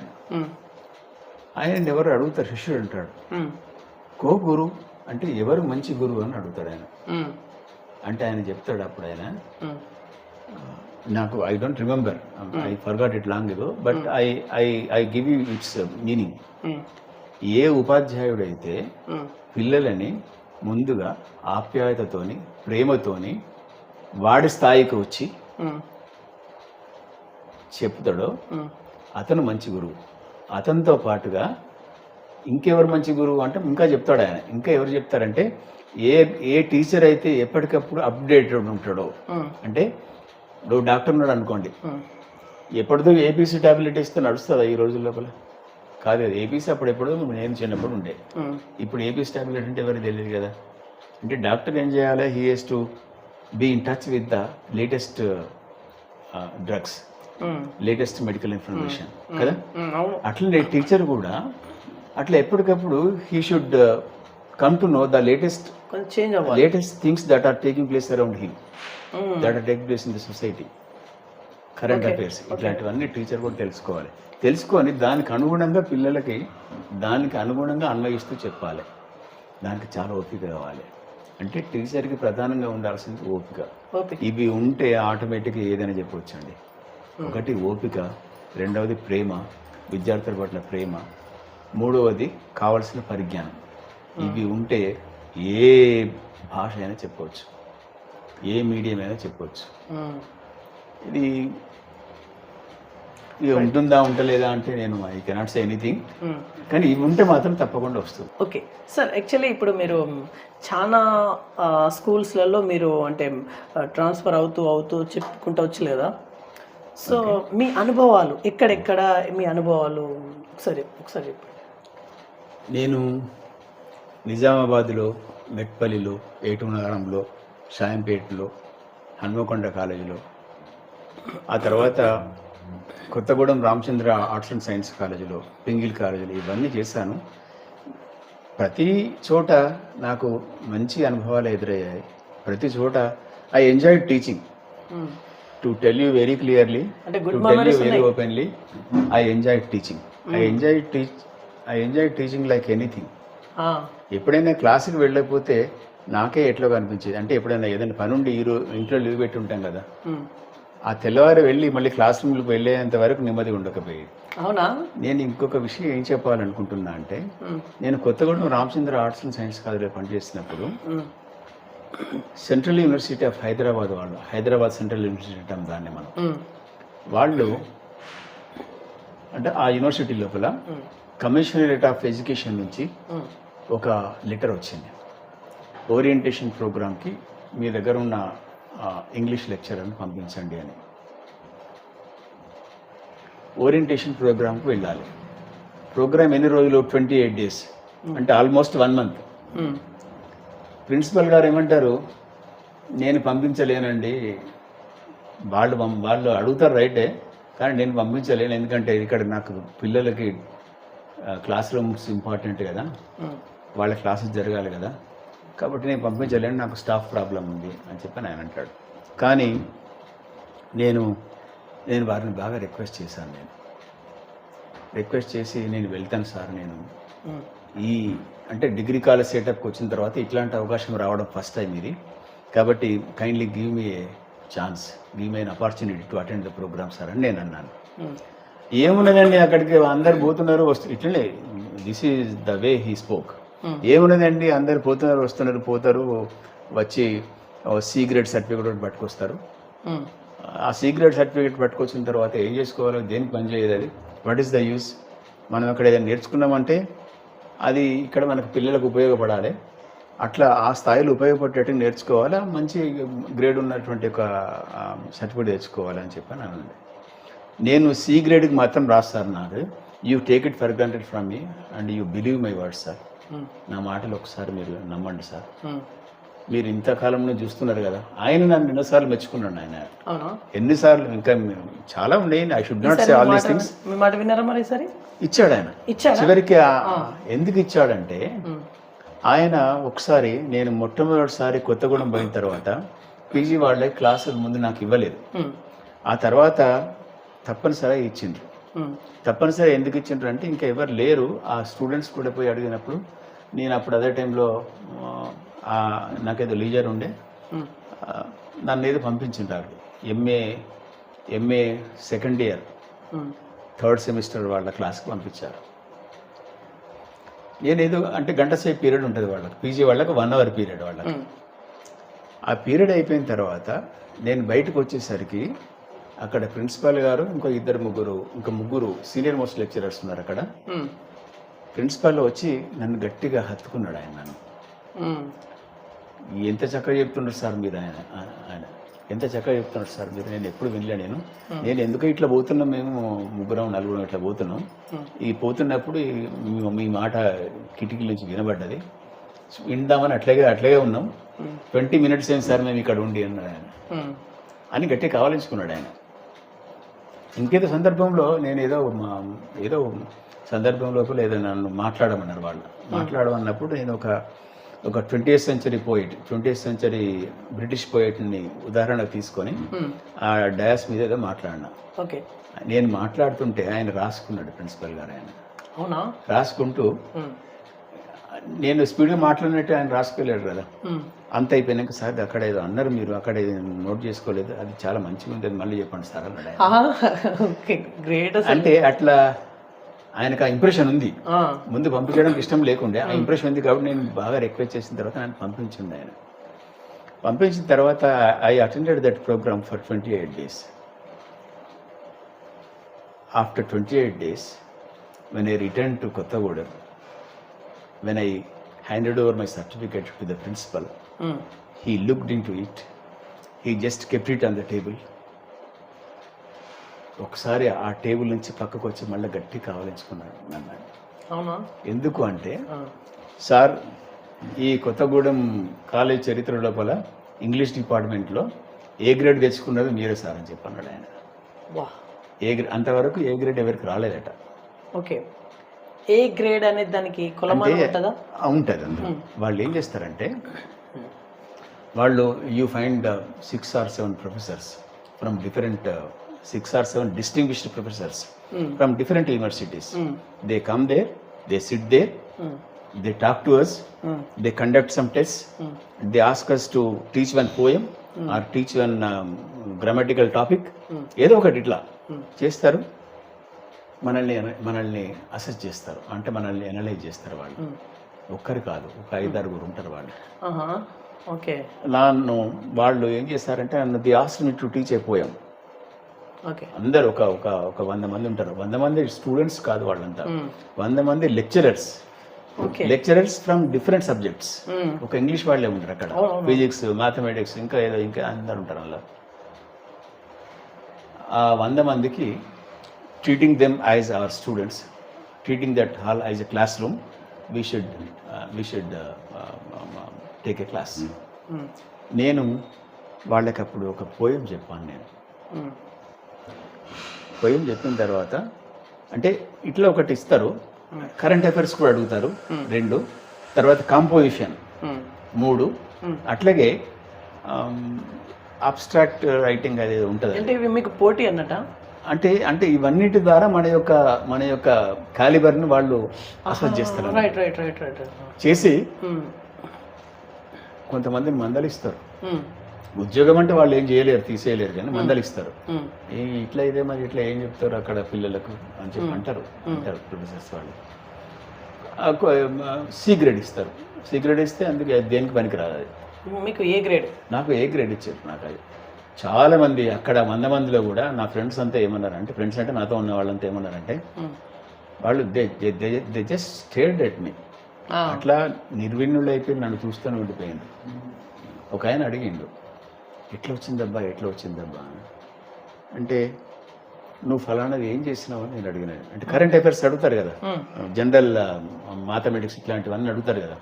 B: ఆయన ఎవరు అడుగుతారు, శిష్యుడు అంటాడు, కో గురు అంటే ఎవరు మంచి గురువు అని అడుగుతాడు ఆయన. అంటే ఆయన చెప్తాడు అప్పుడు ఆయన, నాకు I don't remember, I forgot it long ago, but I give you its meaning. ఏ ఉపాధ్యాయుడైతే పిల్లలని ముందుగా ఆప్యాయతతోని ప్రేమతోని వాడి స్థాయికి వచ్చి చెప్తాడో అతను మంచి గురువు. అతనితో పాటుగా ఇంకెవరు మంచి గురువు అంటే ఇంకా చెప్తాడు ఆయన. ఇంకా ఎవరు చెప్తారంటే ఏ టీచర్ అయితే ఎప్పటికప్పుడు అప్డేటెడ్ ఉంటాడో, అంటే నువ్వు డాక్టర్ ఉన్నాడు అనుకోండి, ఎప్పటిదో ఏబీసీ టాబ్లెట్ ఇస్తే నడుస్తుందా ఈ రోజుల లోపల? కాదు, అది ఏబీసీ అప్పుడు ఎప్పుడో నేను చిన్నప్పుడు ఉండే. ఇప్పుడు ఏబీసీ టాబ్లెట్ అంటే ఎవరికి తెలియదు కదా. అంటే డాక్టర్ ఏం చేయాలి, he has to be in touch with the latest drugs, latest medical information కదా. అట్లనే టీచర్ కూడా అట్లా ఎప్పటికప్పుడు he should come to know the latest things that are taking place around him, that are taking place in the society, current affairs, ఇట్లాంటివన్నీ teacher కూడా తెలుసుకోవాలి. తెలుసుకొని దానికి అనుగుణంగా పిల్లలకి దానికి అనుగుణంగా అన్వయిస్తూ చెప్పాలి. దానికి చాలా ఓపిక కావాలి. అంటే టీచర్కి ప్రధానంగా ఉండాల్సింది ఓపిక. ఇవి ఉంటే ఆటోమేటిక్గా ఏదైనా చెప్పవచ్చు అండి. ఒకటి ఓపిక, రెండవది ప్రేమ, విద్యార్థుల పట్ల ప్రేమ, మూడవది కావలసిన పరిజ్ఞానం. ఇవి ఉంటే ఏ భాష అయినా చెప్పవచ్చు, ఏ మీడియం అయినా చెప్పవచ్చు. ఇది ఉంటుందా ఉంటలేదా అంటే నేను ఐ కెనాట్ సే ఎనీథింగ్, కానీ ఇవి ఉంటే మాత్రం తప్పకుండా వస్తుంది.
C: ఓకే సార్, యాక్చువల్లీ ఇప్పుడు మీరు చాలా స్కూల్స్లలో మీరు అంటే ట్రాన్స్ఫర్ అవుతూ చెప్పుకుంటూ వచ్చలేదా? సో మీ అనుభవాలు ఎక్కడెక్కడ, మీ అనుభవాలు ఒకసారి చెప్పండి.
B: నేను నిజామాబాద్లో, మెట్పల్లిలో, ఏటునగరంలో, షాయంపేటలో, హన్మకొండ కాలేజీలో, ఆ తర్వాత Kothagudem Ramachandra arts and science కాలేజీలో, పింగిల్ కాలేజీలో ఇవన్నీ చేశాను. ప్రతి చోట నాకు మంచి అనుభవాలు ఎదురయ్యాయి. ప్రతి చోట I enjoyed teaching. To tell you very clearly, to tell you very openly, I enjoyed teaching. I enjoyed teaching like anything. ఎప్పుడైనా క్లాసుకి వెళ్ళకపోతే నాకే ఎట్లా కనిపించేది అంటే, ఎప్పుడైనా ఏదైనా పని ఉండి ఇంట్లో లీవ్ పెట్టి ఉంటాం కదా, ఆ తెల్లవారు వెళ్ళి మళ్ళీ క్లాస్ రూమ్కి వెళ్ళేంత వరకు నెమ్మది ఉండకపోయేది.
C: అవునా?
B: నేను ఇంకొక విషయం ఏం చెప్పాలనుకుంటున్నా అంటే, నేను Kothagudem Ramachandra arts and science కాలేజీలో పనిచేసినప్పుడు సెంట్రల్ యూనివర్సిటీ ఆఫ్ హైదరాబాద్ వాళ్ళు, హైదరాబాద్ సెంట్రల్ యూనివర్సిటీ అంటాం దాన్ని మనం, వాళ్ళు అంటే ఆ యూనివర్సిటీ లోపల కమిషనరేట్ ఆఫ్ ఎడ్యుకేషన్ నుంచి ఒక లెటర్ వచ్చింది, ఓరియంటేషన్ ప్రోగ్రామ్కి మీ దగ్గర ఉన్న ఇంగ్లీష్ లెక్చరర్ని పంపించండి అని. ఓరియంటేషన్ ప్రోగ్రామ్కి వెళ్ళాలి. ప్రోగ్రామ్ ఎన్ని రోజులు? 28 days, అంటే ఆల్మోస్ట్ 1 month. ప్రిన్సిపల్ గారు ఏమంటారు, నేను పంపించలేనండి, వాళ్ళు అడుగుతారు రైటే, కానీ నేను పంపించలేను, ఎందుకంటే ఇక్కడ నాకు పిల్లలకి క్లాస్ రూమ్స్ ఇంపార్టెంట్ కదా, వాళ్ళ క్లాసెస్ జరగాలి కదా, కాబట్టి నేను పంపించలేను, నాకు స్టాఫ్ ప్రాబ్లం ఉంది అని చెప్పి ఆయన అంటాడు. కానీ నేను వారిని బాగా రిక్వెస్ట్ చేశాను. రిక్వెస్ట్ చేసి నేను వెళ్తాను సార్, నేను ఈ అంటే డిగ్రీ కాలేజ్ సెటప్కి వచ్చిన తర్వాత ఇట్లాంటి అవకాశం రావడం ఫస్ట్ టైం ఇది, కాబట్టి kindly give me a chance, give me an opportunity to attend the programme sir అని నేను అన్నాను. ఏమున్నదండి, అక్కడికి అందరు పోతున్నారు ఇట్లనే, this is the way he spoke. ఏమున్నదండి, అందరు పోతున్నారు పోతారు, వచ్చి సి గ్రేడ్ సర్టిఫికేట్ పట్టుకొస్తారు. ఆ సి గ్రేడ్ సర్టిఫికేట్ పట్టుకొచ్చిన తర్వాత ఏం చేసుకోవాలో, దేనికి పని చేయదు, అది వాట్ ఈస్ ద యూస్? మనం అక్కడ ఏదైనా నేర్చుకున్నామంటే అది ఇక్కడ మనకు పిల్లలకు ఉపయోగపడాలి, అట్లా ఆ స్థాయిలో ఉపయోగపడేటట్టు నేర్చుకోవాలి, మంచి గ్రేడ్ ఉన్నటువంటి ఒక సర్టిఫికేట్ తెచ్చుకోవాలని చెప్పాను అనండి. నేను సి గ్రేడ్కి మాత్రం రాస్తాను, నాకు you take it for granted from me and you believe my words sir, నా మాటలు ఒకసారి మీరు నమ్మండి సార్, మీరు ఇంతకాలంలో చూస్తున్నారు కదా. ఆయన నన్ను ఎన్నోసార్లు మెచ్చుకున్నాడు. ఆయన
C: అవునా?
B: ఎన్నిసార్లు ఇంకా చాలా ఉన్నాయి. I should not say all these things.
C: మీ మాట విన్నారా మరి సరే?
B: ఇచ్చాడు ఆయన. చివరికి ఎందుకు ఇచ్చాడంటే, ఆయన ఒకసారి నేను మొట్టమొదటిసారి కొత్తగూడెం పోయిన తర్వాత పీజీ వాళ్ళే క్లాసుల ముందు నాకు ఇవ్వలేదు. ఆ తర్వాత తప్పనిసరిగా ఇచ్చిండ్రు. తప్పనిసరి ఎందుకు ఇచ్చిండ్రు అంటే, ఇంకా ఎవరు లేరు. ఆ స్టూడెంట్స్ కూడా పోయి అడిగినప్పుడు, నేను అప్పుడు అదే టైంలో నాకేదో లీజర్ ఉండే, నన్ను ఏదో పంపించింటారు. MA second year third semester వాళ్ళ క్లాస్కి పంపించారు. నేనేదో అంటే గంట సేపు పీరియడ్ ఉంటుంది వాళ్ళకి, పీజీ వాళ్ళకి 1 hour పీరియడ్ వాళ్ళకి. ఆ పీరియడ్ అయిపోయిన తర్వాత నేను బయటకు వచ్చేసరికి అక్కడ ప్రిన్సిపాల్ గారు ఇంకా ముగ్గురు సీనియర్ మోస్ట్ లెక్చరర్స్ ఉన్నారు అక్కడ. ప్రిన్సిపాల్ వచ్చి నన్ను గట్టిగా హత్తుకున్నాడు. ఆయన నన్ను ఎంత చక్కగా చెప్తున్నారు సార్ మీరు, ఆయన ఎంత చక్కగా చెప్తున్నారు సార్ మీరు, నేను ఎప్పుడు వినలే. నేను ఎందుకు ఇట్లా పోతున్నాం, మేము 3-4 ఇట్లా పోతున్నాం. ఈ పోతున్నప్పుడు మీ మాట కిటికీ నుంచి వినబడ్డది, విందామని అట్లాగే ఉన్నాం. 20 minutes ఏం సార్ మేము ఇక్కడ ఉండి అన్నాడు ఆయన. అని గట్టిగా కావాలించుకున్నాడు ఆయన. ఇంకేదో సందర్భంలో నేను ఏదో సందర్భం లోపల ఏదో నన్ను మాట్లాడమన్నారు వాళ్ళు. మాట్లాడమన్నప్పుడు నేను ఒక 20th century poet, 20th century British పోయిట్ని ఉదాహరణకు తీసుకొని ఆ డయాస్ మీద ఏదో మాట్లాడినా. నేను మాట్లాడుతుంటే ఆయన రాసుకున్నాడు, ప్రిన్సిపల్ గారు. ఆయన
C: అవునా?
B: రాసుకుంటూ, నేను స్పీడ్గా మాట్లాడినట్టు ఆయన రాసుకోలేడు కదా. అంత అయిపోయినాక, సార్ అక్కడ ఏదో అన్నారు మీరు, అక్కడ నోట్ చేసుకోలేదు, అది చాలా మంచిగా ఉంటుంది, మళ్ళీ చెప్పండి సార్ అన్నాడు. అంటే అట్లా ఆయనకు ఆ ఇంప్రెషన్ ఉంది. ముందు పంపించడానికి ఇష్టం లేకుండే, ఆ ఇంప్రెషన్ ఉంది కాబట్టి నేను బాగా రిక్వెస్ట్ చేసిన తర్వాత ఆయన పంపించింది. ఆయన పంపించిన తర్వాత I attended that programme for 28 days. After 28 days, when I returned to Kottagudem, when I handed over my certificate to the principal, he looked into it. He just kept it on the table. ఒకసారి ఆ table నుంచి పక్కకు వచ్చి మళ్ళీ గట్టి కావాలించుకున్నాడు నన్ను.
C: అవునా? ఎందుకు అంటే,
B: సార్ ఈ కొత్తగూడెం కాలేజ్ చరిత్ర లోపల ఇంగ్లీష్ డిపార్ట్మెంట్లో ఏ గ్రేడ్ తెచ్చుకున్నది మీరే సార్ అని చెప్పన్నాడు ఆయన. అంతవరకు ఏ గ్రేడ్ ఎవరికి రాలేదట.
C: ఓకే. ఏ గ్రేడ్ అనేది దానికి కొలమానం ఉంటుందా?
B: ఉంటుంది. అందులో వాళ్ళు ఏం చేస్తారంటే, వాళ్ళు you find 6 or 7 professors from different 6 or 7 distinguished professors from different universities. They come there, they sit there, they talk to us, they conduct some tests, they ask us to teach one poem or teach one grammatical topic. ఏదో ఒకటి ఇట్లా చేస్తారు. మనల్ని assess చేస్తారు, అంటే మనల్ని analyse చేస్తారు. వాళ్ళు ఒక్కరు కాదు, ఒక 5-6 ఉంటారు వాళ్ళు.
C: ఓకే.
B: వాళ్ళు ఏం చేస్తారంటే, the asked me to teach a poem. అందరు ఒక 100 మంది ఉంటారు. 100 మంది స్టూడెంట్స్ కాదు వాళ్ళంతా, 100 మంది లెక్చరర్స్ ఫ్రమ్ డిఫరెంట్ సబ్జెక్ట్స్. ఒక ఇంగ్లీష్ వాళ్ళే ఉంటారు అక్కడ, ఫిజిక్స్, మ్యాథమెటిక్స్, ఇంకా అందరు ఉంటారు అలా. ఆ 100 మందికి treating them as our students, treating that hall as a class room, we should take a class. నేను వాళ్ళకి అప్పుడు ఒక పోయం చెప్పాను. నేను పోయం చెప్పిన తర్వాత, అంటే ఇట్లా ఒకటి ఇస్తారు, కరెంట్ అఫైర్స్ కూడా అడుగుతారు 2, తర్వాత కాంపోజిషన్ 3, అట్లాగే అబ్స్ట్రాక్ట్ రైటింగ్ అది ఉంటుంది.
C: అంటే ఇవి మీకు పోటీ అన్నట.
B: అంటే ఇవన్నిటి ద్వారా మన యొక్క కాలిబర్ని వాళ్ళు అసెస్ చేస్తారు. చేసి కొంతమందిని మందలిస్తారు. ఉద్యోగం అంటే వాళ్ళు ఏం చేయలేరు, తీసేయలేరు, కానీ మందలిస్తారు. ఇట్లా ఇదే మరి ఇట్లా ఏం చెప్తారు అక్కడ పిల్లలకు అని చెప్పి అంటారు ప్రొఫెసర్స్ వాళ్ళు. సి గ్రేడ్ ఇస్తారు. సి గ్రేడ్ ఇస్తే అందుకే దేనికి పనికి రాదు.
C: మీకు ఏ గ్రేడ్? నాకు
B: ఏ గ్రేడ్ ఇచ్చారు. నాకు అది చాలామంది అక్కడ 100 మందిలో కూడా నా ఫ్రెండ్స్ అంతా ఏమన్నారంటే, ఫ్రెండ్స్ అంటే నాతో ఉన్న వాళ్ళంతా ఏమన్నారంటే, వాళ్ళు they just stirred at me. అట్లా నిర్విణ్ణులు అయిపోయి నన్ను చూస్తూనే ఉండిపోయింది. ఒక ఆయన అడిగిండు, ఎట్లా వచ్చిందబ్బా అంటే నువ్వు ఫలానాది ఏం చేసినావు అని నేను అడిగినాను. అంటే కరెంట్ అఫైర్స్ అడుగుతారు కదా, జనరల్ మ్యాథమెటిక్స్ ఇట్లాంటివన్నీ అడుగుతారు కదా.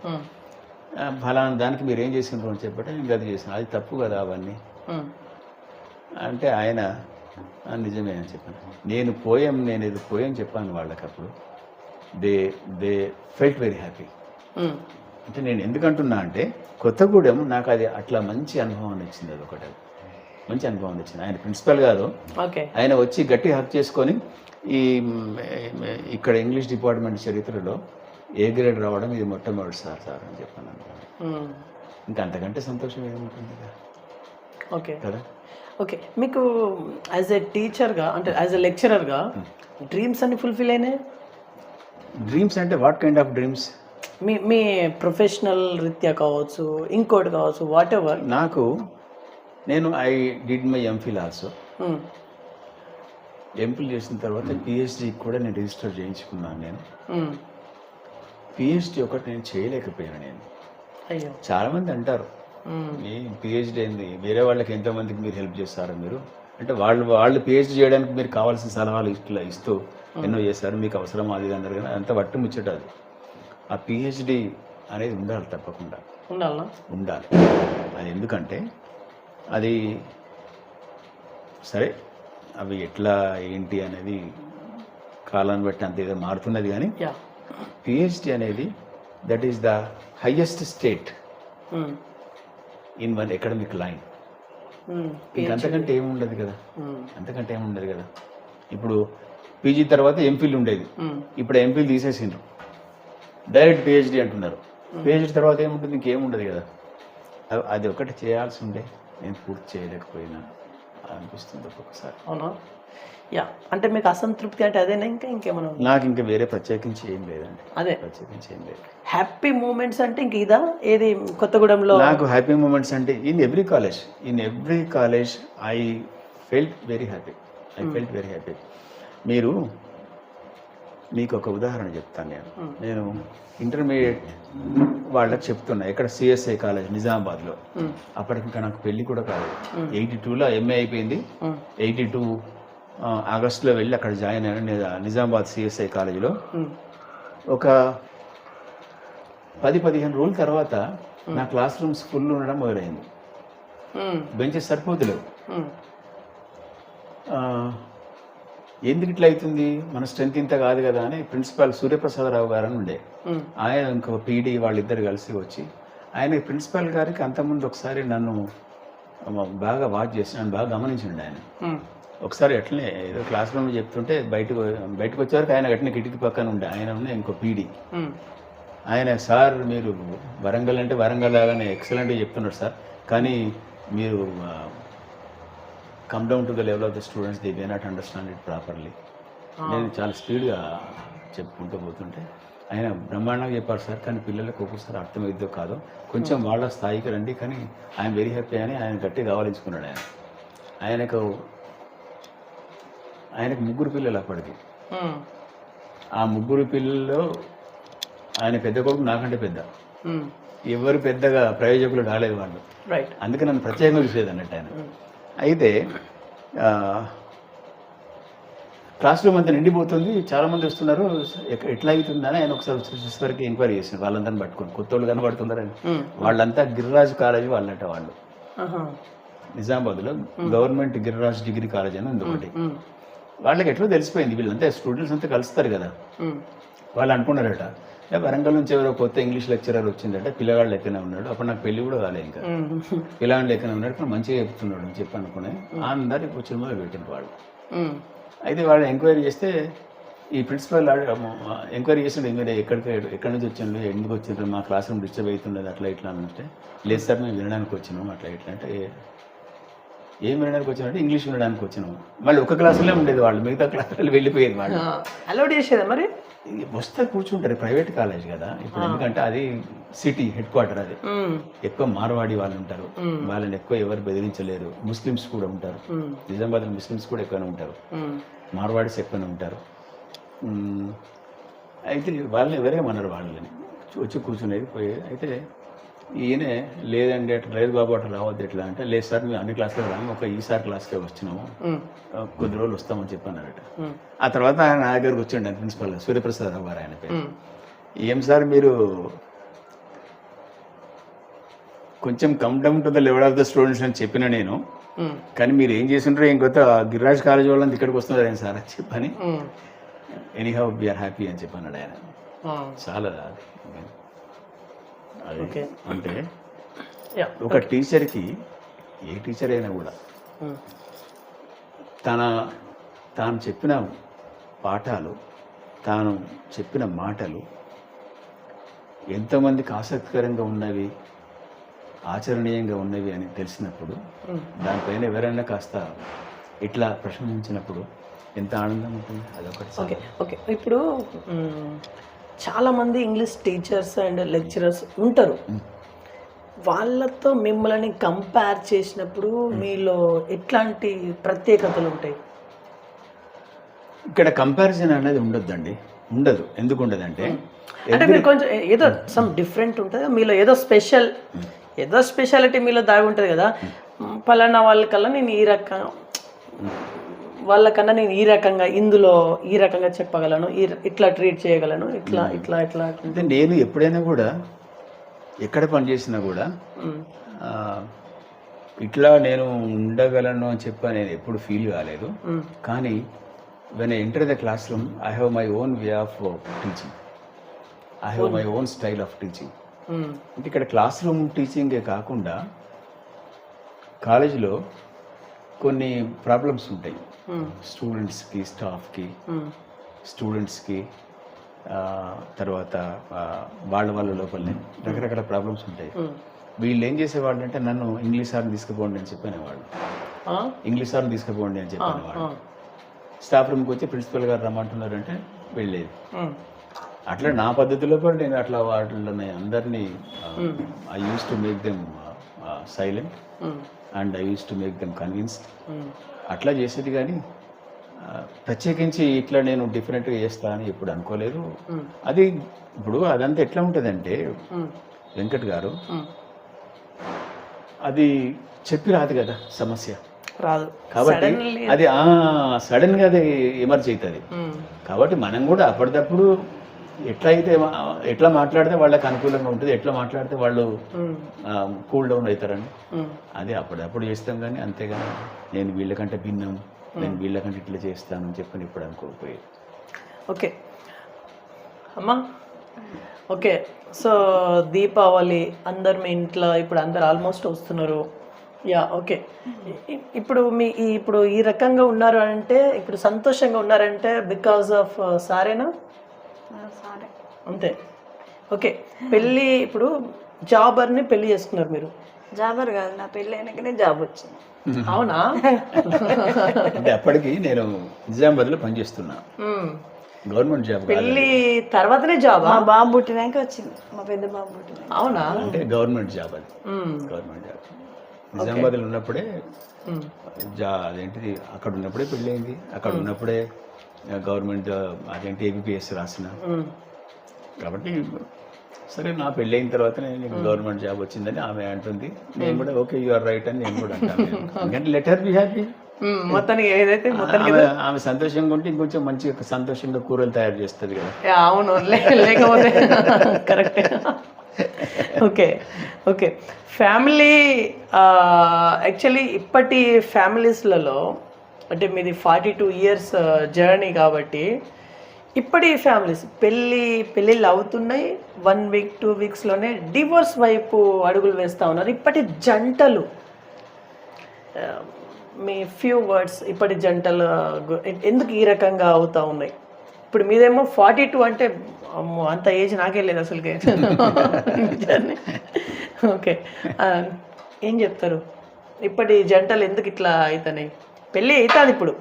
B: ఫలానా దానికి మీరు ఏం చేసినారు అని చెప్పంటే నేను అది చేసిన. అది తప్పు కదా అవన్నీ అంటే ఆయన నిజమే అని చెప్పాను. నేను ఇది పోయం చెప్పాను వాళ్ళకి. అప్పుడు దే ఫెల్ట్ వెరీ హ్యాపీ. అంటే నేను ఎందుకంటున్నా అంటే కొత్తగూడెం నాకు అది అట్లా మంచి అనుభవాన్ని ఇచ్చింది. అది ఒకటి మంచి అనుభవాన్ని ఇచ్చింది. ఆయన ప్రిన్సిపల్ గారు ఆయన వచ్చి గట్టి హక్ చేసుకొని ఇక్కడ ఇంగ్లీష్ డిపార్ట్మెంట్ చరిత్రలో ఏ గ్రేడ్ రావడం ఇది మొట్టమొదటిసారి సార్ అని చెప్పాను. ఇంకా అంతకంటే సంతోషం ఏముంటుంది కదా.
C: ఓకే, మీకు యాజ్ ఎ టీచర్గా అంటే యాజ్ ఎ లెక్చరర్గా డ్రీమ్స్ అన్ని ఫుల్ఫిల్ అయినాయి?
B: డ్రీమ్స్ అంటే what kind of dreams?
C: Me professional రీత్యా కావచ్చు, ఇంకోటి కావచ్చు, వాట్ ఎవర్.
B: నేను I did my MPhil also. MPhil చేసిన తర్వాత పిహెచ్డి కూడా నేను రిజిస్టర్ చేయించుకున్నాను. నేను పిహెచ్డి ఒకటి నేను చేయలేకపోయాను. నేను చాలామంది అంటారు మీ పిహెచ్డి అయింది, వేరే వాళ్ళకి ఎంతోమందికి మీరు హెల్ప్ చేస్తారు మీరు అంటే వాళ్ళు పిహెచ్డి చేయడానికి మీరు కావాల్సిన సలహాలు ఇస్తూ ఎన్నో చేస్తారు, మీకు అవసరం అది అందరు కానీ అంత వట్టి ముచ్చట. అది ఆ పిహెచ్డి అనేది ఉండాలి, తప్పకుండా ఉండాలి. అది ఎందుకంటే అది సరే అవి ఎట్లా ఏంటి అనేది కాలాన్ని బట్టి అంత ఏదో మారుతున్నది. కానీ పిహెచ్డి అనేది that is the highest state in one academic line. ఇంకంతకంటే ఏముండదు కదా, అంతకంటే ఏముండదు కదా. ఇప్పుడు పీజీ తర్వాత ఎంఫిల్ ఉండేది, ఇప్పుడు ఎంఫిల్ తీసేసిండ్రు, డైరెక్ట్ పిహెచ్డి అంటున్నారు. పిహెచ్డి తర్వాత ఏముంటుంది? ఇంకేముండదు కదా. అది ఒకటి చేయాల్సి ఉండే, నేను పూర్తి చేయలేకపోయినా అనిపిస్తుంది ఒక్కొక్కసారి.
C: అవునా? యా, అంటే మీకు అసంతృప్తి అంటే అదేనా? ఇంకేమన్నా?
B: నాకు ఇంకా వేరే ప్రత్యేకించి ఏం లేదండి.
C: అదే
B: ప్రత్యేకించి ఏం లేదు.
C: హ్యాపీ మూమెంట్స్ అంటే ఇంక ఇదా? ఏది కొత్తగూడెంలో
B: నాకు హ్యాపీ మూమెంట్స్ అంటే in every college I felt very happy. మీకు ఒక ఉదాహరణ చెప్తాను. నేను ఇంటర్మీడియట్ వాళ్ళకి చెప్తున్నా, ఇక్కడ సిఎస్ఐ కాలేజ్ నిజామాబాద్లో. అప్పటికి ఇంకా నాకు పెళ్ళి కూడా కాలేదు. 82లో ఎంఏ అయిపోయింది. 82 ఆగస్టులో వెళ్ళి అక్కడ జాయిన్ అయ్యాను నిజామాబాద్ సిఎస్ఐ కాలేజీలో. ఒక 10-15 రోజుల తర్వాత నా క్లాస్ రూమ్స్ ఫుల్ ఉండడం మొదలైంది. బెంచెస్ సరిపోతులేవు. ఎందుకు ఇట్లా అవుతుంది, మన స్ట్రెంత్ ఇంత కాదు కదా అని ప్రిన్సిపాల్ సూర్యప్రసాదరావు గారు అని ఉండే, ఆయన ఇంకో పీడీ వాళ్ళిద్దరు కలిసి వచ్చి, ఆయన ప్రిన్సిపాల్ గారికి అంతకుముందు ఒకసారి నన్ను బాగా వాచ్ చేసి నన్ను బాగా గమనించండి. ఆయన ఒకసారి అట్లనే ఏదో క్లాస్ రూమ్లో చెప్తుంటే బయటకు వచ్చేవరకు ఆయన అట్లనే కిటికీ పక్కన ఉండే, ఆయన ఉండే ఇంకో పీడీ. ఆయన, సార్ మీరు వరంగల్ అంటే వరంగల్ లాగానే ఎక్సలెంట్గా చెప్తున్నారు సార్, కానీ మీరు come down to the level of the students, they may not understand it properly. నేను చాలా స్పీడ్గా చెప్పుకుంటూ పోతుంటే ఆయన బ్రహ్మాండంగా చెప్పారు సార్, కానీ పిల్లలకు ఒక్కొక్కసారి అర్థమైద్దో కాదో, కొంచెం వాళ్ళ స్థాయికి రండి. కానీ ఆయన వెరీ హ్యాపీ అని ఆయన గట్టిగా ఆలోచించుకున్నాడు. ఆయనకు 3 పిల్లలు అప్పటికి. ఆ 3 పిల్లల్లో ఆయన పెద్ద కొడుకు నాకంటే పెద్ద. ఎవరు పెద్దగా ప్రయోజకులు కాలేదు వాళ్ళు, అందుకే నన్ను ప్రత్యేకంగా చూసేది అన్నట్టు ఆయన. అయితే క్లాస్ రూమ్ అంతా నిండిపోతుంది, చాలామంది వస్తున్నారు, ఎట్లా అవుతుందని ఆయన ఒకసారి వచ్చేసరికి ఎంక్వైరీ చేశారు. వాళ్ళందరినీ పట్టుకొని కొత్త వాళ్ళు కనబడుతున్నారని. వాళ్ళంతా గిరిరాజు కాలేజీ వాళ్ళంట. వాళ్ళు నిజామాబాద్లో గవర్నమెంట్ గిరిరాజు డిగ్రీ కాలేజ్ అని ఉంది ఒకటి. వాళ్ళకి ఎట్లా తెలిసిపోయింది, వీళ్ళంతా స్టూడెంట్స్ అంతా కలుస్తారు కదా. వాళ్ళు అనుకున్నారట, వరంగల్ నుంచి ఎవరో కొత్త ఇంగ్లీష్ లెక్చరర్ వచ్చిందట, పిల్లగాడు లెక్కనే ఉన్నాడు. అప్పుడు నాకు పెళ్లి కూడా కాలేదు, ఇంకా పిల్లగాడు లెక్కనే ఉన్నాడు, కానీ మంచిగా చెప్తున్నాడు అని చెప్పి అనుకునే అందరికి వచ్చిన మొదలు పెట్టింది వాళ్ళు. అయితే వాళ్ళు ఎంక్వైరీ చేస్తే ఈ ప్రిన్సిపల్ ఎంక్వైరీ చేస్తుండే, మీరు ఎక్కడి నుంచి వచ్చిండ్రు, ఎందుకు వచ్చిండ్రు, మా క్లాస్ రూమ్ డిస్టర్బ్ అవుతుండేది అట్లా ఇట్లా అంటే, లేదు సార్ మేము వినడానికి వచ్చినాము అట్లా ఇట్లా అంటే, ఏం వినడానికి వచ్చినట్టు ఇంగ్లీష్ వినడానికి వచ్చినాము. మళ్ళీ ఒక క్లాసులో ఉండేది వాళ్ళు, మిగతా క్లాసులు వెళ్ళిపోయేది వాళ్ళు.
C: అలౌడ్ చేసేదా మరి?
B: వస్తే కూర్చుంటారు, ప్రైవేట్ కాలేజ్ కదా ఇప్పుడు. ఎందుకంటే అది సిటీ హెడ్ క్వార్టర్, అది ఎక్కువ మార్వాడి వాళ్ళు ఉంటారు, వాళ్ళని ఎక్కువ ఎవరు బెదిరించలేరు. ముస్లిమ్స్ కూడా ఉంటారు, నిజామాబాద్లో ముస్లిమ్స్ కూడా ఎక్కువనే ఉంటారు, మార్వాడీస్ ఎక్కువనే ఉంటారు. అయితే వాళ్ళని ఎవరేమన్నారు, వాళ్ళని వచ్చి కూర్చునేది పోయేది. అయితే ఈయన లేదండి అట్లా లేదు బాబు అట్లా రావద్దు ఎట్లా అంటే లేదు సార్ మేము అన్ని క్లాసులకు రాము ఒక ఈసారి క్లాస్కే వచ్చినాము కొద్ది రోజులు వస్తామని చెప్పన్నారట. ఆ తర్వాత ఆయన నా దగ్గరకు వచ్చిండు ప్రిన్సిపల్ సూర్యప్రసాద్ రావు గారు ఆయన పేరు. ఏం సార్ మీరు కొంచెం come down to the level of the students అని చెప్పిన నేను, కానీ మీరు ఏం చేసిండ్రో ఏం కొత్త గిరిరాజ్ కాలేజ్ వాళ్ళని ఇక్కడికి వస్తున్నారు ఆయన సార్ అని చెప్పని ఎనీ హౌ వీఆర్ హ్యాపీ అని చెప్పన్నాడు ఆయన. చాలా అది అంటే ఒక టీచర్కి ఏ టీచర్ అయినా కూడా తాను చెప్పిన పాఠాలు తాను చెప్పిన మాటలు ఎంతమందికి ఆసక్తికరంగా ఉన్నవి ఆచరణీయంగా ఉన్నవి అని తెలిసినప్పుడు దానిపైన ఎవరైనా కాస్త ఇట్లా ప్రశంసించినప్పుడు ఎంత ఆనందం ఉంటుంది అదొకటి.
C: ఓకే ఓకే ఇప్పుడు చాలామంది ఇంగ్లీష్ టీచర్స్ అండ్ లెక్చరర్స్ ఉంటారు, వాళ్ళతో మిమ్మల్ని కంపేర్ చేసినప్పుడు మీలో ఎట్లాంటి ప్రత్యేకతలు ఉంటాయి?
B: ఇక్కడ కంపారిజన్ అనేది ఉండొద్దండి, ఉండదు. ఎందుకు ఉండదంటే
C: అంటే మీరు కొంచెం ఏదో సమ్ డిఫరెంట్ ఉంటుంది మీలో, ఏదో స్పెషాలిటీ మీలో దాగి ఉంటుంది కదా, పలానా వాళ్ళకల్లా నేను ఈ రకం వాళ్ళకన్నా నేను ఈ రకంగా ఇందులో ఈ రకంగా చెప్పగలను, ఇట్లా ట్రీట్ చేయగలను, ఇట్లా ఇట్లా ఇట్లా
B: అంటే నేను ఎప్పుడైనా కూడా ఎక్కడ పనిచేసినా కూడా ఇట్లా నేను ఉండగలను అని చెప్పి నేను ఎప్పుడు ఫీల్ కాలేదు. కానీ when I enter the class room I have my own way of teaching, I have my own style of teaching. అంటే ఇక్కడ క్లాస్ రూమ్ టీచింగే కాకుండా కాలేజీలో కొన్ని ప్రాబ్లమ్స్ ఉంటాయి స్టూడెంట్స్కి, స్టాఫ్కి, స్టూడెంట్స్కి, తర్వాత వాళ్ళ లోపలనే రకరకాల ప్రాబ్లమ్స్ ఉంటాయి. వీళ్ళు ఏం చేసేవాళ్ళు అంటే నన్ను ఇంగ్లీష్ సార్ని తీసుకుపోండి అని చెప్పనేవాళ్ళు, ఇంగ్లీష్ సార్ని తీసుకుపోండి అని చెప్పనేవాళ్ళు. స్టాఫ్ రూమ్కి వచ్చి ప్రిన్సిపల్ గారు రమ్మంటున్నారంటే వెళ్ళేది. అట్లా నా పద్ధతిలో కూడా నేను అట్లా వాటిని అందరినీ I use to make them silent and I use to make them convinced. అట్లా చేసేది. కానీ ప్రత్యేకించి ఇట్లా నేను డిఫరెంట్గా చేస్తా అని ఎప్పుడు అనుకోలేదు. అది ఇప్పుడు అదంతా ఎట్లా ఉంటుందంటే వెంకట్ గారు, అది చెప్పి రాదు కదా సమస్య
C: రాదు
B: కాబట్టి అది సడన్ గా అది ఎమర్జ్ అవుతుంది. కాబట్టి మనం కూడా అప్పటికప్పుడు ఎట్లా మాట్లాడితే వాళ్ళకి అనుకూలంగా ఉంటుంది, ఎట్లా మాట్లాడితే వాళ్ళు కూల్ డౌన్ అవుతారని అది అప్పుడప్పుడు చేస్తాం. కానీ అంతేగాని నేను వీళ్ళకంటే భిన్నం, నేను వీళ్ళకంటే ఇట్లా చేస్తానని చెప్పని ఇప్పుడు అనుకోకపోయేది.
C: ఓకే అమ్మా, ఓకే. సో దీపావళి అందరు మీ ఇంట్లో ఇప్పుడు అందరు ఆల్మోస్ట్ వస్తున్నారు. Yeah okay. ఇప్పుడు ఇప్పుడు ఈ రకంగా ఉన్నారు అంటే, ఇప్పుడు సంతోషంగా ఉన్నారంటే బికాజ్ ఆఫ్ సారేనా? అంతే. ఓకే. పెళ్ళి ఇప్పుడు జాబర్ని పెళ్లి చేసుకున్నారు మీరు?
D: జాబర్ కాదు, నా పెళ్ళి అయినాకనే జాబ్ వచ్చింది.
C: అవునా?
B: అంటే అప్పటికి నేను నిజామాబాద్లో పనిచేస్తున్నా, గవర్నమెంట్ జాబ్.
C: పెళ్లి తర్వాతనే జాబ్?
D: మా బాబు పుట్టినాక వచ్చింది, మా పెద్ద బాబు పుట్టినాక.
C: అవునా?
B: అంటే గవర్నమెంట్ జాబ్, అది గవర్నమెంట్ జాబ్. నిజామాబాద్లో ఉన్నప్పుడే అదేంటిది అక్కడ ఉన్నప్పుడే పెళ్ళి అయింది, అక్కడ ఉన్నప్పుడే గవర్నమెంట్ అదేంటి ఏబిపిఎస్ రాసిన. కాబట్టి సరే నా పెళ్ళి అయిన తర్వాత నేను గవర్నమెంట్ జాబ్ వచ్చిందని ఆమె అంటుంది, నేను కూడా ఓకే యు ఆర్ రైట్ అని నేను కూడా అంటాను. ఎందుకంటే లెట్ హర్ బి హ్యాపీ.
C: మొత్తానికి ఏదైతే
B: ఆమె సంతోషంగా ఉంటే ఇంకొంచెం మంచిగా సంతోషంగా కూరలు తయారు చేస్తుంది కదా.
C: అవును, లేకపోతే కరెక్టే. Okay okay. ఫ్యామిలీ యాక్చువల్లీ ఇప్పటి ఫ్యామిలీస్లలో అంటే మీది 42 years జర్నీ కాబట్టి ఇప్పటి ఫ్యామిలీస్ పెళ్ళిళ్ళు అవుతున్నాయి, 1 week 2 weeksలోనే డివోర్స్ వైపు అడుగులు వేస్తూ ఉన్నారు ఇప్పటి జంటలు. మీ ఫ్యూ వర్డ్స్ ఇప్పటి జంటలు ఎందుకు ఈ రకంగా అవుతూ ఉన్నాయి? ఇప్పుడు మీదేమో 42 అంటే అమ్మో అంత ఏజ్ నాకే లేదు అసలుకే. ఓకే, ఏం చెప్తారు? ఇప్పటి జంటలు ఎందుకు ఇట్లా అవుతున్నాయి? పెళ్ళి అవుతుంది ఇప్పుడు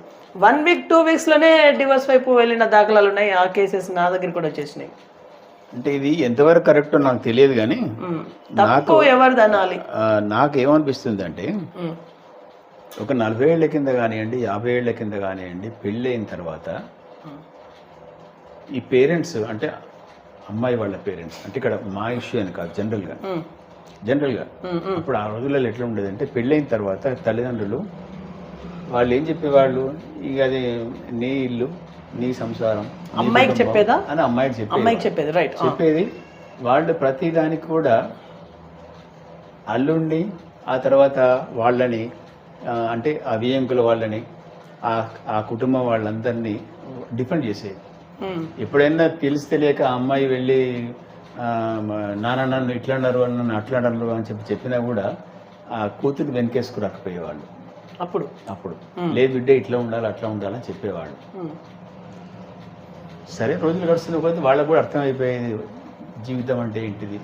C: 1 week 2 weeksలోనే డివోర్స్ వైపు వెళ్ళిన దాఖలాలు ఉన్నాయి. ఆ కేసెస్ నా దగ్గర కూడా వచ్చేసినాయి.
B: అంటే ఇది ఎంతవరకు కరెక్టో నాకు తెలియదు, కానీ
C: తప్పు ఎవరిది అనాలి?
B: నాకేమనిపిస్తుంది అంటే ఒక 40 ఏళ్ల కింద కానివ్వండి, 50 ఏళ్ల కింద కానివ్వండి, పెళ్ళి అయిన తర్వాత ఈ పేరెంట్స్ అంటే అమ్మాయి వాళ్ళ పేరెంట్స్, అంటే ఇక్కడ మా ఇష్యూ అని కాదు జనరల్గా, జనరల్గా. అప్పుడు ఆ రోజులలో ఎట్లా ఉండేది అంటే పెళ్ళైన తర్వాత తల్లిదండ్రులు వాళ్ళు ఏం చెప్పేవాళ్ళు, ఇక అది నీ ఇల్లు నీ సంసారం నీ
C: అమ్మాయికి
B: కుటుంబం
C: చెప్పేదా?
B: అని
C: అమ్మాయికి చెప్పేది, రైట్.
B: చెప్పేది. వాళ్ళు ప్రతి దానికి కూడా అల్లుండి ఆ తర్వాత వాళ్ళని అంటే ఆ వియంకుల వాళ్ళని ఆ కుటుంబం వాళ్ళందరినీ డిఫెండ్ చేసేది. ఎప్పుడైనా తెలిసి తెలియక ఆ అమ్మాయి వెళ్ళి నాన్న నన్ను ఇట్లా అన్నారు నన్ను అట్లా అన్నారు అని చెప్పినా కూడా ఆ కూతురు వెనకేసుకు రాకపోయేవాళ్ళు. అప్పుడు లేదు బిడ్డ ఇట్లా ఉండాలి అట్లా ఉండాలని చెప్పేవాళ్ళు. సరే రోజులు గడుస్తున్న కొద్దీ వాళ్ళకు కూడా అర్థమైపోయేది జీవితం అంటే ఏంటిది,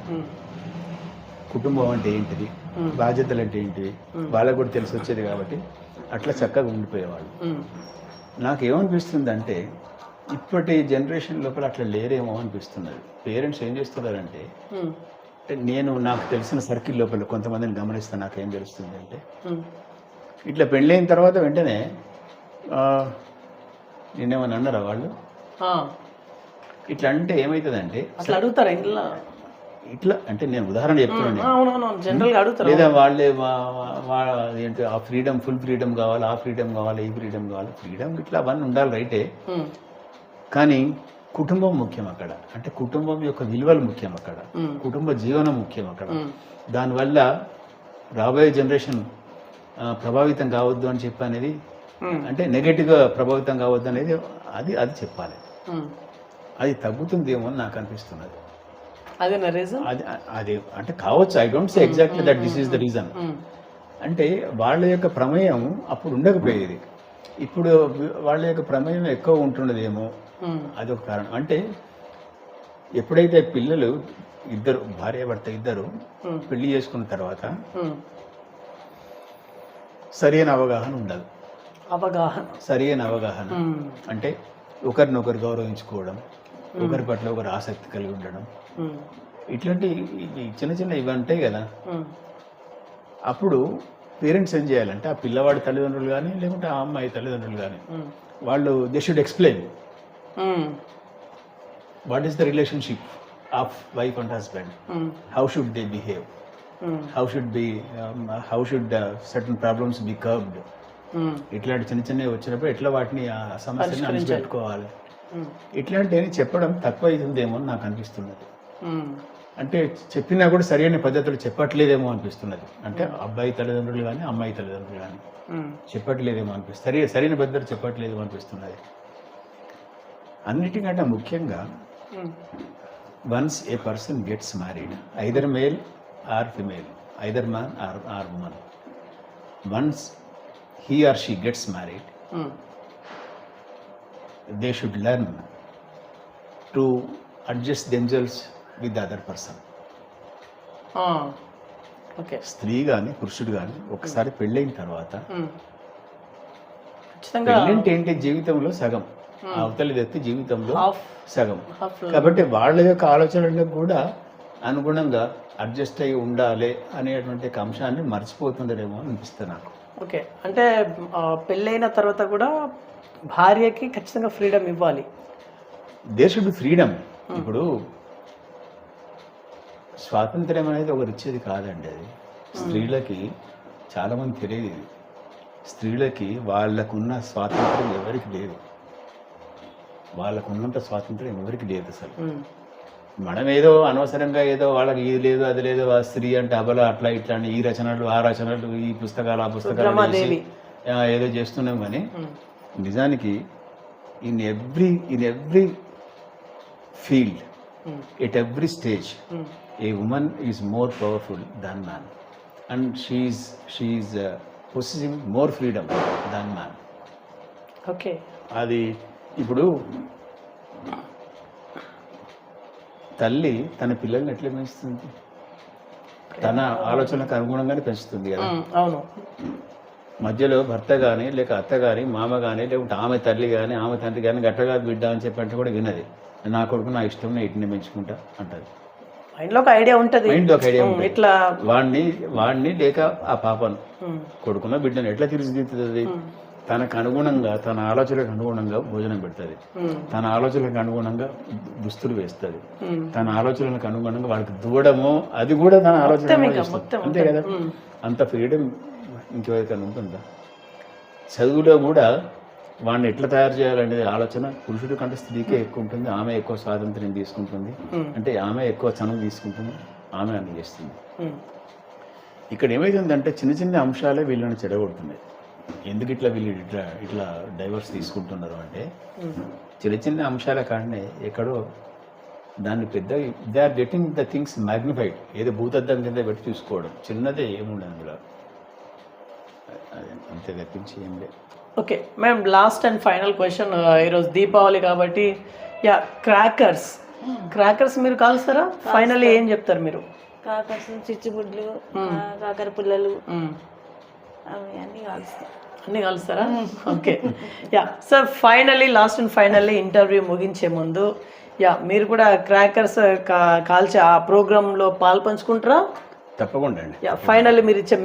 B: కుటుంబం అంటే ఏంటిది, బాధ్యతలు అంటే ఏంటివి వాళ్ళకు కూడా తెలిసి వచ్చేది. కాబట్టి అట్లా చక్కగా ఉండిపోయేవాళ్ళు. నాకేమనిపిస్తుంది అంటే ఇప్పటి జనరేషన్ లోపల అట్లా లేరేమో అనిపిస్తున్నది. పేరెంట్స్ ఏం చేస్తున్నారంటే, నాకు తెలిసిన సర్కిల్ లోపల కొంతమందిని గమనిస్తే నాకేం తెలుస్తుంది అంటే, ఇట్లా పెళ్ళైన తర్వాత వెంటనే నేనేమని అన్నారా వాళ్ళు ఇట్లా అంటే ఏమవుతుందంటే
C: అట్లా అడుగుతారా ఇంట్లో?
B: ఇట్లా అంటే నేను ఉదాహరణ చెప్తున్నాను. లేదా వాళ్ళే ఏంటి ఆ ఫ్రీడమ్, ఫుల్ ఫ్రీడమ్ కావాలి, ఆ ఫ్రీడమ్ కావాలి, ఈ ఫ్రీడమ్ కావాలి. ఫ్రీడమ్ ఇట్లా అవన్నీ ఉండాలి రైటే, కానీ కుటుంబం ముఖ్యం అక్కడ. అంటే కుటుంబం యొక్క విలువలు ముఖ్యం అక్కడ, కుటుంబ జీవనం ముఖ్యం అక్కడ. దానివల్ల రాబోయే జనరేషన్ ప్రభావితం కావద్దు అని చెప్పి అనేది, అంటే నెగటివ్గా ప్రభావితం కావద్దు అనేది అది చెప్పాలి. అది తగ్గుతుందేమో అని నాకు అనిపిస్తున్నది. అది అంటే కావచ్చు. I don't say exactly that this is the reason. అంటే వాళ్ళ యొక్క ప్రమేయం అప్పుడు ఉండకపోయేది, ఇప్పుడు వాళ్ళ యొక్క ప్రమేయం ఎక్కువ ఉంటున్నదేమో, అదొక కారణం. అంటే ఎప్పుడైతే పిల్లలు ఇద్దరు భార్యాభర్త ఇద్దరు పెళ్లి చేసుకున్న తర్వాత సరైన అవగాహన ఉండదు. సరైన అవగాహన అంటే ఒకరినొకరు గౌరవించుకోవడం, ఒకరి పట్ల ఒకరు ఆసక్తి కలిగి ఉండడం, ఇట్లాంటి చిన్న చిన్న ఇవి ఉంటాయి కదా. అప్పుడు పేరెంట్స్ ఏం చేయాలంటే ఆ పిల్లవాడి తల్లిదండ్రులు కానీ లేకుంటే ఆ అమ్మాయి తల్లిదండ్రులు కానీ వాళ్ళు they should explain what is the relationship of wife and husband, how should they behave, how should certain problems be curbed. ఇట్లాంటి చిన్న చిన్నవి వచ్చినప్పుడు ఎట్లా వాటిని ఆ సమస్యని అణిచిపెట్టుకోవాలి, ఇట్లాంటివి చెప్పడం తక్కువ అవుతుందేమో అని నాకు అనిపిస్తున్నది. అంటే చెప్పినా కూడా సరైన పద్ధతులు చెప్పట్లేదేమో అనిపిస్తున్నది. అంటే అబ్బాయి తల్లిదండ్రులు కానీ అమ్మాయి తల్లిదండ్రులు కానీ చెప్పట్లేదేమో అనిపిస్తుంది, సరైన పద్ధతులు చెప్పట్లేదేమో అనిపిస్తున్నది. అన్నిటికంటే ముఖ్యంగా once a person gets married, either male or female, either man or women, once he or she gets married, they should learn to adjust themselves with the other person. స్త్రీ కానీ పురుషుడు కానీ ఒకసారి పెళ్ళైన తర్వాత పెళ్ళంటే ఏంటి, జీవితంలో సగం, అవతలి వ్యక్తి జీవితంలో సగం. కాబట్టి వాళ్ళ యొక్క ఆలోచనలకు కూడా అనుగుణంగా అడ్జస్ట్ అయ్యి ఉండాలి అనేటువంటి అంశాన్ని మర్చిపోతుండేమో అనిపిస్తుంది నాకు.
C: ఓకే, అంటే పెళ్ళైన తర్వాత కూడా భార్యకి ఖచ్చితంగా ఫ్రీడమ్ ఇవ్వాలి.
B: There should be freedom. ఇప్పుడు స్వాతంత్ర్యం అనేది ఒకరు ఇచ్చేది కాదండి, అది స్త్రీలకి చాలామంది తెలియదు. స్త్రీలకి వాళ్ళకున్న స్వాతంత్ర్యం ఎవరికి లేదు, వాళ్ళకున్నంత స్వాతంత్ర్యం ఎవరికి లేదు అసలు. మనం ఏదో అనవసరంగా ఏదో వాళ్ళకి ఇది లేదు అది లేదు, ఆ స్త్రీ అంటే అబల అట్లా ఇట్లా అని ఈ రచనలు ఆ రచనలు ఈ పుస్తకాలు ఆ పుస్తకాలు ఏదో చేస్తున్నాం. కానీ నిజానికి in every field at every stage a women is more powerful than man and she is possessing more freedom than man.
C: Okay,
B: అది ఇప్పుడు తల్లి తన పిల్లల్ని ఎట్లా పెంచుతుంది, తన ఆలోచనకు అనుగుణంగానే పెంచుతుంది కదా.
C: అవును.
B: మధ్యలో భర్త కానీ లేక అత్త కానీ మామ కానీ లేకుంటే ఆమె తల్లి కానీ ఆమె తండ్రి కానీ గట్టగా బిడ్డ అని చెప్పంటే కూడా వినది. నా కొడుకు నా ఇష్టం, నేను ఇట్ని పెంచుకుంటా అంటది.
C: మైండ్లో ఒక ఐడియా ఉంటుంది,
B: వాడిని లేక ఆ పాపను కొడుకున్న బిడ్డను ఎట్లా తీర్చిదిద్దుతుంది. తనకు అనుగుణంగా, తన ఆలోచనలకు అనుగుణంగా భోజనం పెడుతుంది, తన ఆలోచనలకు అనుగుణంగా దుస్తులు వేస్తుంది, తన ఆలోచనలకు అనుగుణంగా వాళ్ళకి దూడము, అది కూడా తన ఆలోచన అంతే కదా. అంత ఫ్రీడమ్ ఇంకెవరికైనా ఉంటుందా? చదువులో కూడా వాడిని ఎట్లా తయారు చేయాలనేది ఆలోచన పురుషుడి కంటే స్త్రీకే ఎక్కువ ఉంటుంది. ఆమె ఎక్కువ స్వాతంత్ర్యం తీసుకుంటుంది, అంటే ఆమె ఎక్కువ చనువు తీసుకుంటుంది, ఆమె అన్ని చేస్తుంది. ఇక్కడ ఏమైతుందంటే చిన్న చిన్న అంశాలే వీళ్ళని చెడగొడుతున్నాయి. ఎందుకు ఇట్లా వీళ్ళు ఇట్లా డైవర్స్ తీసుకుంటున్నారు అంటే చిన్న చిన్న అంశాల కాడనే ఎక్కడో దాన్ని పెద్ద they are getting the things magnified. ఏదో భూతద్దం కింద పెట్టి చూసుకోవడం, చిన్నదే ఏముండదు అందులో, అంతే తప్పించి ఏం లేదు.
C: Okay ma'am, last and final question. ఈరోజు దీపావళి కాబట్టి యా, క్రాకర్స్ మీరు కాల్స్తారా? ఫైనల్లీ ఏం చెప్తారు మీరు?
D: కాకర్స్, చిచ్చుబుడ్లు, కాకర పుల్లలు అవి అన్నీ కాలుస్తాం.
C: అన్నీ కలుస్తారా? Okay ya sir, finally last and finally interview ముగించే ముందు యా మీరు కూడా క్రాకర్స్ కాల్చే ఆ ప్రోగ్రాంలో పాల్పంచుకుంటారా?
B: తప్పకుండా అండి.
C: యా, ఫైనల్లీ మీరు ఇచ్చే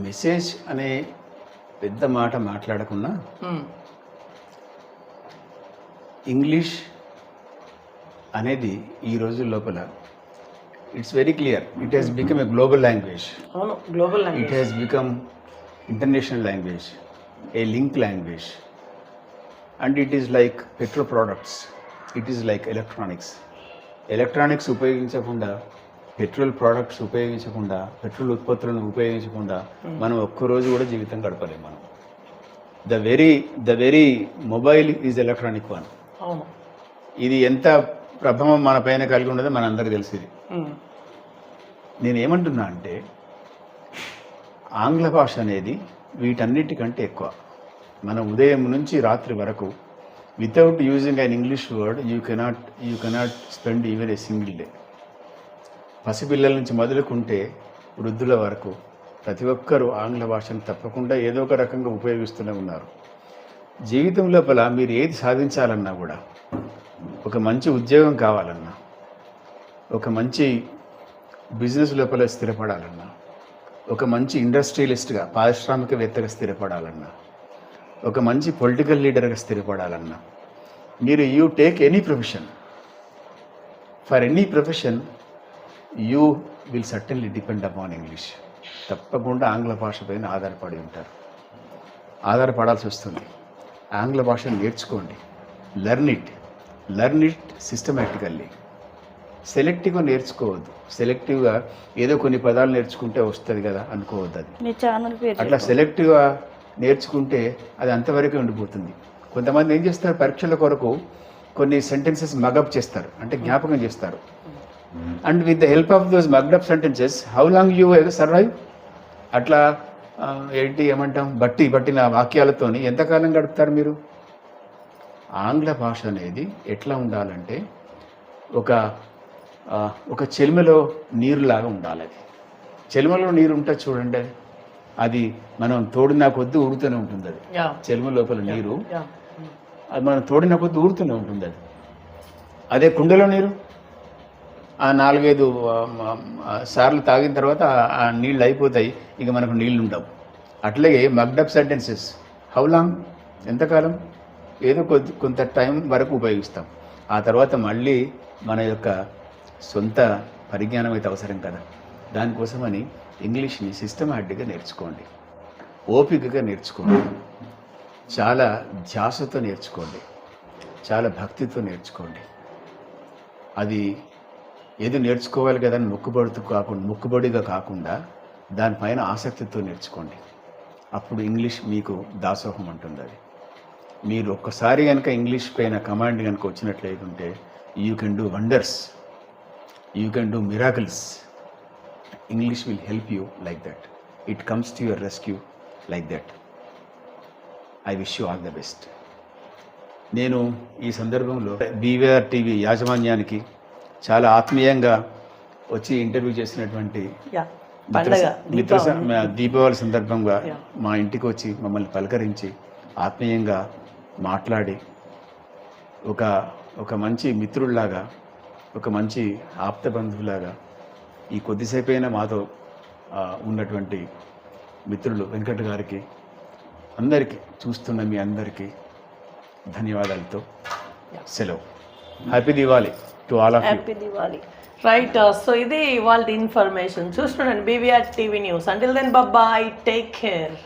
B: మెసేజ్ అనే పెద్ద మాట మాట్లాడకున్నా ఇంగ్లీష్ అనేది ఈ రోజు లోపల it's very clear. It has become a global language.
C: అవును, global language.
B: It has become international language, a link language, and it is like petro products, it is like electronics ఉపయోగించకుండా, petrol products ఉపయోగించకుండా, petrol ఉత్పత్తులను ఉపయోగించకుండా మనం ఒక్కరోజు కూడా జీవితం గడపలేము. మనం the very mobile is electronic one.
C: అవును,
B: ఇది ఎంత ప్రభావం మన పైన కలిగి ఉన్నదో మనందరికీ తెలిసింది. నేనేమంటున్నా అంటే ఆంగ్ల భాష అనేది వీటన్నిటికంటే ఎక్కువ. మన ఉదయం నుంచి రాత్రి వరకు without using an English word you cannot spend even a single day. పసిపిల్లల నుంచి మొదలుకుంటే వృద్ధుల వరకు ప్రతి ఒక్కరూ ఆంగ్ల భాషను తప్పకుండా ఏదో ఒక రకంగా ఉపయోగిస్తూనే ఉన్నారు. జీవితం లోపల మీరు ఏది సాధించాలన్నా కూడా, ఒక మంచి ఉద్యోగం కావాలన్నా, ఒక మంచి బిజినెస్ లోపల స్థిరపడాలన్నా, ఒక మంచి ఇండస్ట్రియలిస్ట్గా, పారిశ్రామికవేత్తగా స్థిరపడాలన్నా, ఒక మంచి పొలిటికల్ లీడర్గా స్థిరపడాలన్నా, మీరు you take any profession, for any profession you will certainly depend upon English. తప్పకుండా ఆంగ్ల భాష పైన ఆధారపడాల్సి వస్తుంది. ఆంగ్ల భాషను నేర్చుకోండి, లెర్న్ ఇట్ సిస్టమేటికల్లీ. సెలెక్టివ్గా నేర్చుకోవద్దు. సెలెక్టివ్గా ఏదో కొన్ని పదాలు నేర్చుకుంటే వస్తుంది కదా అనుకోవద్దు. అది
D: మీ ఛానల్ పేరు
B: అట్లా సెలెక్టివ్గా నేర్చుకుంటే అది అంతవరకే ఉండిపోతుంది. కొంతమంది ఏం చేస్తారు, పరీక్షల కొరకు కొన్ని సెంటెన్సెస్ మగప్ చేస్తారు, అంటే జ్ఞాపకం చేస్తారు. And with the help of those mugged up sentences how long you survive? అట్లా ఏమంటాం, పట్టిన వాక్యాలతోని ఎంతకాలం గడుపుతారు మీరు? ఆంగ్ల భాష అనేది ఎట్లా ఉండాలంటే ఒక చెలిమలో నీరులాగా ఉండాలి. అది చెలిమలో నీరు ఉంటుంది చూడండి, అది మనం తోడిన కొద్దీ ఊరుతూనే ఉంటుంది. అది చెలిమ లోపల నీరు, అది మనం తోడిన కొద్దీ ఊరుతూనే ఉంటుంది. అదే కుండలో నీరు ఆ 4-5 సార్లు తాగిన తర్వాత ఆ నీళ్ళు అయిపోతాయి, ఇక మనకు నీళ్ళు ఉండవు. అట్లాగే మగ్డప్ సెంటెన్సెస్ హౌ లాంగ్, ఎంతకాలం? ఏదో కొంత టైం వరకు ఉపయోగిస్తాం. ఆ తర్వాత మళ్ళీ మన యొక్క సొంత పరిజ్ఞానం అయితే అవసరం కదా. దానికోసమని ఇంగ్లీష్ని సిస్టమాటిక్గా నేర్చుకోండి, ఓపికగా నేర్చుకోండి, చాలా ధ్యాసతో నేర్చుకోండి, చాలా భక్తితో నేర్చుకోండి. అది ఏదో నేర్చుకోవాలి కదా అని మొక్కుబడిగా కాకుండా దానిపైన ఆసక్తితో నేర్చుకోండి. అప్పుడు ఇంగ్లీష్ మీకు దాసోహం అంటుంది. అది మీరు ఒక్కసారి కనుక ఇంగ్లీష్ పైన కమాండ్ కనుక వచ్చినట్లయితే you can do wonders, you can do miracles. English will help you like that. It comes to your rescue like that. I wish you all the best. నేను ఈ సందర్భంలో బీవీఆర్ టీవీ యాజమాన్యానికి చాలా ఆత్మీయంగా వచ్చి ఇంటర్వ్యూ చేసినటువంటి దీపావళి సందర్భంగా మా ఇంటికి వచ్చి మమ్మల్ని పలకరించి ఆత్మీయంగా మాట్లాడి ఒక మంచి మిత్రుల్లాగా, ఒక మంచి ఆప్త బంధువులాగా ఈ కొద్దిసేపైనా మాతో ఉన్నటువంటి మిత్రులు వెంకట్ గారికి, అందరికీ చూస్తున్న మీ అందరికీ ధన్యవాదాలతో సెలవు. Happy Diwali to all of you.
D: Happy Diwali.
C: Right, so ఇది వాళ్ళ ఇన్ఫర్మేషన్. చూస్తుండండి BVR TV news. Until then bye, take care.